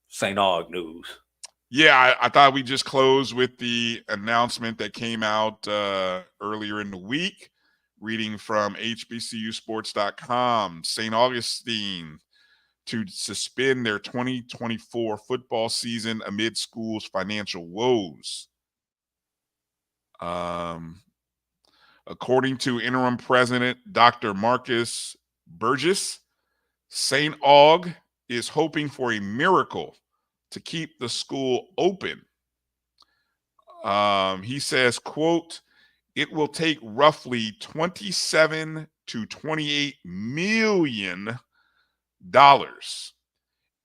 St. Aug news. Yeah, I thought we just closed with the announcement that came out earlier in the week. Reading from HBCUSports.com, St. Augustine to suspend their 2024 football season amid schools' financial woes. According to interim president Dr. Marcus Burgess, St. Aug is hoping for a miracle to keep the school open. He says, quote, it will take roughly 27 to 28 million dollars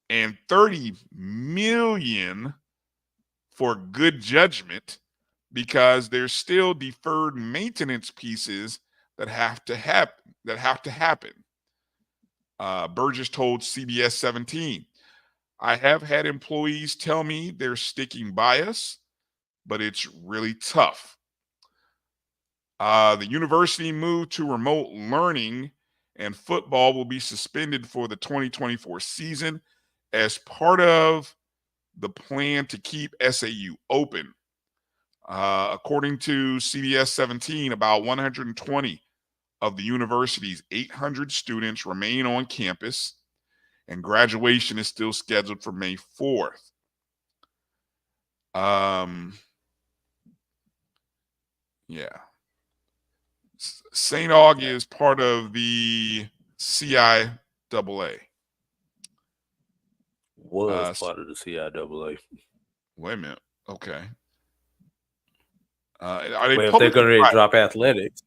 and 30 million for good judgment, because there's still deferred maintenance pieces that have to happen. Burgess told CBS 17, I have had employees tell me they're sticking by us, but it's really tough. The university moved to remote learning, and football will be suspended for the 2024 season as part of the plan to keep SAU open. According to CBS 17, about 120 of the university's 800 students remain on campus, and graduation is still scheduled for May 4th. St. Aug is part of the CIAA. Was part of the CIAA. Wait a minute. Okay. Are they if they're going to drop athletics,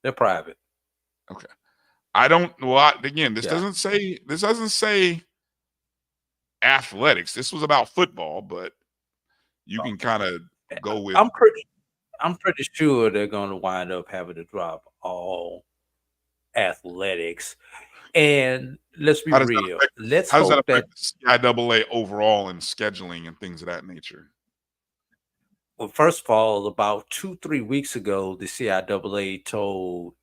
they're private. Okay. I don't. Well, again, this doesn't say athletics. This was about football, but you can kind of go with. I'm pretty sure they're going to wind up having to drop all athletics. And let's be real. How does that affect the CIAA overall and scheduling and things of that nature? Well, first of all, about 2-3 weeks ago, the CIAA told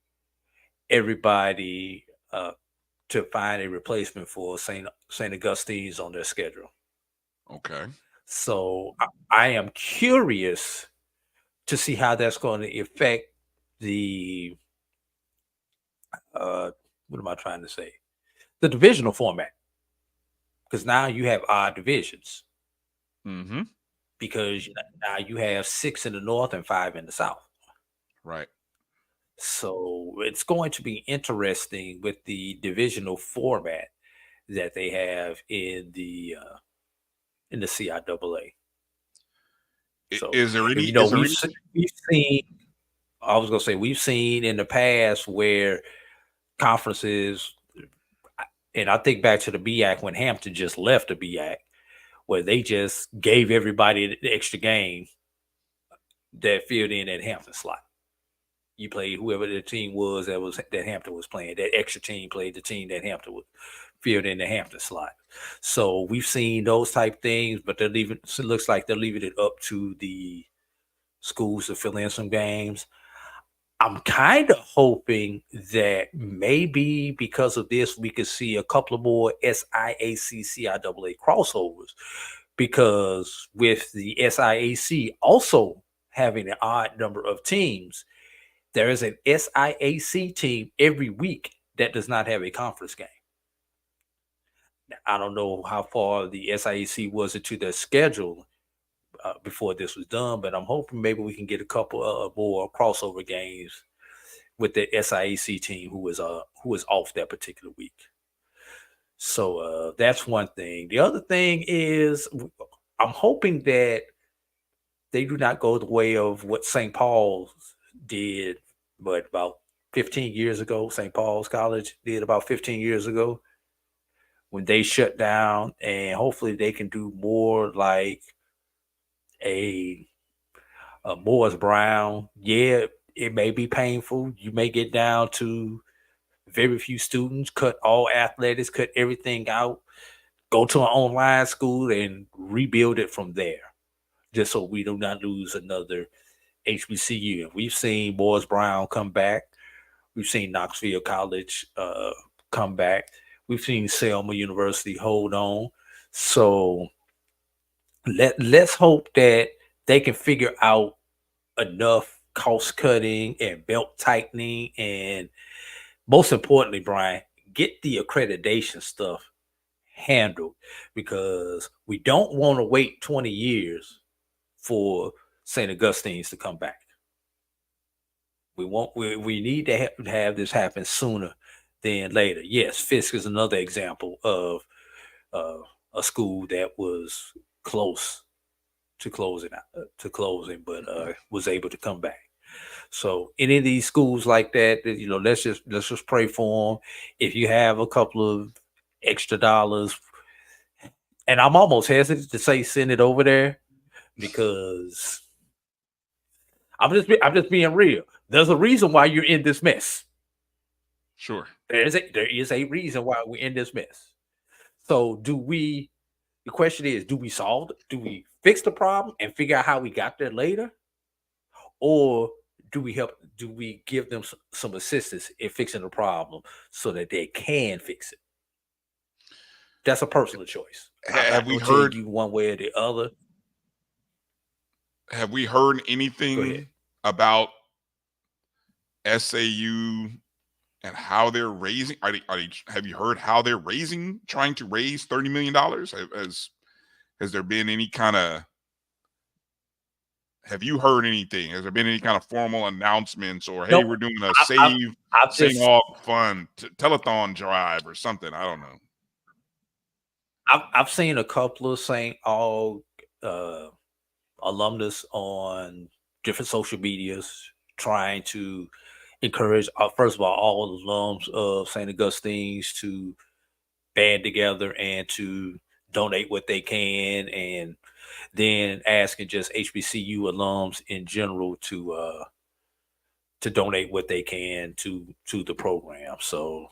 everybody to find a replacement for St. Augustine's on their schedule. Okay. So I am curious to see how that's going to affect the what am I trying to say? The divisional format. Because now you have odd divisions. Mm-hmm. Because now you have 6 in the north and 5 in the south. Right. So it's going to be interesting with the divisional format that they have in the CIAA. So, is there any? We've seen. I was going to say we've seen in the past where conferences, and I think back to the BAC when Hampton just left the BAC, where they just gave everybody the extra game that filled in that Hampton slot. You played whoever the team was that Hampton was playing. That extra team played the team that Hampton was filled in the Hampton slot. So we've seen those type things, but it looks like they're leaving it up to the schools to fill in some games. I'm kind of hoping that maybe because of this, we could see a couple of more SIAC CIAA crossovers, because with the SIAC also having an odd number of teams, there is an SIAC team every week that does not have a conference game. Now, I don't know how far the SIAC was into their schedule before this was done, but I'm hoping maybe we can get a couple more crossover games with the SIAC team who is off that particular week. So that's one thing. The other thing is I'm hoping that they do not go the way of what St. Paul's did, but about 15 years ago, St. Paul's College did about 15 years ago when they shut down, and hopefully they can do more like a Morris Brown. Yeah, it may be painful. You may get down to very few students, cut all athletics, cut everything out, go to an online school and rebuild it from there, just so we do not lose another HBCU. We've seen Morris Brown come back. We've seen Knoxville College come back. We've seen Selma University hold on. So let's hope that they can figure out enough cost cutting and belt tightening, and most importantly, Brian, get the accreditation stuff handled, because we don't want to wait 20 years for St. Augustine's to come back. We need to have this happen sooner than later. Yes, Fisk is another example of a school that was close to closing, but was able to come back. So any of these schools like that, let's just pray for them. If you have a couple of extra dollars, and I'm almost hesitant to say send it over there because I'm just being real. There's a reason why you're in this mess. Sure. There is a reason why we're in this mess. So the question is, do we fix the problem and figure out how we got there later? Or do we give them some assistance in fixing the problem so that they can fix it? That's a personal choice. Have we heard you one way or the other? Have we heard anything about SAU and how they're raising? Have you heard how they're trying to raise $30 million? Has there been any kind of? Have you heard anything? Has there been any kind of formal announcements or, hey, we're doing a St. Aug fund telethon drive or something? I don't know. I've seen a couple of St. Aug alumnus on different social medias trying to encourage, first of all alums of St. Augustine's to band together and to donate what they can, and then asking just HBCU alums in general to donate what they can to the program. So,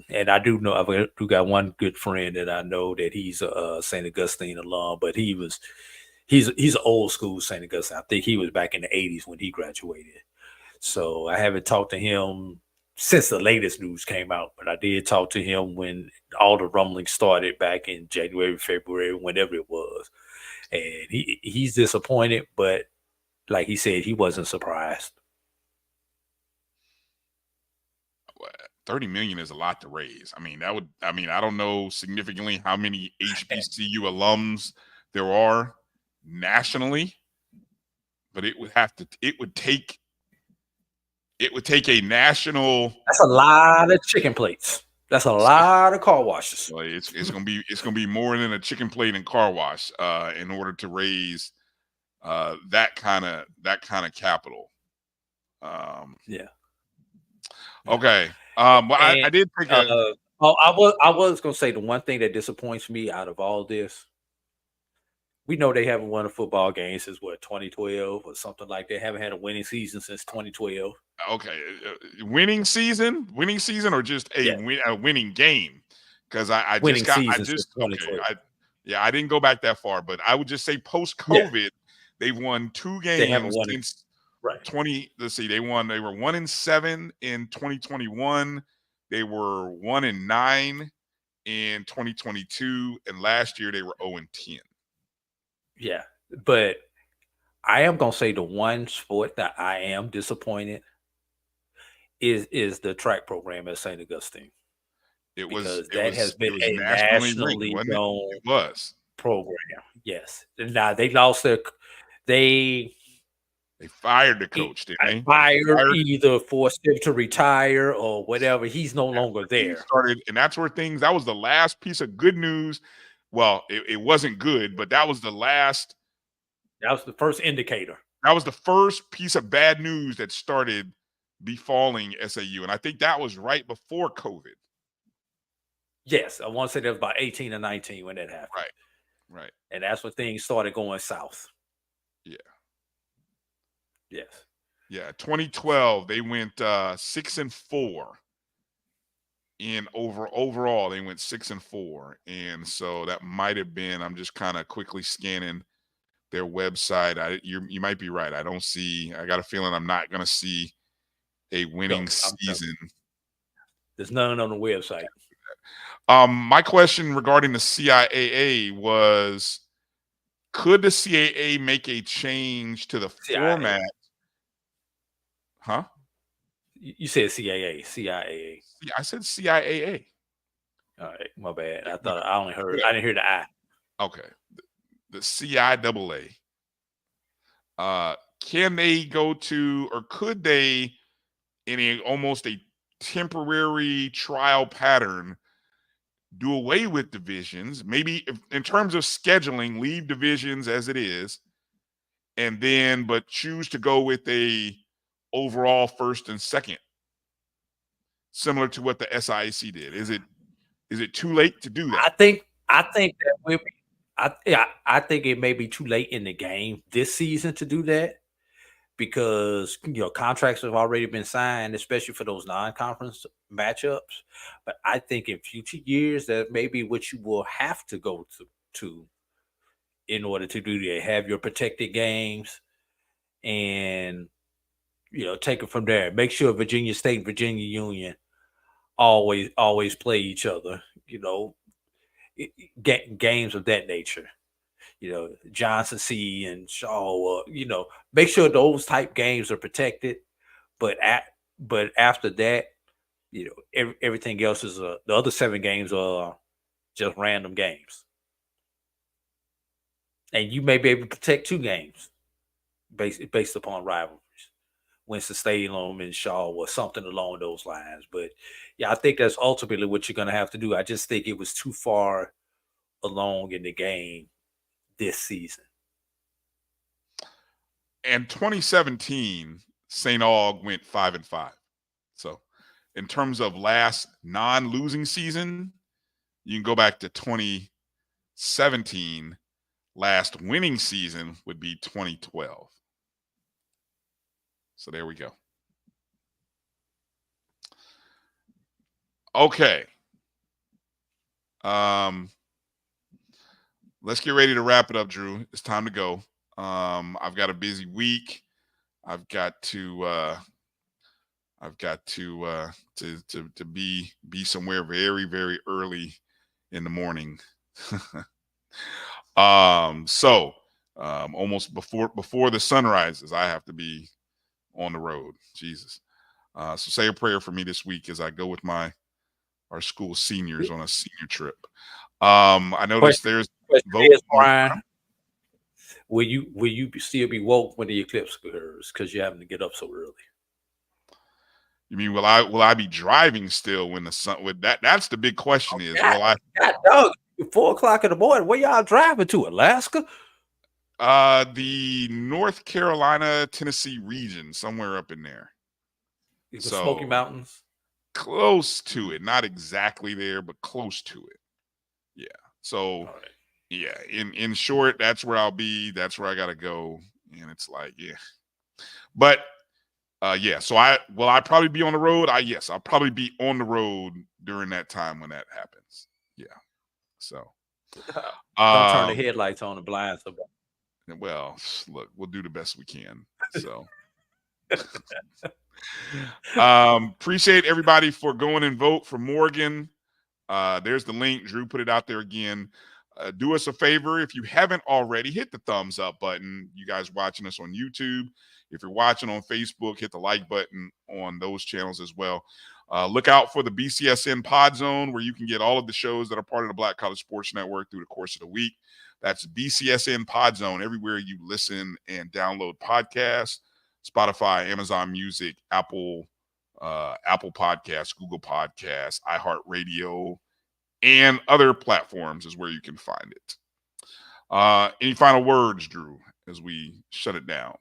and I do got one good friend that I know that he's a St. Augustine alum, but he's an old school St. Augustine. I think he was back in the 80s when he graduated. So I haven't talked to him since the latest news came out, but I did talk to him when all the rumblings started back in January, February, whenever it was. And he's disappointed, but like he said, he wasn't surprised. 30 million is a lot to raise. I don't know significantly how many HBCU alums there are nationally, but it would take a national. That's a lot of chicken plates. That's a lot of car washes. It's gonna be more than a chicken plate and car wash in order to raise that kind of capital. Yeah. Okay. I did think. I was gonna say the one thing that disappoints me out of all this. We know they haven't won a football game since 2012 or something like that. Haven't had a winning season since 2012. Okay, winning season, or just a winning game? Because I didn't go back that far, but I would just say post COVID, they've won 2 games. They haven't won since 20. Let's see, they were 1-7 in 2021. They were 1-9 in 2022, and last year they were 0-10. Yeah, but I am gonna say the one sport that I am disappointed is the track program at St. Augustine. It has been a nationally known program. Yes. Now they lost they fired the coach, didn't they? Either forced him to retire or whatever. He's no longer there. And that's where that was the last piece of good news. Well, it wasn't good, but that was the last. That was the first indicator. That was the first piece of bad news that started befalling SAU. And I think that was right before COVID. Yes. I want to say that was about 18 or 19 when that happened. Right. And that's when things started going south. Yeah. Yes. Yeah. 2012, they went 6-4. Overall, they went 6-4, and so that might have been. I'm just kind of quickly scanning their website. You might be right. I don't see. I got a feeling I'm not going to see a winning season. There's none on the website. My question regarding the CIAA was: could the CAA make a change to the format? Huh? You said CIAA. I said CIAA. All right, my bad. I thought I didn't hear the I. Okay, the CIAA. can they go to, or could they, in almost a temporary trial pattern, do away with divisions? Maybe in terms of scheduling, leave divisions as it is, and then but choose to go with a overall first and second, similar to what the SIAC did. Is it too late to do that? I think that will be. I think it may be too late in the game this season to do that, because contracts have already been signed, especially for those non-conference matchups. But I think in future years that may be what you will have to go to in order to do that. Have your protected games, and take it from there. Make sure Virginia State and Virginia Union always play each other. Games of that nature. Johnson C and Shaw. Make sure those type games are protected. But after that, everything else is the other 7 games are just random games, and you may be able to protect 2 games based upon rivalries. Winston-Salem and Shaw or something along those lines. But yeah, I think that's ultimately what you're going to have to do. I just think it was too far along in the game this season. And 2017, St. Aug went 5-5. So in terms of last non-losing season, you can go back to 2017. Last winning season would be 2012. So there we go. Okay. Let's get ready to wrap it up, Drew. It's time to go. I've got a busy week. I've got to be somewhere very, very early in the morning. Almost before the sun rises, I have to be on the road. Jesus. So say a prayer for me this week as I go with our school seniors on a senior trip. I noticed there's Bryan, will you still be woke when the eclipse occurs because you're having to get up so early? You mean will I be driving still when the sun with that? That's the big question. Will I? God, dog, 4 o'clock in the morning. Where y'all driving to? Alaska? The North Carolina, Tennessee region, somewhere up in there. The Smoky Mountains? Close to it. Not exactly there, but close to it. Yeah. So, yeah, in short, that's where I'll be. That's where I got to go. And it's like, yeah. But, yeah, so will I probably be on the road? Yes, I'll probably be on the road during that time when that happens. Yeah. So. Don't turn the headlights on the blinds. Well, look, we'll do the best we can. So appreciate everybody for going and vote for Morgan. There's the link. Drew put it out there again. Do us a favor. If you haven't already, hit the thumbs up button. You guys watching us on YouTube. If you're watching on Facebook, hit the like button on those channels as well. Look out for the BCSN Pod Zone, where you can get all of the shows that are part of the Black College Sports Network through the course of the week. That's BCSN Pod Zone, everywhere you listen and download podcasts, Spotify, Amazon Music, Apple Podcasts, Google Podcasts, iHeartRadio, and other platforms is where you can find it. Any final words, Drew, as we shut it down?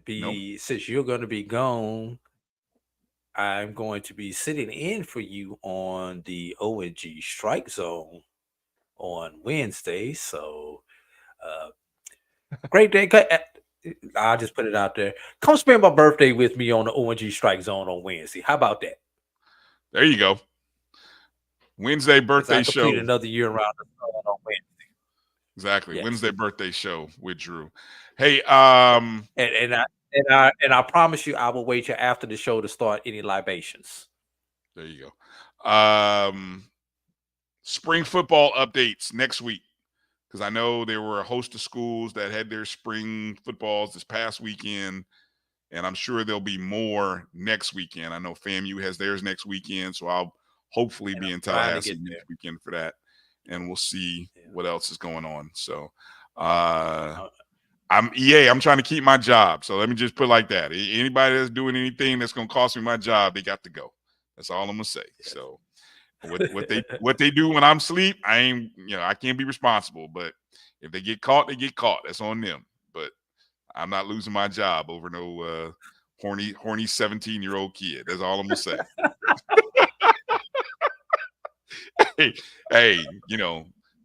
Since you're going to be gone, I'm going to be sitting in for you on the ONG Strike Zone on Wednesday. So, great day. I'll just put it out there. Come spend my birthday with me on the ONG Strike Zone on Wednesday. How about that? There you go. Wednesday birthday show. Another year around the sun on Wednesday. Exactly. Yes. Wednesday birthday show with Drew. Hey, and I promise you, I will wait till after the show to start any libations. There you go. Spring football updates next week, because I know there were a host of schools that had their spring footballs this past weekend, and I'm sure there'll be more next weekend. I know FAMU has theirs next weekend, so I'll hopefully be in Tallahassee next weekend for that. and we'll see what else is going on. So I'm EA. I'm trying to keep my job. So let me just put it like that. Anybody that's doing anything that's going to cost me my job, they got to go. That's all I'm gonna say. So what they do when I'm asleep, I can't be responsible. But if they get caught, they get caught. That's on them. But I'm not losing my job over no horny 17-year-old kid. That's all I'm gonna say. hey,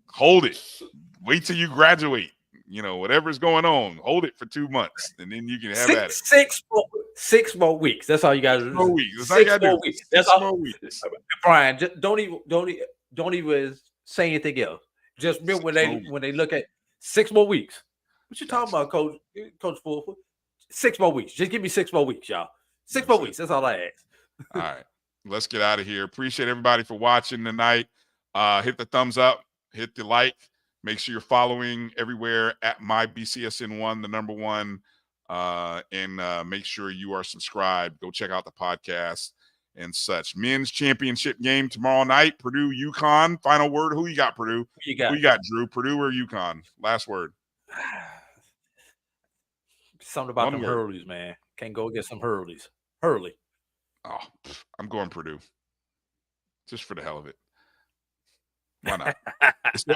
hold it. Wait till you graduate. Whatever's going on, hold it for 2 months, and then you can have at it. 6 more weeks. That's all you guys do. 6 more weeks. That's 6 more weeks. That's all. More weeks. Brian, just don't even say anything else. Just remember when they look at 6 more weeks. What you talking about, Coach Fulford? 6 more weeks. Just give me 6 more weeks, y'all. 6 more weeks. That's all I ask. All right. Let's get out of here. Appreciate everybody for watching tonight. Hit the thumbs up, hit the like. Make sure you're following everywhere at MyBCSN1, the number 1, and make sure you are subscribed. Go check out the podcast and such. Men's championship game tomorrow night, Purdue, UConn. Final word. Who you got, Purdue? Who you got, Drew? Purdue or UConn? Last word. Something about them Hurleys, man. Can't go against some Hurleys. Hurley. Oh, I'm going Purdue. Just for the hell of it. Why not?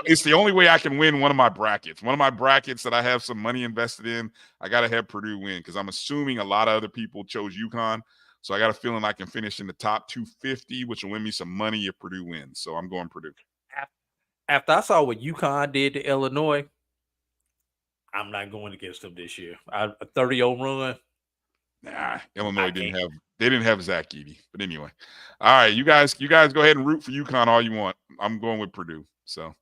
It's the only way I can win one of my brackets. One of my brackets that I have some money invested in, I got to have Purdue win because I'm assuming a lot of other people chose UConn. So I got a feeling I can finish in the top 250, which will win me some money if Purdue wins. So I'm going Purdue. After I saw what UConn did to Illinois, I'm not going against them this year. A 30-0 run. Nah, Illinois didn't have Zach Edey. But anyway. All right, you guys go ahead and root for UConn all you want. I'm going with Purdue. So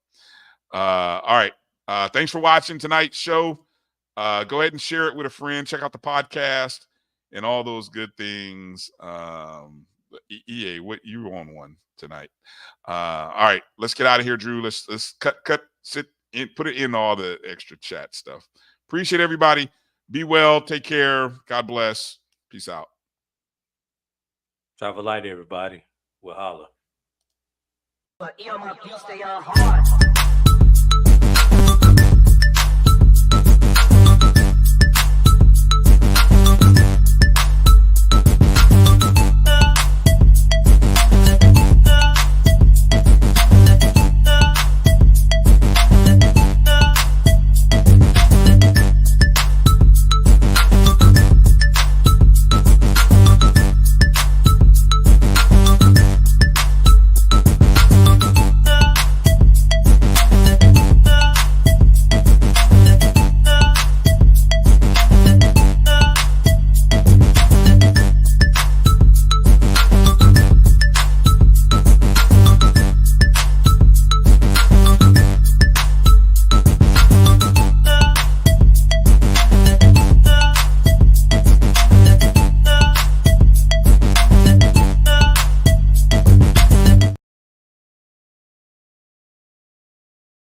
all right. Thanks for watching tonight's show. Go ahead and share it with a friend. Check out the podcast and all those good things. EA, what you on one tonight? All right, let's get out of here, Drew. Let's cut, sit in, put it in all the extra chat stuff. Appreciate everybody. Be well. Take care. God bless. Peace out. Travel light, everybody. We'll holler. But you stay hard.